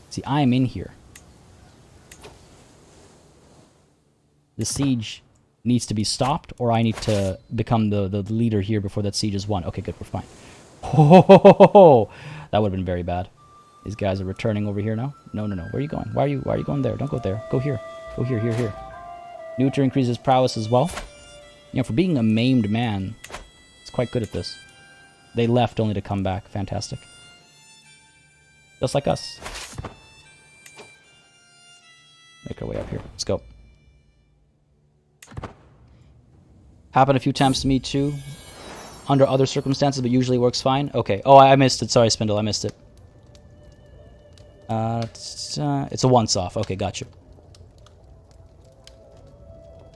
S1: See, I'm in here. The siege needs to be stopped, or I need to become the leader here before that siege is won. Okay, good, we're fine. Oh, that would have been very bad. These guys are returning over here now. No. Where are you going? Why are you going there? Don't go there. Go here. Go here, here. Neuter increases prowess as well. You know, for being a maimed man, it's quite good at this. They left only to come back. Fantastic. Just like us. Make our way up here. Let's go. Happened a few times to me too. Under other circumstances, but usually works fine. Okay. Oh, I missed it. Sorry, Spindle. I missed it. It's a once-off. Okay, gotcha.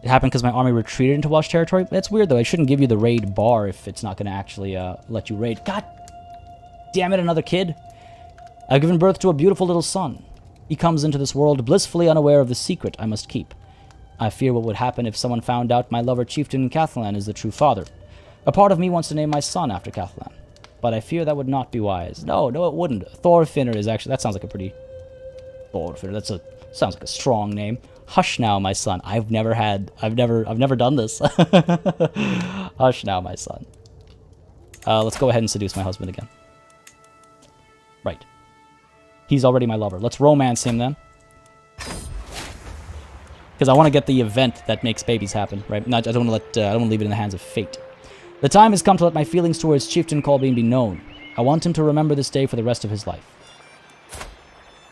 S1: It happened because my army retreated into Welsh territory. That's weird, though. I shouldn't give you the raid bar if it's not going to actually let you raid. God damn it, another kid. I've given birth to a beautiful little son. He comes into this world blissfully unaware of the secret I must keep. I fear what would happen if someone found out my lover chieftain Cathlan is the true father. A part of me wants to name my son after Cathlan, but I fear that would not be wise. No, it wouldn't. Thorfinner is actually... That sounds like a pretty... Thorfinner, sounds like a strong name. Hush now, my son. I've never done this. Hush now, my son. Let's go ahead and seduce my husband again. Right. He's already my lover. Let's romance him then. Because I want to get the event that makes babies happen, right? I don't want to leave it in the hands of fate. The time has come to let my feelings towards Chieftain Colbean be known. I want him to remember this day for the rest of his life.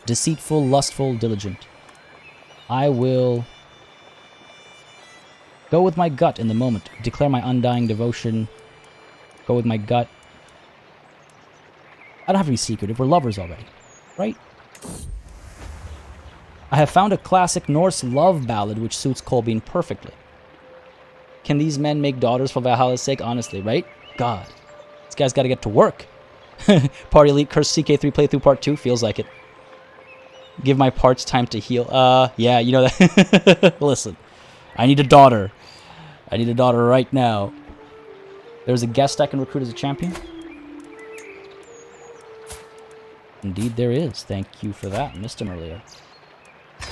S1: Deceitful, lustful, diligent. I will go with my gut in the moment. Declare my undying devotion. Go with my gut. I don't have to be secretive. We're lovers already, right? I have found a classic Norse love ballad which suits Colbean perfectly. Can these men make daughters for Valhalla's sake? Honestly, right? God. This guy's got to get to work. Party Elite Curse CK3 playthrough part 2. Feels like it. Give my parts time to heal. Yeah, you know that. Listen. I need a daughter. I need a daughter right now. There's a guest I can recruit as a champion. Indeed there is. Thank you for that, Mr. Merlier.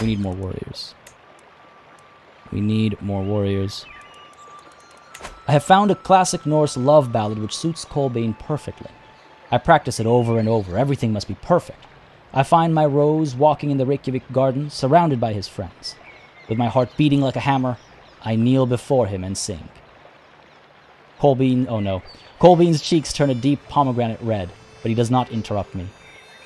S1: We need more warriors. We need more warriors. I have found a classic Norse love ballad which suits Colbean perfectly. I practice it over and over. Everything must be perfect. I find my Rose walking in the Reykjavik garden, surrounded by his friends. With my heart beating like a hammer, I kneel before him and sing. Colbean's cheeks turn a deep pomegranate red, but he does not interrupt me.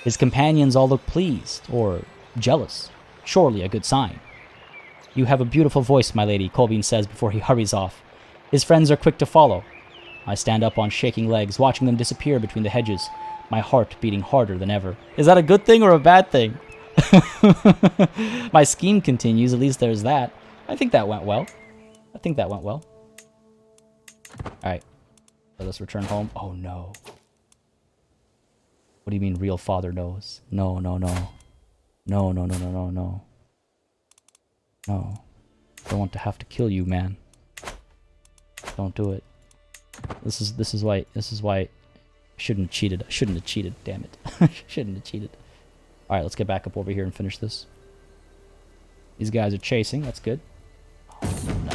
S1: His companions all look pleased, or jealous. Surely a good sign. You have a beautiful voice, my lady, Colbean says before he hurries off. His friends are quick to follow. I stand up on shaking legs, watching them disappear between the hedges, my heart beating harder than ever. Is that a good thing or a bad thing? My scheme continues, at least there's that. I think that went well. Alright. Let us return home. Oh no. What do you mean real father knows? No. No. Don't want to have to kill you, man. Don't do it. This is why I shouldn't have cheated. Damn it. Shouldn't have cheated. All right, let's get back up over here and finish this. These guys are chasing. That's good. Oh no, man,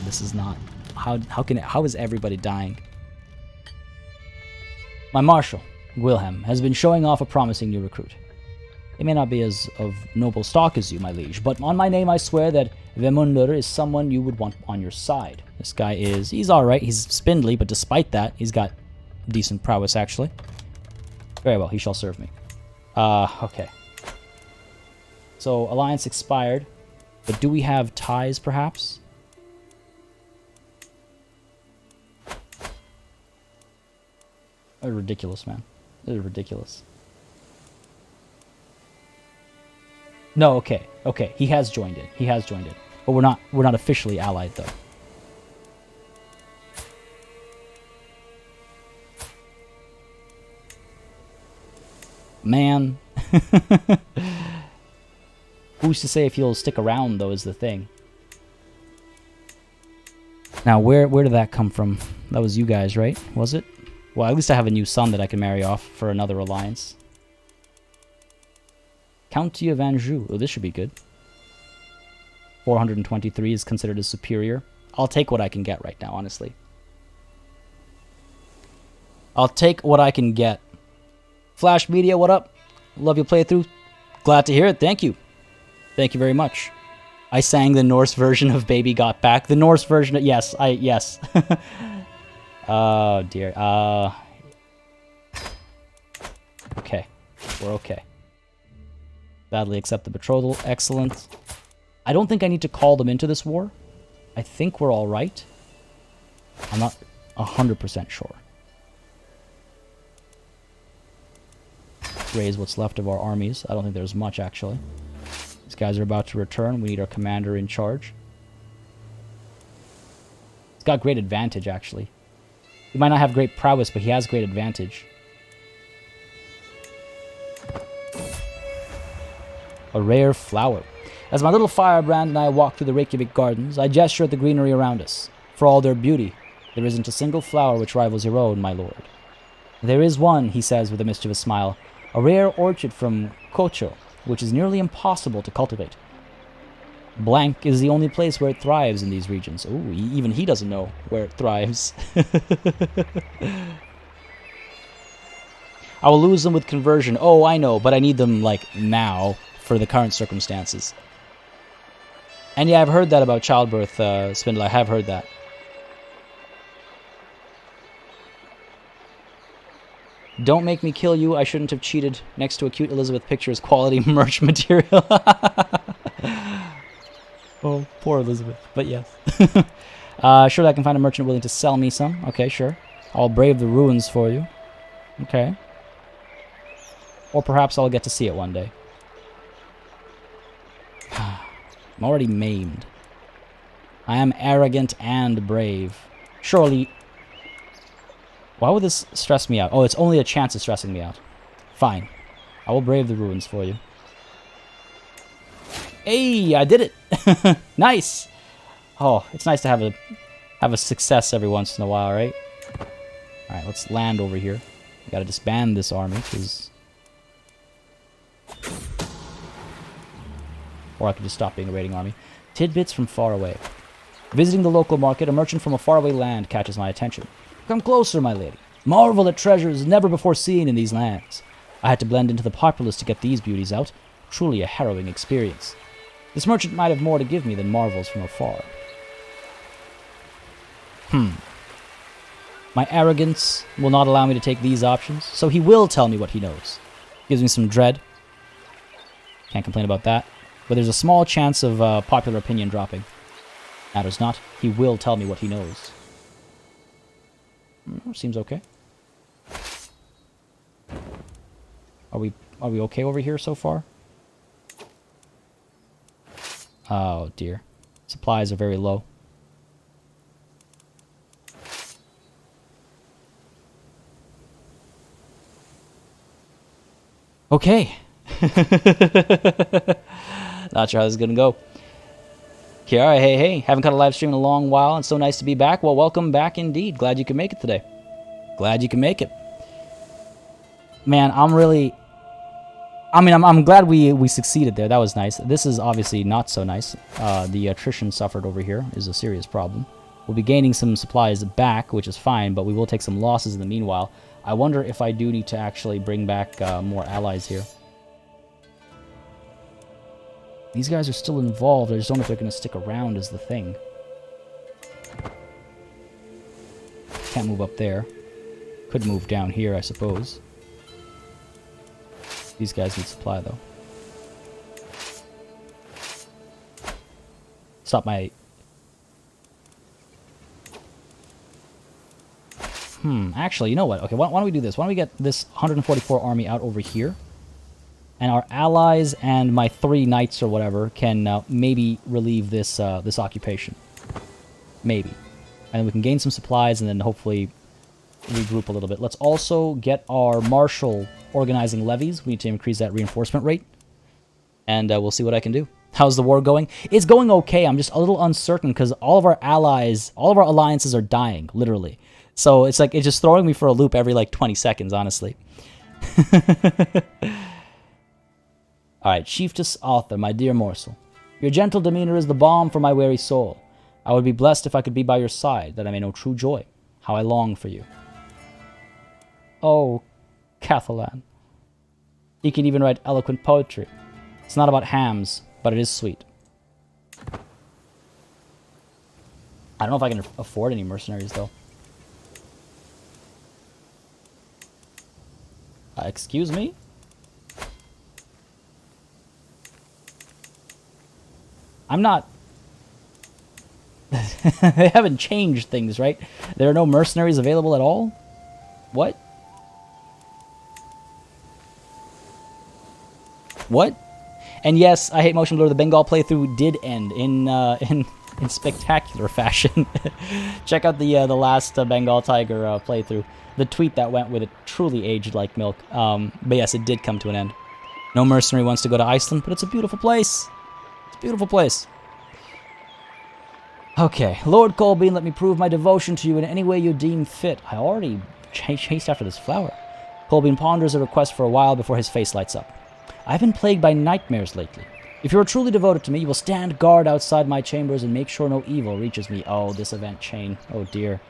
S1: this is not. How is everybody dying? My marshal, Wilhelm, has been showing off a promising new recruit. He may not be as of noble stock as you, my liege, but on my name I swear that Vemundur is someone you would want on your side. This guy he's alright, he's spindly, but despite that, he's got decent prowess, actually. Very well, he shall serve me. Okay. So, alliance expired, but do we have ties, perhaps? They're ridiculous, man. They're ridiculous. No, okay. He has joined it. But we're not officially allied though. Man. Who's to say if he'll stick around though is the thing. Now where did that come from? That was you guys, right? Was it? Well, at least I have a new son that I can marry off for another alliance. County of Anjou. Oh, this should be good. 423 is considered as superior. I'll take what I can get right now, honestly. I'll take what I can get. Flash Media, what up? Love your playthrough. Glad to hear it. Thank you. Thank you very much. I sang the Norse version of Baby Got Back. The Norse version of... Yes. Oh, dear. Okay. We're okay. Gladly accept the betrothal. Excellent. I don't think I need to call them into this war. I think we're all right. I'm not 100% sure. Raise what's left of our armies. I don't think there's much, actually. These guys are about to return. We need our commander in charge. He's got great advantage, actually. He might not have great prowess, but he has great advantage. A rare flower. As my little firebrand and I walk through the Reykjavik gardens, I gesture at the greenery around us. For all their beauty, there isn't a single flower which rivals your own, my lord. There is one, he says with a mischievous smile, a rare orchid from Kocho, which is nearly impossible to cultivate. Blank is the only place where it thrives in these regions. Ooh, even he doesn't know where it thrives. I will lose them with conversion. Oh, I know, but I need them, like, now, for the current circumstances. And yeah, I've heard that about childbirth, Spindle. I have heard that. Don't make me kill you. I shouldn't have cheated. Next to a cute Elizabeth picture is quality merch material. Oh, poor Elizabeth. But yes. Surely I can find a merchant willing to sell me some. Okay, sure. I'll brave the ruins for you. Okay. Or perhaps I'll get to see it one day. I'm already maimed. I am arrogant and brave. Surely... Why would this stress me out? Oh, it's only a chance of stressing me out. Fine. I will brave the ruins for you. Hey, I did it! Nice! Oh, it's nice to have a success every once in a while, right? Alright, let's land over here. We gotta disband this army, because... Or I could just stop being a raiding army. Tidbits from far away. Visiting the local market, a merchant from a faraway land catches my attention. Come closer, my lady. Marvel at treasures never before seen in these lands. I had to blend into the populace to get these beauties out. Truly a harrowing experience. This merchant might have more to give me than marvels from afar. My arrogance will not allow me to take these options, so he will tell me what he knows. Gives me some dread. Can't complain about that. But there's a small chance of popular opinion dropping. Matters not. He will tell me what he knows. Seems okay. Are we okay over here so far? Oh dear. Supplies are very low. Okay. Not sure how this is gonna go. Kiara, hey. Haven't cut a live stream in a long while, and so nice to be back. Well, welcome back indeed. Glad you could make it today. Glad you can make it. Man, I'm glad we succeeded there. That was nice. This is obviously not so nice. The attrition suffered over here is a serious problem. We'll be gaining some supplies back, which is fine, but we will take some losses in the meanwhile. I wonder if I do need to actually bring back more allies here. These guys are still involved. I just don't know if they're going to stick around is the thing. Can't move up there. Could move down here, I suppose. These guys need supply, though. Stop my... Actually, you know what? Okay, why don't we do this? Why don't we get this 144 army out over here? And our allies and my 3 knights or whatever can maybe relieve this this occupation. Maybe. And then we can gain some supplies and then hopefully regroup a little bit. Let's also get our marshal organizing levies. We need to increase that reinforcement rate. And we'll see what I can do. How's the war going? It's going okay. I'm just a little uncertain because all of our allies, all of our alliances are dying, literally. So it's like, it's just throwing me for a loop every like 20 seconds, honestly. Alright, Chiefess Author, my dear morsel. Your gentle demeanor is the balm for my weary soul. I would be blessed if I could be by your side, that I may know true joy. How I long for you. Oh, Cathalan. He can even write eloquent poetry. It's not about hams, but it is sweet. I don't know if I can afford any mercenaries, though. Excuse me? I'm not... They haven't changed things, right? There are no mercenaries available at all? What? What? And yes, I Hate Motion Blur, the Bengal playthrough did end in spectacular fashion. Check out the last Bengal Tiger playthrough. The tweet that went with it truly aged like milk. But yes, it did come to an end. No mercenary wants to go to Iceland, but it's a beautiful place. It's a beautiful place. Okay, Lord Colbean, let me prove my devotion to you in any way you deem fit. I already chased after this flower. Colbean ponders a request for a while before his face lights up. I've been plagued by nightmares lately. If you are truly devoted to me, you will stand guard outside my chambers and make sure no evil reaches me. Oh, this event chain. Oh, dear.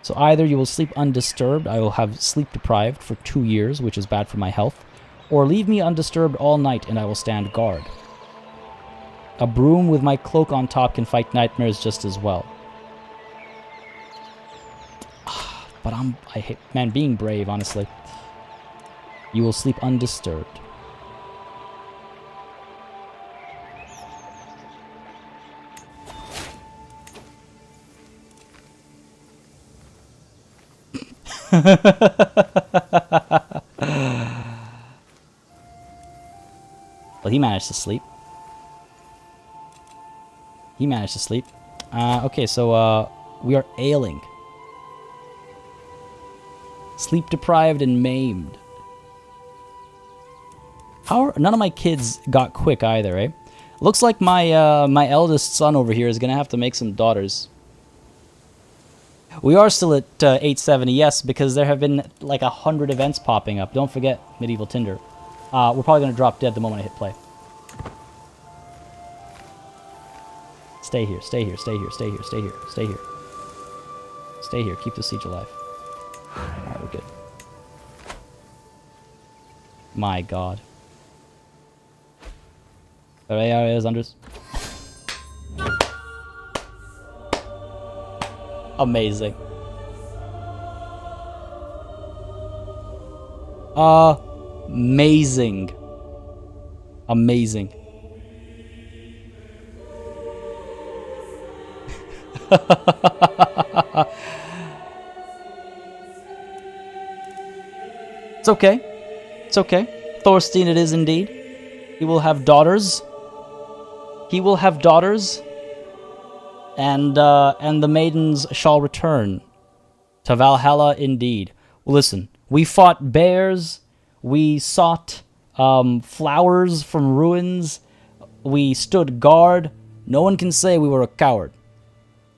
S1: So either you will sleep undisturbed, I will have sleep deprived for 2 years, which is bad for my health, or leave me undisturbed all night and I will stand guard. A broom with my cloak on top can fight nightmares just as well. But I hate, man, being brave, honestly. You will sleep undisturbed. Well, he managed to sleep. He managed to sleep. Okay, so we are ailing. Sleep deprived and maimed. None of my kids got quick either, eh? Looks like my my eldest son over here is gonna have to make some daughters. We are still at 870, yes, because there have been like 100 events popping up. Don't forget Medieval Tinder. We're probably gonna drop dead the moment I hit play. Stay here, stay here, stay here, stay here, stay here, stay here. Stay here, keep the siege alive. Alright, we're good. My god. There is under. Amazing. Amazing. Amazing. It's okay. It's okay. Thorstein it is indeed. He will have daughters. He will have daughters. And the maidens shall return to Valhalla indeed. Well, listen, we fought bears. We sought flowers from ruins. We stood guard. No one can say we were a coward.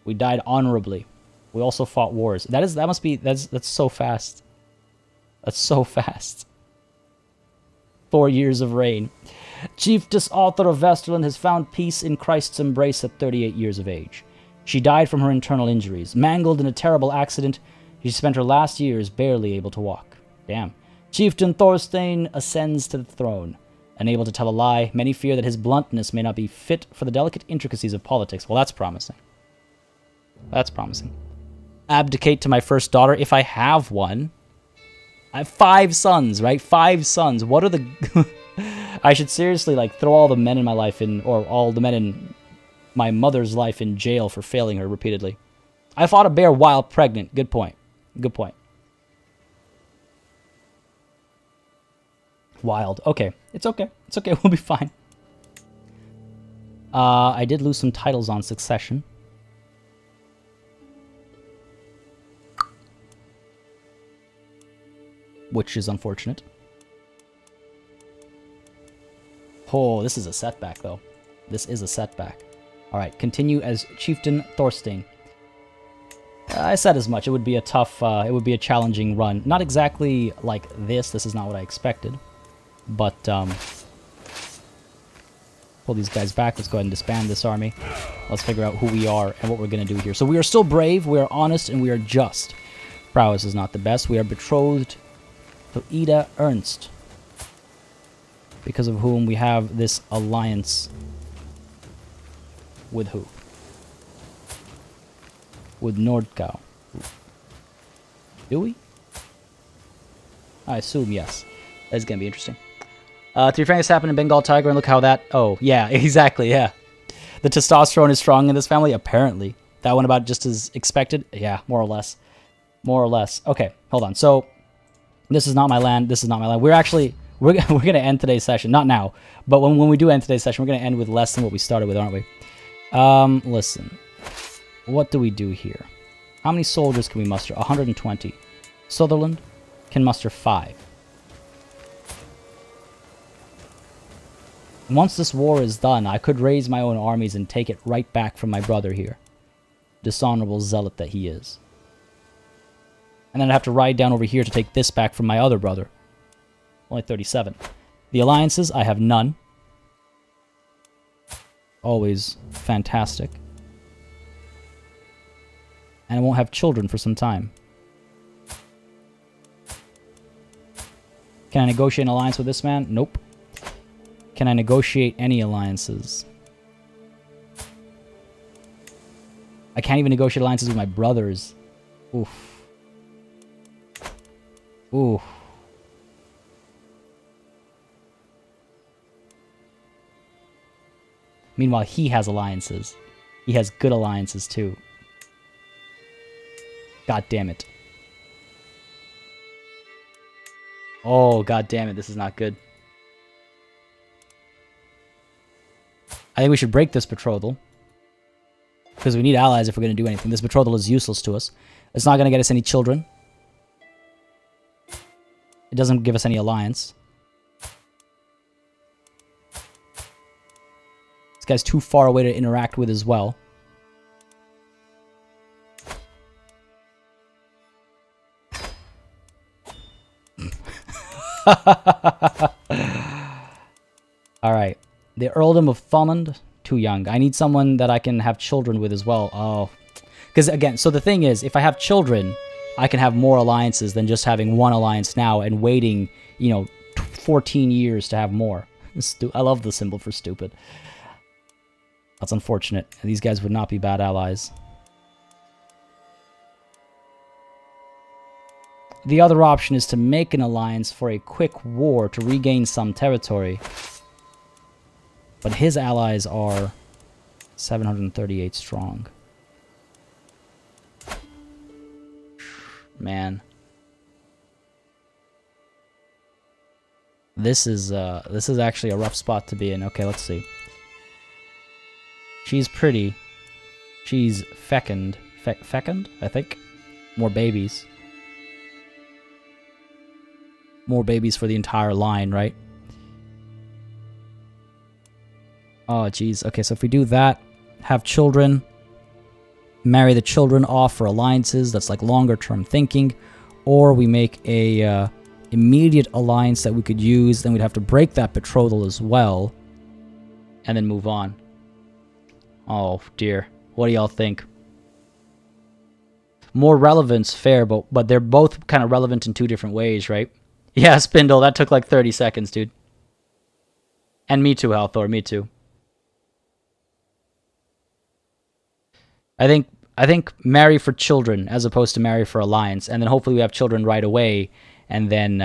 S1: We died honorably. We also fought wars. That's so fast. That's so fast. 4 years of reign. Chiefess Audr of Iceland has found peace in Christ's embrace at 38 years of age. She died from her internal injuries. Mangled in a terrible accident, she spent her last years barely able to walk. Damn. Chieftain Thorstein ascends to the throne. Unable to tell a lie, many fear that his bluntness may not be fit for the delicate intricacies of politics. Well, that's promising. That's promising. Abdicate to my first daughter if I have one. I have 5 sons, right? 5 sons. What are the... I should seriously, like, throw all the men in my life in... Or all the men in my mother's life in jail for failing her repeatedly. I fought a bear while pregnant. Good point. Good point. Wild. Okay. It's okay. It's okay. We'll be fine. I did lose some titles on Succession. Which is unfortunate. Oh, this is a setback, though. This is a setback. Alright, continue as Chieftain Thorstein. I said as much. It would be a tough, it would be a challenging run. Not exactly like this. This is not what I expected. But, pull these guys back. Let's go ahead and disband this army. Let's figure out who we are and what we're going to do here. So we are still brave, we are honest, and we are just. Prowess is not the best. We are betrothed to Ida Ernst, because of whom we have this alliance. With who? With Nordkau. Do we? I assume yes. That's gonna be interesting. Three Franks happened in Bengal Tiger, and look how that... Oh, yeah, exactly, yeah. The testosterone is strong in this family, apparently. That went about just as expected? Yeah, more or less. More or less. Okay, hold on. So, this is not my land. This is not my land. We're actually... We're going to end today's session. Not now. But when we do end today's session, we're going to end with less than what we started with, aren't we? Listen. What do we do here? How many soldiers can we muster? 120. Sutherland can muster 5. Once this war is done, I could raise my own armies and take it right back from my brother here. Dishonorable zealot that he is. And then I'd have to ride down over here to take this back from my other brother. Only 37. The alliances, I have none. Always fantastic. And I won't have children for some time. Can I negotiate an alliance with this man? Nope. Can I negotiate any alliances? I can't even negotiate alliances with my brothers. Oof. Oof. Meanwhile, he has alliances. He has good alliances, too. God damn it. Oh, god damn it. This is not good. I think we should break this betrothal. Because we need allies if we're going to do anything. This betrothal is useless to us. It's not going to get us any children. It doesn't give us any alliance. This guy's too far away to interact with as well. Alright. The Earldom of Thomond, too young. I need someone that I can have children with as well. Oh. Because, again, so the thing is, if I have children, I can have more alliances than just having one alliance now and waiting, you know, 14 years to have more. I love the symbol for stupid. That's unfortunate. These guys would not be bad allies. The other option is to make an alliance for a quick war to regain some territory. But his allies are 738 strong. Man. This is actually a rough spot to be in. Okay, let's see. She's pretty. She's fecund. Fecund, I think? More babies. More babies for the entire line, right? Oh, jeez. Okay, so if we do that, have children, marry the children off for alliances, that's like longer-term thinking, or we make a immediate alliance that we could use, then we'd have to break that betrothal as well, and then move on. Oh, dear. What do y'all think? More relevance, fair, but they're both kind of relevant in two different ways, right? Yeah, Spindle, that took like 30 seconds, dude. And me too, Halthor, me too. I think marry for children as opposed to marry for alliance, and then hopefully we have children right away, and then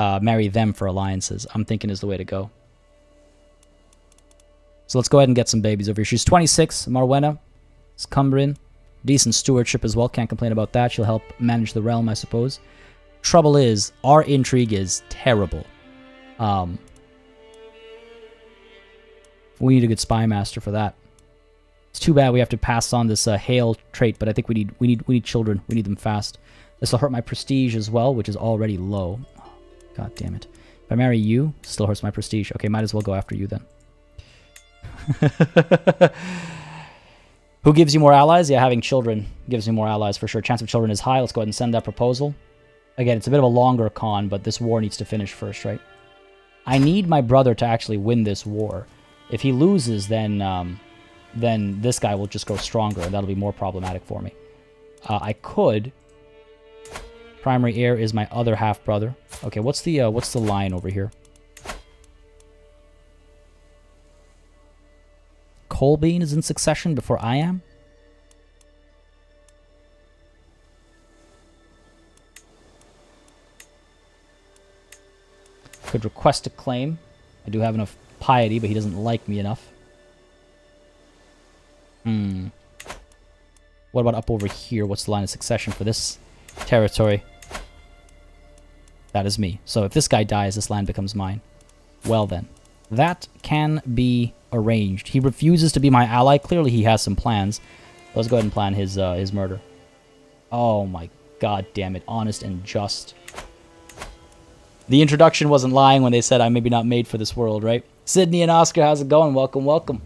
S1: marry them for alliances. I'm thinking is the way to go. So let's go ahead and get some babies over here. She's 26, Marwena. It's Cumbrian. Decent stewardship as well. Can't complain about that. She'll help manage the realm, I suppose. Trouble is, our intrigue is terrible. We need a good spy master for that. It's too bad we have to pass on this hail trait, but I think we need children. We need them fast. This will hurt my prestige as well, which is already low. God damn it. If I marry you, still hurts my prestige. Okay, might as well go after you then. Who gives you more allies? Yeah, having children gives me more allies for sure. Chance of children is high. Let's go ahead and send that proposal. Again, it's a bit of a longer con, but this war needs to finish first, right? I need my brother to actually win this war. If he loses, then this guy will just grow stronger, and that'll be more problematic for me. I could. Primary heir is my other half brother. Okay, what's the line over here? Colbean is in succession before I am? Could request a claim. I do have enough piety, but he doesn't like me enough. What about up over here? What's the line of succession for this territory? That is me. So if this guy dies, this land becomes mine. Well then. That can be arranged. He refuses to be my ally. Clearly he has some plans. Let's go ahead and plan his murder. Oh my god damn it. Honest and just. The introduction wasn't lying when they said I'm maybe not made for this world, right? Sydney and Oscar, how's it going? Welcome, welcome.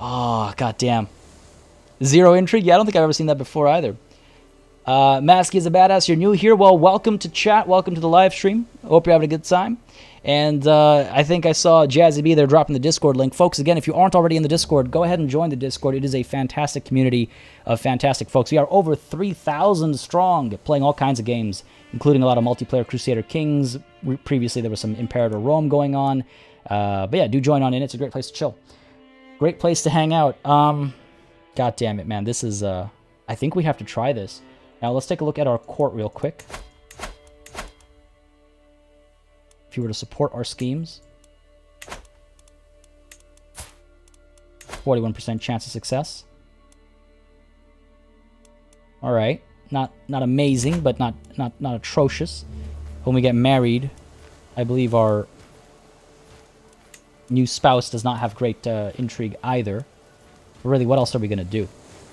S1: Oh, god damn. Zero intrigue? Yeah, I don't think I've ever seen that before either. Masky is a badass. You're new here. Well, welcome to chat. Welcome to the live stream. Hope you're having a good time. And I think I saw Jazzy B there dropping the Discord link. Folks, again, if you aren't already in the Discord, go ahead and join the Discord. It is a fantastic community of fantastic folks. We are over 3,000 strong, playing all kinds of games, including a lot of multiplayer Crusader Kings. Previously, there was some Imperator Rome going on. But yeah, do join on in. It's a great place to chill. Great place to hang out. God damn it, man. This is... I think we have to try this. Now, let's take a look at our court real quick. If you were to support our schemes, 41% chance of success. All right, not amazing, but not atrocious. When we get married, I believe our new spouse does not have great intrigue either. But really, what else are we gonna do?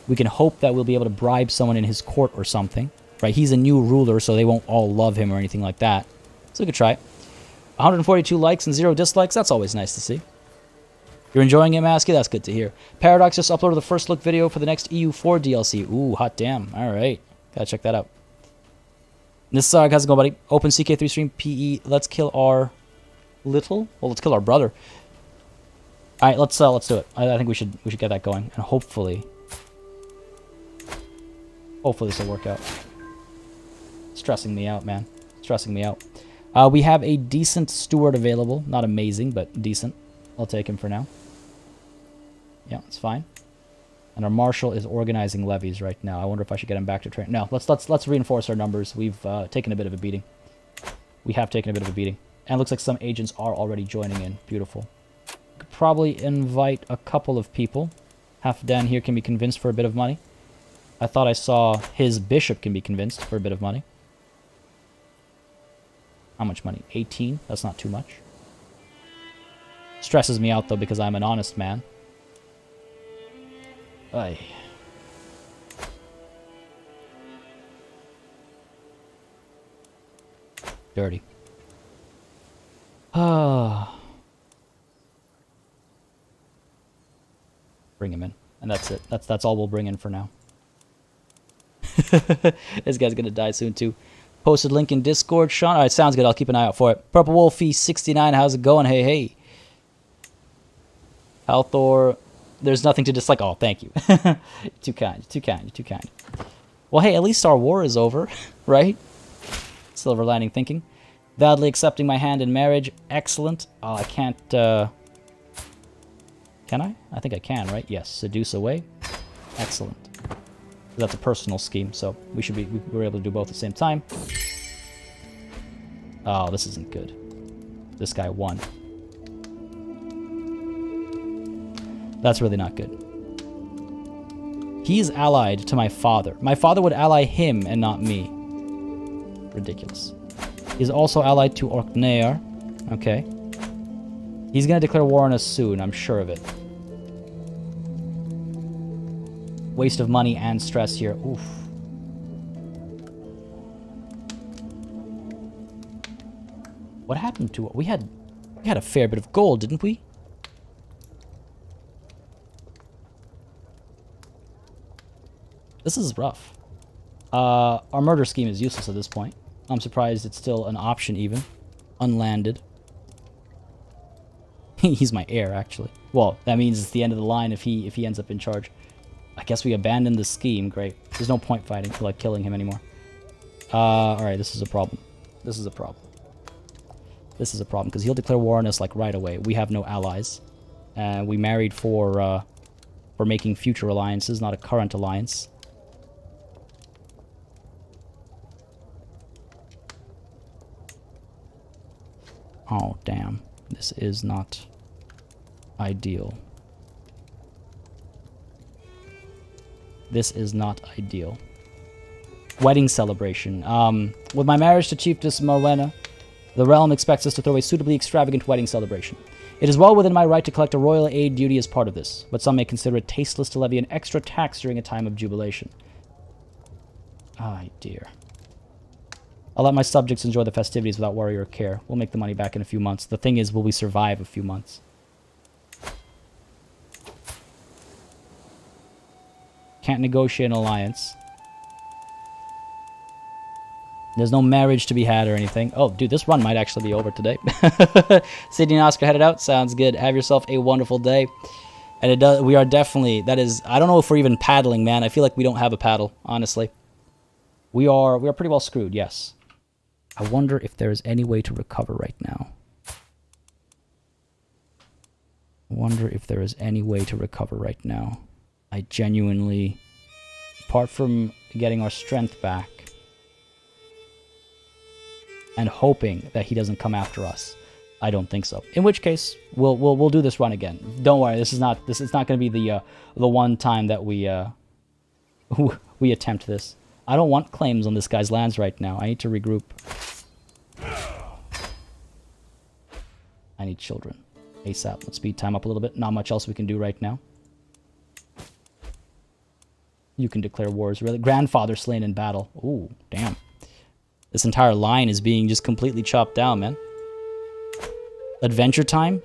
S1: We can hope that we'll be able to bribe someone in his court or something, right? He's a new ruler, so they won't all love him or anything like that. So we could try it. 142 likes and 0 dislikes. That's always nice to see. You're enjoying it, Masky? That's good to hear. Paradox just uploaded the first look video for the next EU4 DLC. Ooh, hot damn. All right. Gotta check that out. This how's it going, buddy? Open CK3 stream PE. Let's kill our little... Well, let's kill our brother. All right, let's do it. I think we should get that going. And hopefully this will work out. Stressing me out, man. Stressing me out. We have a decent steward available. Not amazing, but decent. I'll take him for now. Yeah, it's fine. And our marshal is organizing levies right now. I wonder if I should get him back to train. No, let's reinforce our numbers. We've taken a bit of a beating. We have taken a bit of a beating. And it looks like some agents are already joining in. Beautiful. Could probably invite a couple of people. Half Dan here can be convinced for a bit of money. I thought I saw his bishop can be convinced for a bit of money. How much money? 18? That's not too much. Stresses me out, though, because I'm an honest man. Aye. Dirty. Ah. Bring him in. And that's it. That's all we'll bring in for now. This guy's gonna die soon, too. Posted link in Discord, Sean. Alright, sounds good. I'll keep an eye out for it. Purple Wolfie 69, how's it going? Hey, hey. Althor, there's nothing to dislike. Oh, thank you. Too kind, too kind, too kind. Well, hey, at least our war is over, right? Silver lining thinking. Validly accepting my hand in marriage. Excellent. Oh, I can't, Can I? I think I can, right? Yes. Seduce away. Excellent. That's a personal scheme, so we were able to do both at the same time. Oh, this isn't good. This guy won. That's really not good. He's allied to my father. My father would ally him and not me. Ridiculous. He's also allied to Orkneyar. Okay. He's gonna declare war on us soon, I'm sure of it. Waste of money and stress here. Oof. What happened to it? We had a fair bit of gold, didn't we? This is rough. Our murder scheme is useless at this point. I'm surprised it's still an option even. Unlanded. He's my heir, actually. Well, that means it's the end of the line if he ends up in charge. I guess we abandoned the scheme. Great. There's no point fighting for, like, killing him anymore. Alright, this is a problem. This is a problem. This is a problem, because he'll declare war on us, like, right away. We have no allies. We married for making future alliances, not a current alliance. Oh, damn. This is not ideal. This is not ideal. Wedding celebration. With my marriage to Chiefess Morwenna, the realm expects us to throw a suitably extravagant wedding celebration. It is well within my right to collect a royal aid duty as part of this, but some may consider it tasteless to levy an extra tax during a time of jubilation. Ay, dear. I'll let my subjects enjoy the festivities without worry or care. We'll make the money back in a few months. The thing is, will we survive a few months? Can't negotiate an alliance. There's no marriage to be had or anything. Oh, dude, this run might actually be over today. Sydney and Oscar headed out. Sounds good. Have yourself a wonderful day. And it does. We are definitely. That is. I don't know if we're even paddling, man. I feel like we don't have a paddle. Honestly, we are pretty well screwed. Yes. I wonder if there is any way to recover right now. I wonder if there is any way to recover right now. I genuinely, apart from getting our strength back and hoping that he doesn't come after us, I don't think so. In which case, we'll do this run again. Don't worry, this is not going to be the one time that we we attempt this. I don't want claims on this guy's lands right now. I need to regroup. I need children. ASAP. Let's speed time up a little bit. Not much else we can do right now. You can declare wars, really. Grandfather slain in battle. Ooh, damn. This entire line is being just completely chopped down, man. Adventure time?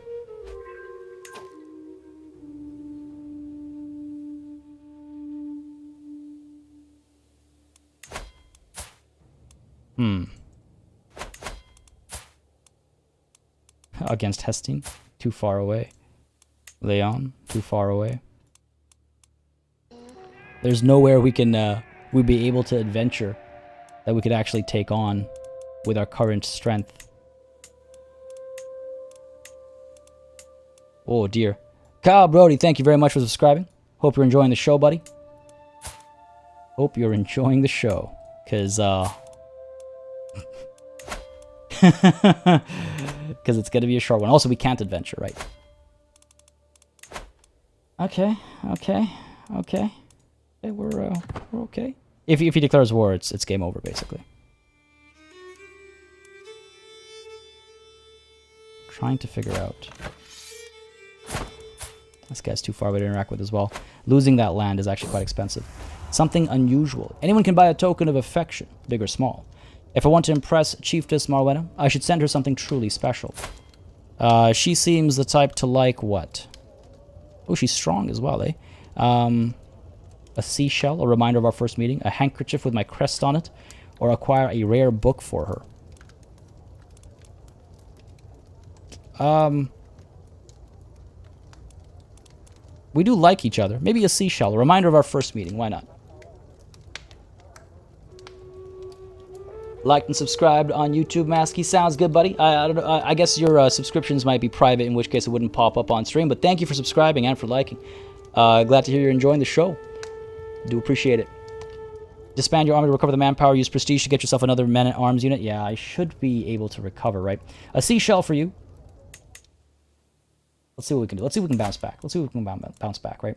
S1: Against Hestine? Too far away. Leon? Too far away. There's nowhere we can, we'd be able to adventure that we could actually take on with our current strength. Oh, dear. Kyle Brody, thank you very much for subscribing. Hope you're enjoying the show, buddy. Hope you're enjoying the show. Because, because it's going to be a short one. Also, we can't adventure, right? Okay. Okay, we're okay. If he declares war, it's game over, basically. Trying to figure out. This guy's too far away to interact with as well. Losing that land is actually quite expensive. Something unusual. Anyone can buy a token of affection, big or small. If I want to impress Chiefess Morwenna, I should send her something truly special. She seems the type to like what? Oh, she's strong as well, eh? A seashell, a reminder of our first meeting, a handkerchief with my crest on it, or acquire a rare book for her. We do like each other. Maybe a seashell, a reminder of our first meeting. Why not? Liked and subscribed on YouTube, Masky. Sounds good, buddy. I don't know. I guess your subscriptions might be private, in which case it wouldn't pop up on stream. But thank you for subscribing and for liking. Glad to hear you're enjoying the show. Do appreciate it. Disband your army to recover the manpower. Use prestige to get yourself another men-at-arms unit. Yeah, I should be able to recover, right? A seashell for you. Let's see what we can do. Let's see if we can bounce back. Let's see if we can bounce back, right?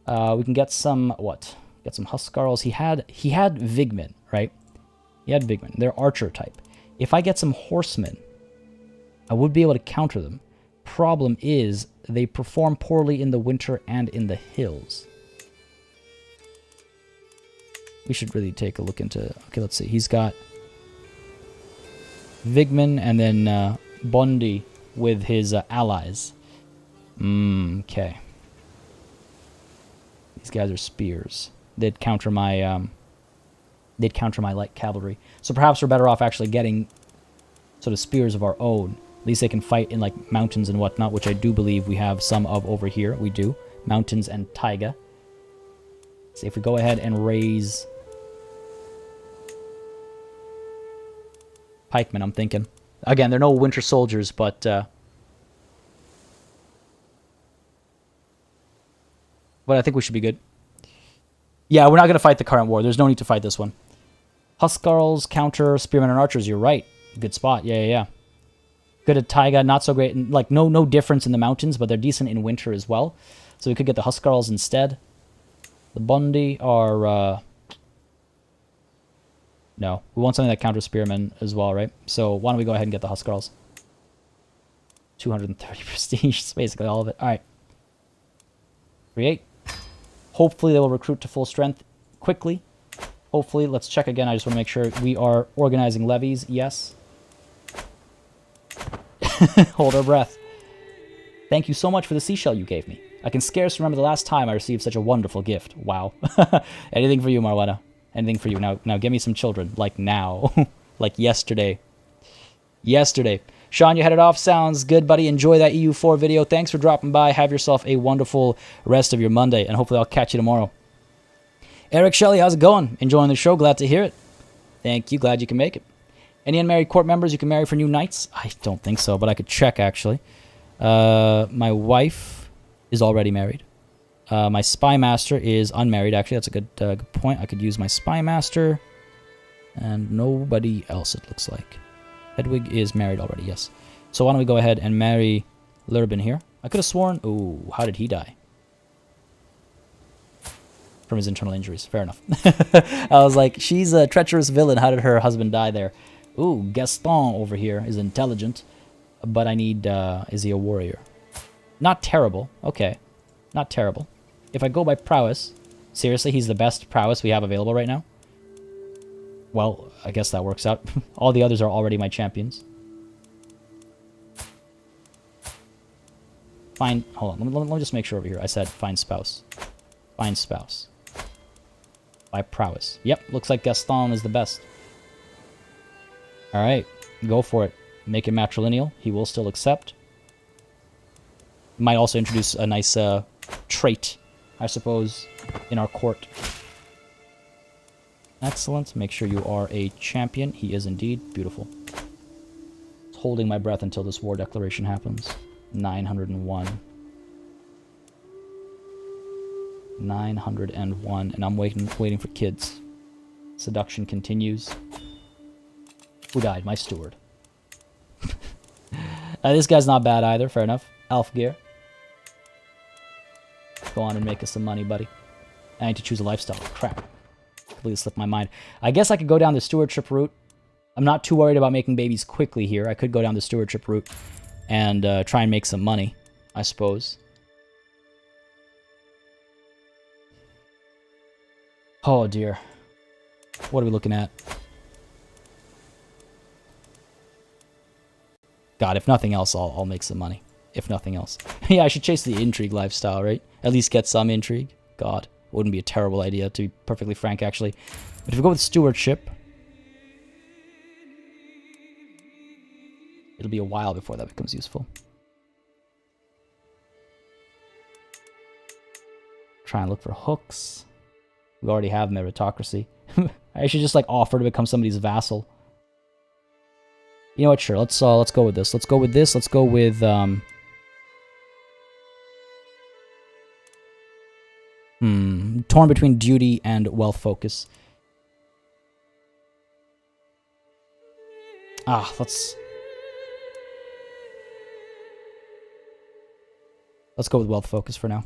S1: We can get some, what? Get some Huskarls. He had Vigmen, right? He had Vigmen. They're archer type. If I get some horsemen, I would be able to counter them. Problem is, they perform poorly in the winter and in the hills. We should really take a look into... Okay, let's see. He's got Vigmen and then Bondi with his allies. Okay. These guys are spears. They'd counter my light cavalry. So perhaps we're better off actually getting sort of spears of our own. At least they can fight in like mountains and whatnot, which I do believe we have some of over here. We do. Mountains and taiga. See if we go ahead and raise pikemen, I'm thinking. Again, they're no winter soldiers, but I think we should be good. Yeah, we're not going to fight the current war. There's no need to fight this one. Huskarls, counter, spearmen, and archers. You're right. Good spot. Yeah. Good at taiga, not so great. Like, no difference in the mountains, but they're decent in winter as well. So we could get the Huskarls instead. The Bondi are... No, we want something that counters Spearmen as well, right? So why don't we go ahead and get the Huskarls? 230 prestige, that's basically all of it. All right. Create. Hopefully they will recruit to full strength quickly. Hopefully, let's check again. I just want to make sure we are organizing levies. Yes. Hold our breath. Thank you so much for the seashell you gave me. I can scarce remember the last time I received such a wonderful gift. Wow. Anything for you, Marwena. Anything for you. Now give me some children. Like now. Like yesterday. Yesterday. Sean, you headed off. Sounds good, buddy. Enjoy that EU4 video. Thanks for dropping by. Have yourself a wonderful rest of your Monday, and hopefully I'll catch you tomorrow. Eric Shelley, how's it going? Enjoying the show? Glad to hear it. Thank you. Glad you can make it. Any unmarried court members you can marry for new knights? I don't think so, but I could check, actually. My wife is already married. My spy master is unmarried, actually. That's a good point. I could use my spy master. And nobody else, it looks like. Hedwig is married already, yes. So why don't we go ahead and marry Lurbin here. I could have sworn... Ooh, how did he die? From his internal injuries. Fair enough. I was like, she's a treacherous villain. How did her husband die there? Ooh, Gaston over here is intelligent. But I need... is he a warrior? Not terrible. Okay. Not terrible. If I go by prowess... Seriously, he's the best prowess we have available right now? Well, I guess that works out. All the others are already my champions. Fine. Hold on. Let me just make sure over here. I said find spouse. Find spouse. By prowess. Yep. Looks like Gaston is the best. Alright. Go for it. Make him matrilineal. He will still accept. Might also introduce a nice trait, I suppose, in our court. Excellent. Make sure you are a champion. He is indeed. Beautiful. Holding my breath until this war declaration happens. 901. 901. And I'm waiting for kids. Seduction continues. Who died? My steward. This guy's not bad either. Fair enough. Alfgeir. Go on and make us some money, buddy. I need to choose a lifestyle. Crap. Completely slipped my mind. I guess I could go down the stewardship route. I'm not too worried about making babies quickly here. I could go down the stewardship route and try and make some money, I suppose. Oh, dear. What are we looking at? God, if nothing else, I'll make some money. If nothing else. Yeah, I should chase the intrigue lifestyle, right? At least get some intrigue. God, wouldn't be a terrible idea, to be perfectly frank, actually. But if we go with stewardship, it'll be a while before that becomes useful. Try and look for hooks. We already have meritocracy. I should just, like, offer to become somebody's vassal. You know what? Sure. Let's go with this. Let's go with this. Let's go with torn between duty and wealth focus. Let's go with wealth focus for now.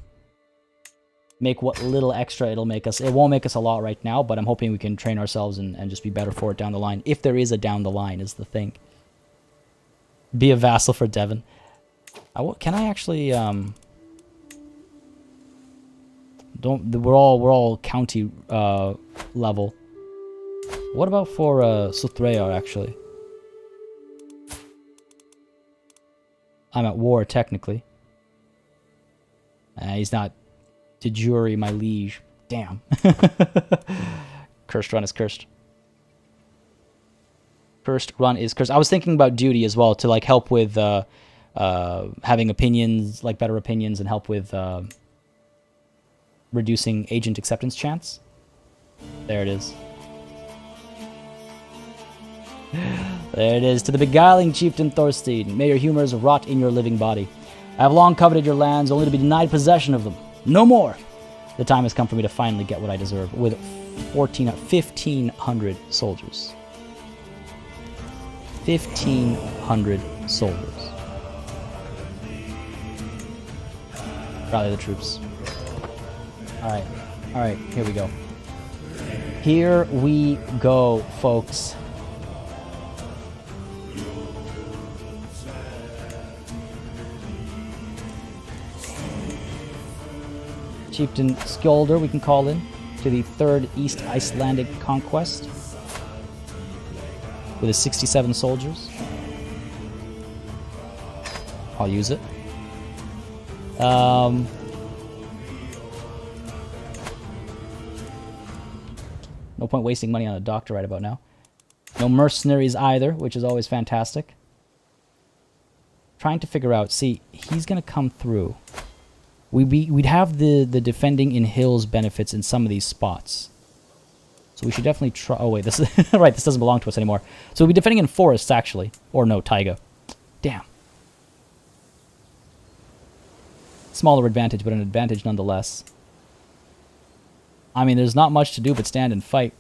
S1: Make what little extra it'll make us. It won't make us a lot right now, but I'm hoping we can train ourselves and just be better for it down the line. If there is a down the line is the thing. Be a vassal for Devon. Can I actually we're all county level. What about for Sutreyar, actually? I'm at war technically. He's not de jure my liege. Damn. Cursed run is cursed. Cursed run is cursed. I was thinking about duty as well to like help with having opinions, like better opinions, and help with reducing agent acceptance chance. There it is. There it is. To the beguiling chieftain Thorstein, may your humors rot in your living body. I have long coveted your lands, only to be denied possession of them. No more! The time has come for me to finally get what I deserve, with 1,500 soldiers. 1,500 soldiers. Rally the troops. Alright. Alright, here we go. Here we go, folks. Chieftain Skjoldr we can call in to the 3rd East Icelandic Conquest with his 67 soldiers. I'll use it. No point wasting money on a doctor right about now. No mercenaries either, which is always fantastic. Trying to figure out, see, he's going to come through. We'd have the defending in hills benefits in some of these spots. So we should definitely try... Oh, wait, this is... right, this doesn't belong to us anymore. So we'll be defending in forests, actually. Or no, taiga. Damn. Smaller advantage, but an advantage nonetheless. I mean, there's not much to do but stand and fight.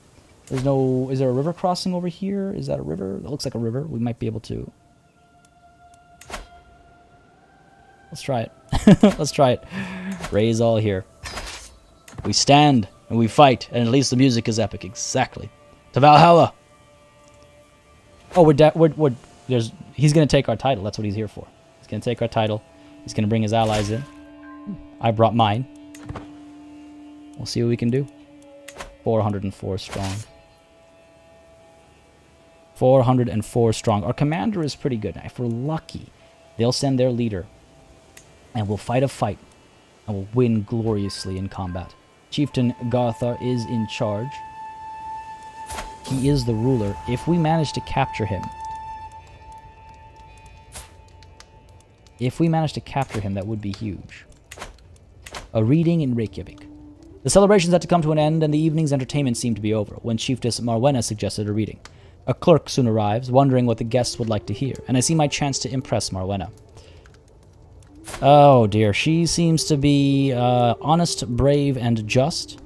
S1: There's no... Is there a river crossing over here? Is that a river? That looks like a river. We might be able to... Let's try it. Let's try it. Raise all here. We stand and we fight, and at least the music is epic. Exactly. To Valhalla! Oh, he's going to take our title. That's what he's here for. He's going to take our title. He's going to bring his allies in. I brought mine. We'll see what we can do. 404 strong. 404 strong. Our commander is pretty good. If we're lucky, they'll send their leader. And we'll fight a fight. And we'll win gloriously in combat. Chieftain Garthar is in charge. He is the ruler. If we manage to capture him... that would be huge. A reading in Reykjavik. The celebrations had to come to an end, and the evening's entertainment seemed to be over, when Chiefess Marwena suggested a reading. A clerk soon arrives, wondering what the guests would like to hear, and I see my chance to impress Marwena. Oh dear, she seems to be honest, brave, and just.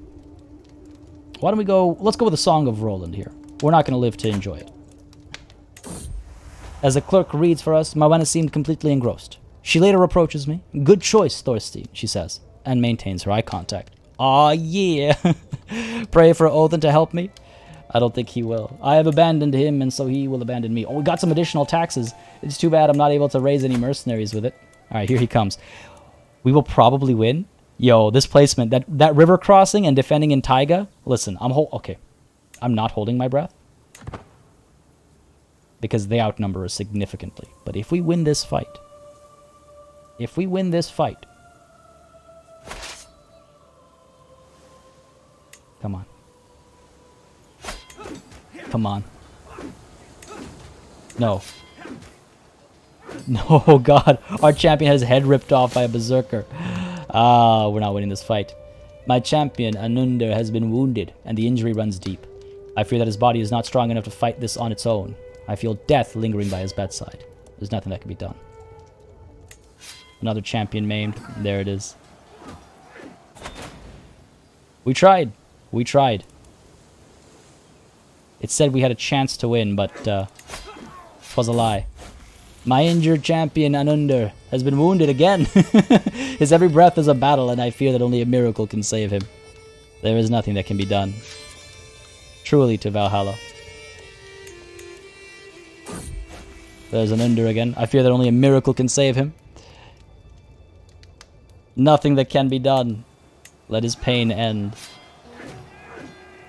S1: Why don't we go... Let's go with a Song of Roland here. We're not going to live to enjoy it. As the clerk reads for us, Marwena seemed completely engrossed. She later approaches me. Good choice, Thorstein, she says, and maintains her eye contact. Aw, yeah. Pray for Odin to help me? I don't think he will. I have abandoned him, and so he will abandon me. Oh, we got some additional taxes. It's too bad I'm not able to raise any mercenaries with it. Alright, here he comes. We will probably win. Yo, this placement, that river crossing and defending in taiga. Listen, okay. I'm not holding my breath. Because they outnumber us significantly. But if we win this fight... Come on. Come on. No. No, God. Our champion has his head ripped off by a berserker. Ah, we're not winning this fight. My champion, Anundr, has been wounded, and the injury runs deep. I fear that his body is not strong enough to fight this on its own. I feel death lingering by his bedside. There's nothing that can be done. Another champion maimed. There it is. We tried. We tried. It said we had a chance to win, but it was a lie. My injured champion, Anundr, has been wounded again. His every breath is a battle, and I fear that only a miracle can save him. There is nothing that can be done. Truly to Valhalla. There's Anundr again. I fear that only a miracle can save him. Nothing that can be done. Let his pain end.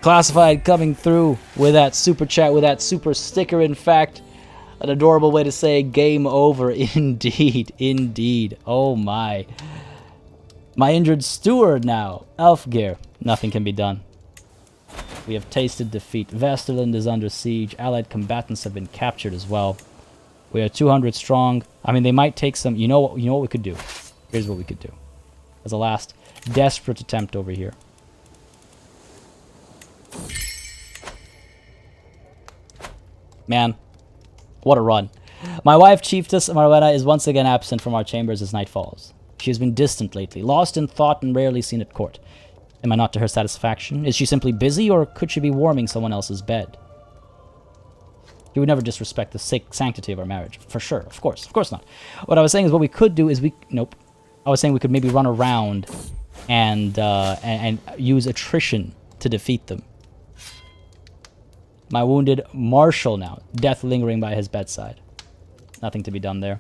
S1: Classified coming through with that super chat, with that super sticker, in fact. An adorable way to say game over. Indeed. Indeed. Oh my. My injured steward now. Elfgeir. Nothing can be done. We have tasted defeat. Vesterland is under siege. Allied combatants have been captured as well. We are 200 strong. I mean, they might take some... You know what we could do? Here's what we could do. As a last desperate attempt over here. Man. What a run. My wife, Chiefess Marwena, is once again absent from our chambers as night falls. She has been distant lately, lost in thought and rarely seen at court. Am I not to her satisfaction? Is she simply busy, or could she be warming someone else's bed? He would never disrespect the sanctity of our marriage. For sure. Of course not. What I was saying is what we could do is nope. I was saying we could maybe run around and use attrition to defeat them. My wounded marshal now. Death lingering by his bedside. Nothing to be done there.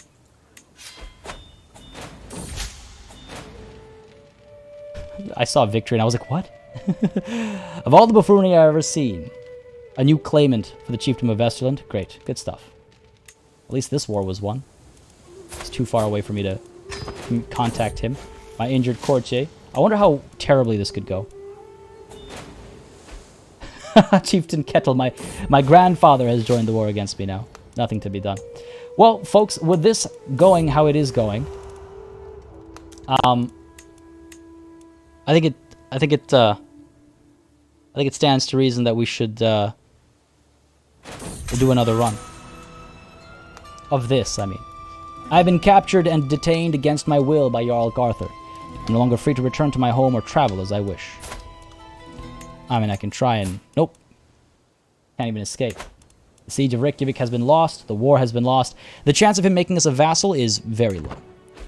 S1: I saw victory and I was like, what? Of all the buffoonery I've ever seen, a new claimant for the chiefdom of Vesterland. Great. Good stuff. At least this war was won. It's too far away for me to contact him. My injured courtier. I wonder how terribly this could go. Chieftain Kettle, my grandfather has joined the war against me now. Nothing to be done. Well, folks, with this going how it is going, I think it stands to reason that we should do another run. Of this, I mean. I've been captured and detained against my will by Jarl Garthur. I'm no longer free to return to my home or travel as I wish. I mean, I can try and... Nope. Can't even escape. The siege of Reykjavik has been lost. The war has been lost. The chance of him making us a vassal is very low.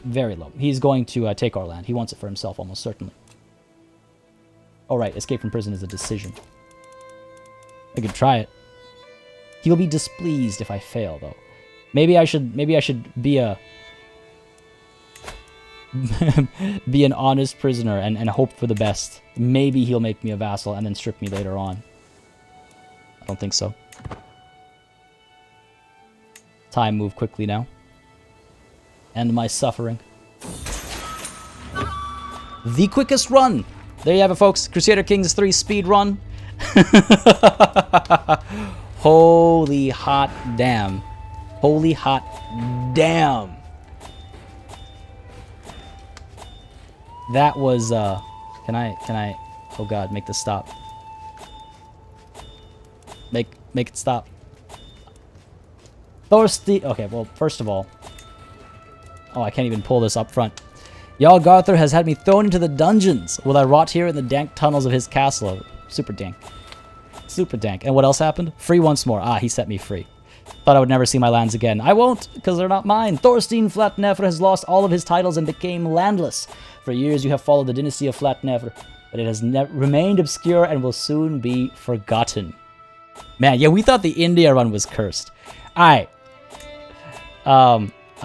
S1: Very low. He's going to take our land. He wants it for himself, almost certainly. Oh, right. Escape from prison is a decision. I could try it. He'll be displeased if I fail, though. Maybe I should be a... be an honest prisoner and hope for the best. Maybe he'll make me a vassal and then strip me later on. I don't think so. Time move quickly now. End my suffering. The quickest run! There you have it, folks. Crusader Kings 3 speed run. Holy hot damn. Holy hot damn. That was, can I, oh god, make this stop. Make it stop. Thirsty, okay, well, first of all, oh, I can't even pull this up front. Jarl Garthur has had me thrown into the dungeons. Will I rot here in the dank tunnels of his castle? Super dank. Super dank. And what else happened? Free once more. Ah, he set me free. Thought I would never see my lands again. I won't, because they're not mine. Thorstein Flatnefr has lost all of his titles and became landless. For years you have followed the dynasty of Flatnefr, but it has remained obscure and will soon be forgotten. Man, yeah, we thought the India run was cursed. Alright.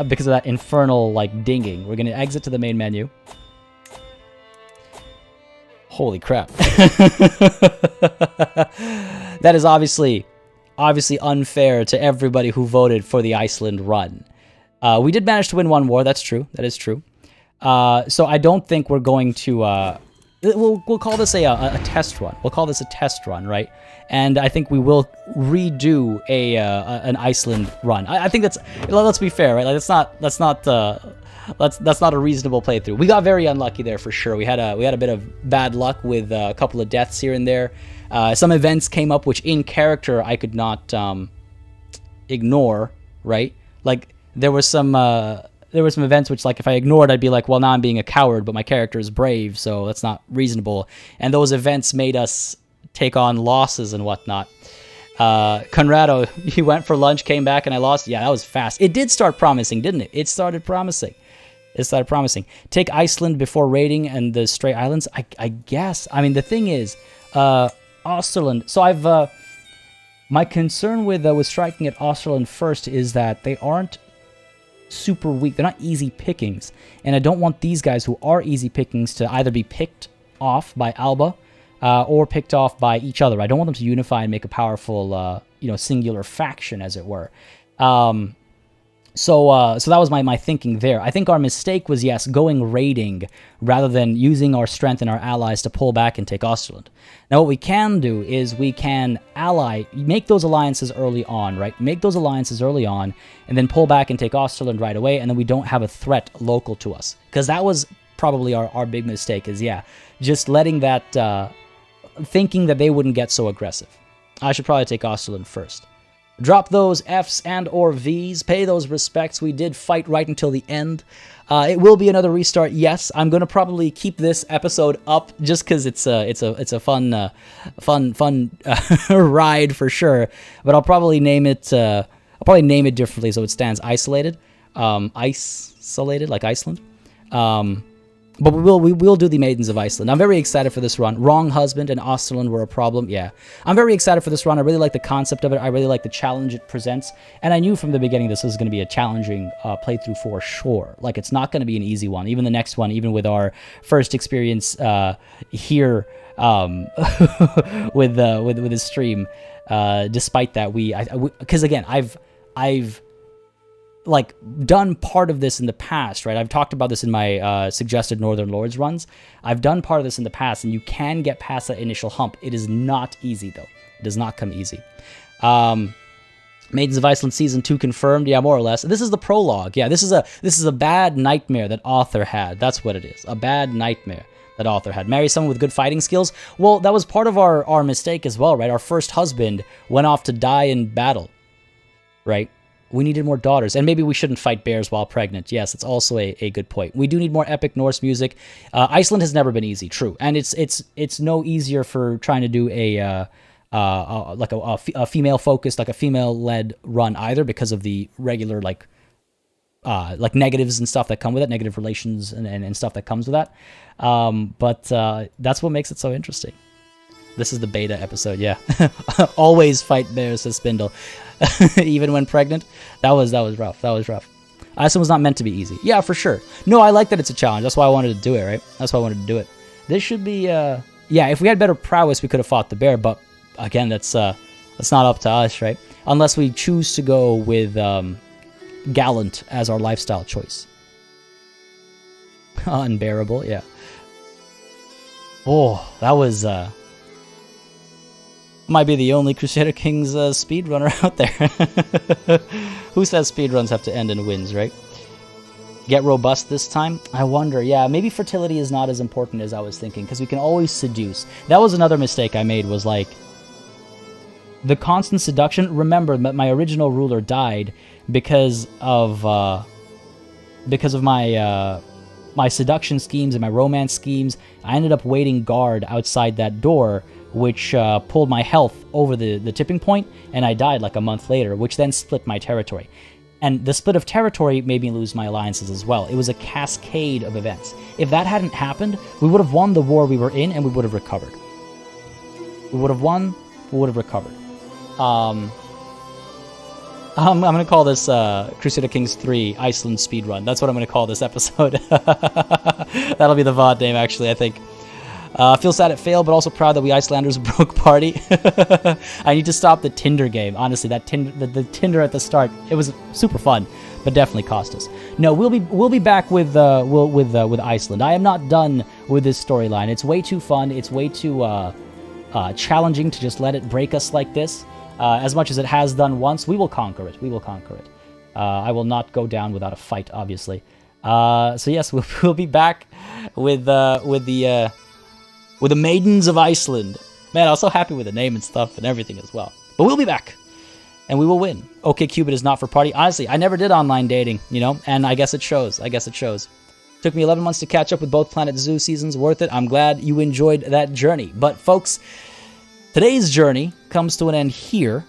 S1: Because of that infernal, like, dinging. We're going to exit to the main menu. Holy crap. That is obviously unfair to everybody who voted for the Iceland run. We did manage to win one war. That's true. That is true. So I don't think we're going to... We'll call this a test run. We'll call this a test run, right? And I think we will redo an Iceland run. I think that's... Let's be fair, right? Like, that's not a reasonable playthrough. We got very unlucky there for sure. We had a bit of bad luck with a couple of deaths here and there. Some events came up which in character I could not ignore, right? Like there were some events which, like, if I ignored, I'd be like, well, now I'm being a coward, but my character is brave, so that's not reasonable. And those events made us take on losses and whatnot. Conrado, he went for lunch, came back, and I lost. Yeah, that was fast. It did start promising, didn't it? It started promising. Take Iceland before raiding and the Stray Islands? I guess. I mean, the thing is, Osterland. So I've... my concern with striking at Osterland first is that they aren't super weak. They're not easy pickings. And I don't want these guys who are easy pickings to either be picked off by Alba or picked off by each other. I don't want them to unify and make a powerful, singular faction, as it were. So that was my thinking there. I think our mistake was, yes, going raiding rather than using our strength and our allies to pull back and take Osterland. Now, what we can do is we can make those alliances early on, right? Make those alliances early on, and then pull back and take Osterland right away, and then we don't have a threat local to us. Because that was probably our big mistake, is, yeah, just letting that, thinking that they wouldn't get so aggressive. I should probably take Osterland first. Drop those Fs and or Vs. Pay those respects. We did fight right until the end. It will be another restart. Yes, I'm gonna probably keep this episode up just because it's a fun ride for sure. But I'll probably name it. Differently so it stands isolated, isolated like Iceland. But we will do the Maidens of Iceland. I'm very excited for this run. Wrong husband and Osterland were a problem. Yeah, I'm very excited for this run. I really like the concept of it. I really like the challenge it presents. And I knew from the beginning this was going to be a challenging playthrough for sure. Like, it's not going to be an easy one. Even the next one, even with our first experience here with this stream. Despite that, because again, I've like done part of this in the past, right? I've talked about this in my suggested Northern Lords runs. I've done part of this in the past, and you can get past that initial hump. It is not easy, though. It does not come easy. Maidens of Iceland Season 2 confirmed. Yeah, more or less. This is the prologue. Yeah, this is a bad nightmare that Author had. That's what it is. A bad nightmare that Author had. Marry someone with good fighting skills? Well, that was part of our mistake as well, right? Our first husband went off to die in battle, right? We needed more daughters, and maybe we shouldn't fight bears while pregnant. Yes, it's also a good point. We do need more epic Norse music. Iceland has never been easy, true, and it's no easier for trying to do a female focused, like a female led run either, because of the regular like negatives and stuff that come with it, negative relations and stuff that comes with that. But that's what makes it so interesting. This is the beta episode, yeah. Always fight bears, says Spindle. Even when pregnant. That was rough. That was rough. Iceland was not meant to be easy. Yeah, for sure. No, I like that it's a challenge. That's why I wanted to do it, right? That's why I wanted to do it. This should be, yeah, if we had better prowess, we could have fought the bear, but again, that's not up to us, right? Unless we choose to go with Gallant as our lifestyle choice. Unbearable, yeah. Oh, that was... might be the only Crusader Kings speedrunner out there. Who says speedruns have to end in wins, right? Get robust this time? I wonder. Yeah, maybe fertility is not as important as I was thinking, because we can always seduce. That was another mistake I made, was like the constant seduction. Remember that my original ruler died because of my seduction schemes and my romance schemes. I ended up waiting guard outside that door, which pulled my health over the tipping point, and I died like a month later, which then split my territory. And the split of territory made me lose my alliances as well. It was a cascade of events. If that hadn't happened, we would have won the war we were in, and we would have recovered. We would have won, we would have recovered. I'm going to call this Crusader Kings 3 Iceland speedrun. That's what I'm going to call this episode. That'll be the VOD name, actually, I think. Feel sad it failed, but also proud that we Icelanders broke party. I need to stop the Tinder game. Honestly, that the Tinder at the start, it was super fun, but definitely cost us. No, we'll be back with Iceland. I am not done with this storyline. It's way too fun. It's way too challenging to just let it break us like this. As much as it has done once, we will conquer it. We will conquer it. I will not go down without a fight, obviously. So yes, we'll be back with the Maidens of Iceland. Man, I was so happy with the name and stuff and everything as well. But we'll be back, and we will win. OkCupid is not for party. Honestly, I never did online dating, you know, and I guess it shows. Took me 11 months to catch up with both Planet Zoo seasons. Worth it. I'm glad you enjoyed that journey. But folks, today's journey comes to an end here,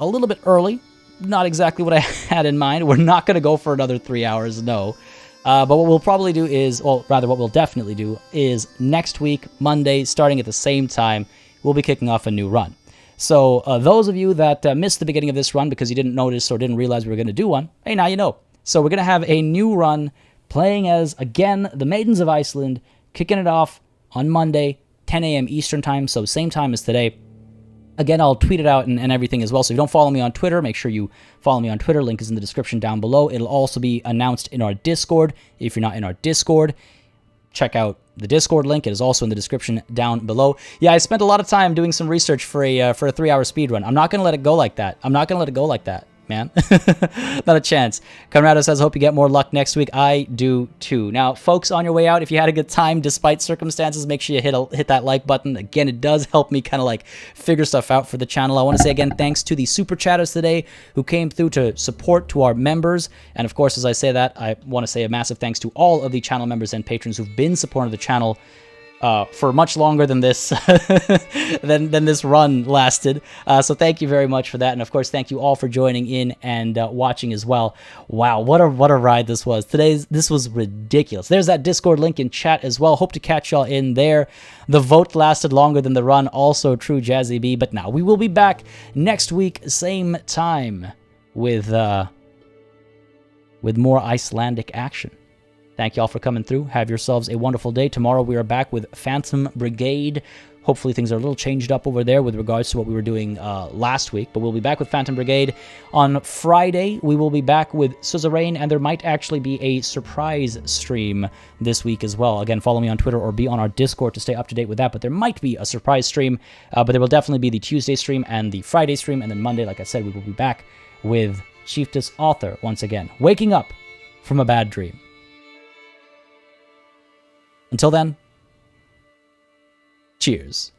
S1: a little bit early. Not exactly what I had in mind. We're not going to go for another 3 hours, no. But what we'll probably do is, well, rather what we'll definitely do is next week, Monday, starting at the same time, we'll be kicking off a new run. So those of you that missed the beginning of this run because you didn't notice or didn't realize we were going to do one, hey, now you know. So we're going to have a new run playing as, again, the Maidens of Iceland, kicking it off on Monday, 10 a.m. Eastern Time, so same time as today. Again, I'll tweet it out and everything as well. So if you don't follow me on Twitter, make sure you follow me on Twitter. Link is in the description down below. It'll also be announced in our Discord. If you're not in our Discord, check out the Discord link. It is also in the description down below. Yeah, I spent a lot of time doing some research for a 3-hour speedrun. I'm not going to let it go like that. man. Not a chance. Conrado says, hope you get more luck next week. I do too. Now, folks, on your way out, if you had a good time despite circumstances, make sure you hit that like button. Again, it does help me kind of like figure stuff out for the channel. I want to say again, thanks to the super chatters today who came through to support, to our members. And of course, as I say that, I want to say a massive thanks to all of the channel members and patrons who've been supporting the channel for much longer than this than this run lasted. So thank you very much for that, and of course thank you all for joining in and watching as well. Wow, what a ride this was. This was ridiculous. There's that Discord link in chat as well. Hope to catch y'all in there. The vote lasted longer than the run, also true, Jazzy B. But now we will be back next week, same time, with more Icelandic action. Thank you all for coming through. Have yourselves a wonderful day. Tomorrow we are back with Phantom Brigade. Hopefully things are a little changed up over there with regards to what we were doing last week. But we'll be back with Phantom Brigade. On Friday, we will be back with Suzerain, and there might actually be a surprise stream this week as well. Again, follow me on Twitter or be on our Discord to stay up to date with that. But there might be a surprise stream. But there will definitely be the Tuesday stream and the Friday stream. And then Monday, like I said, we will be back with Chiefess Audr once again. Waking up from a bad dream. Until then, cheers.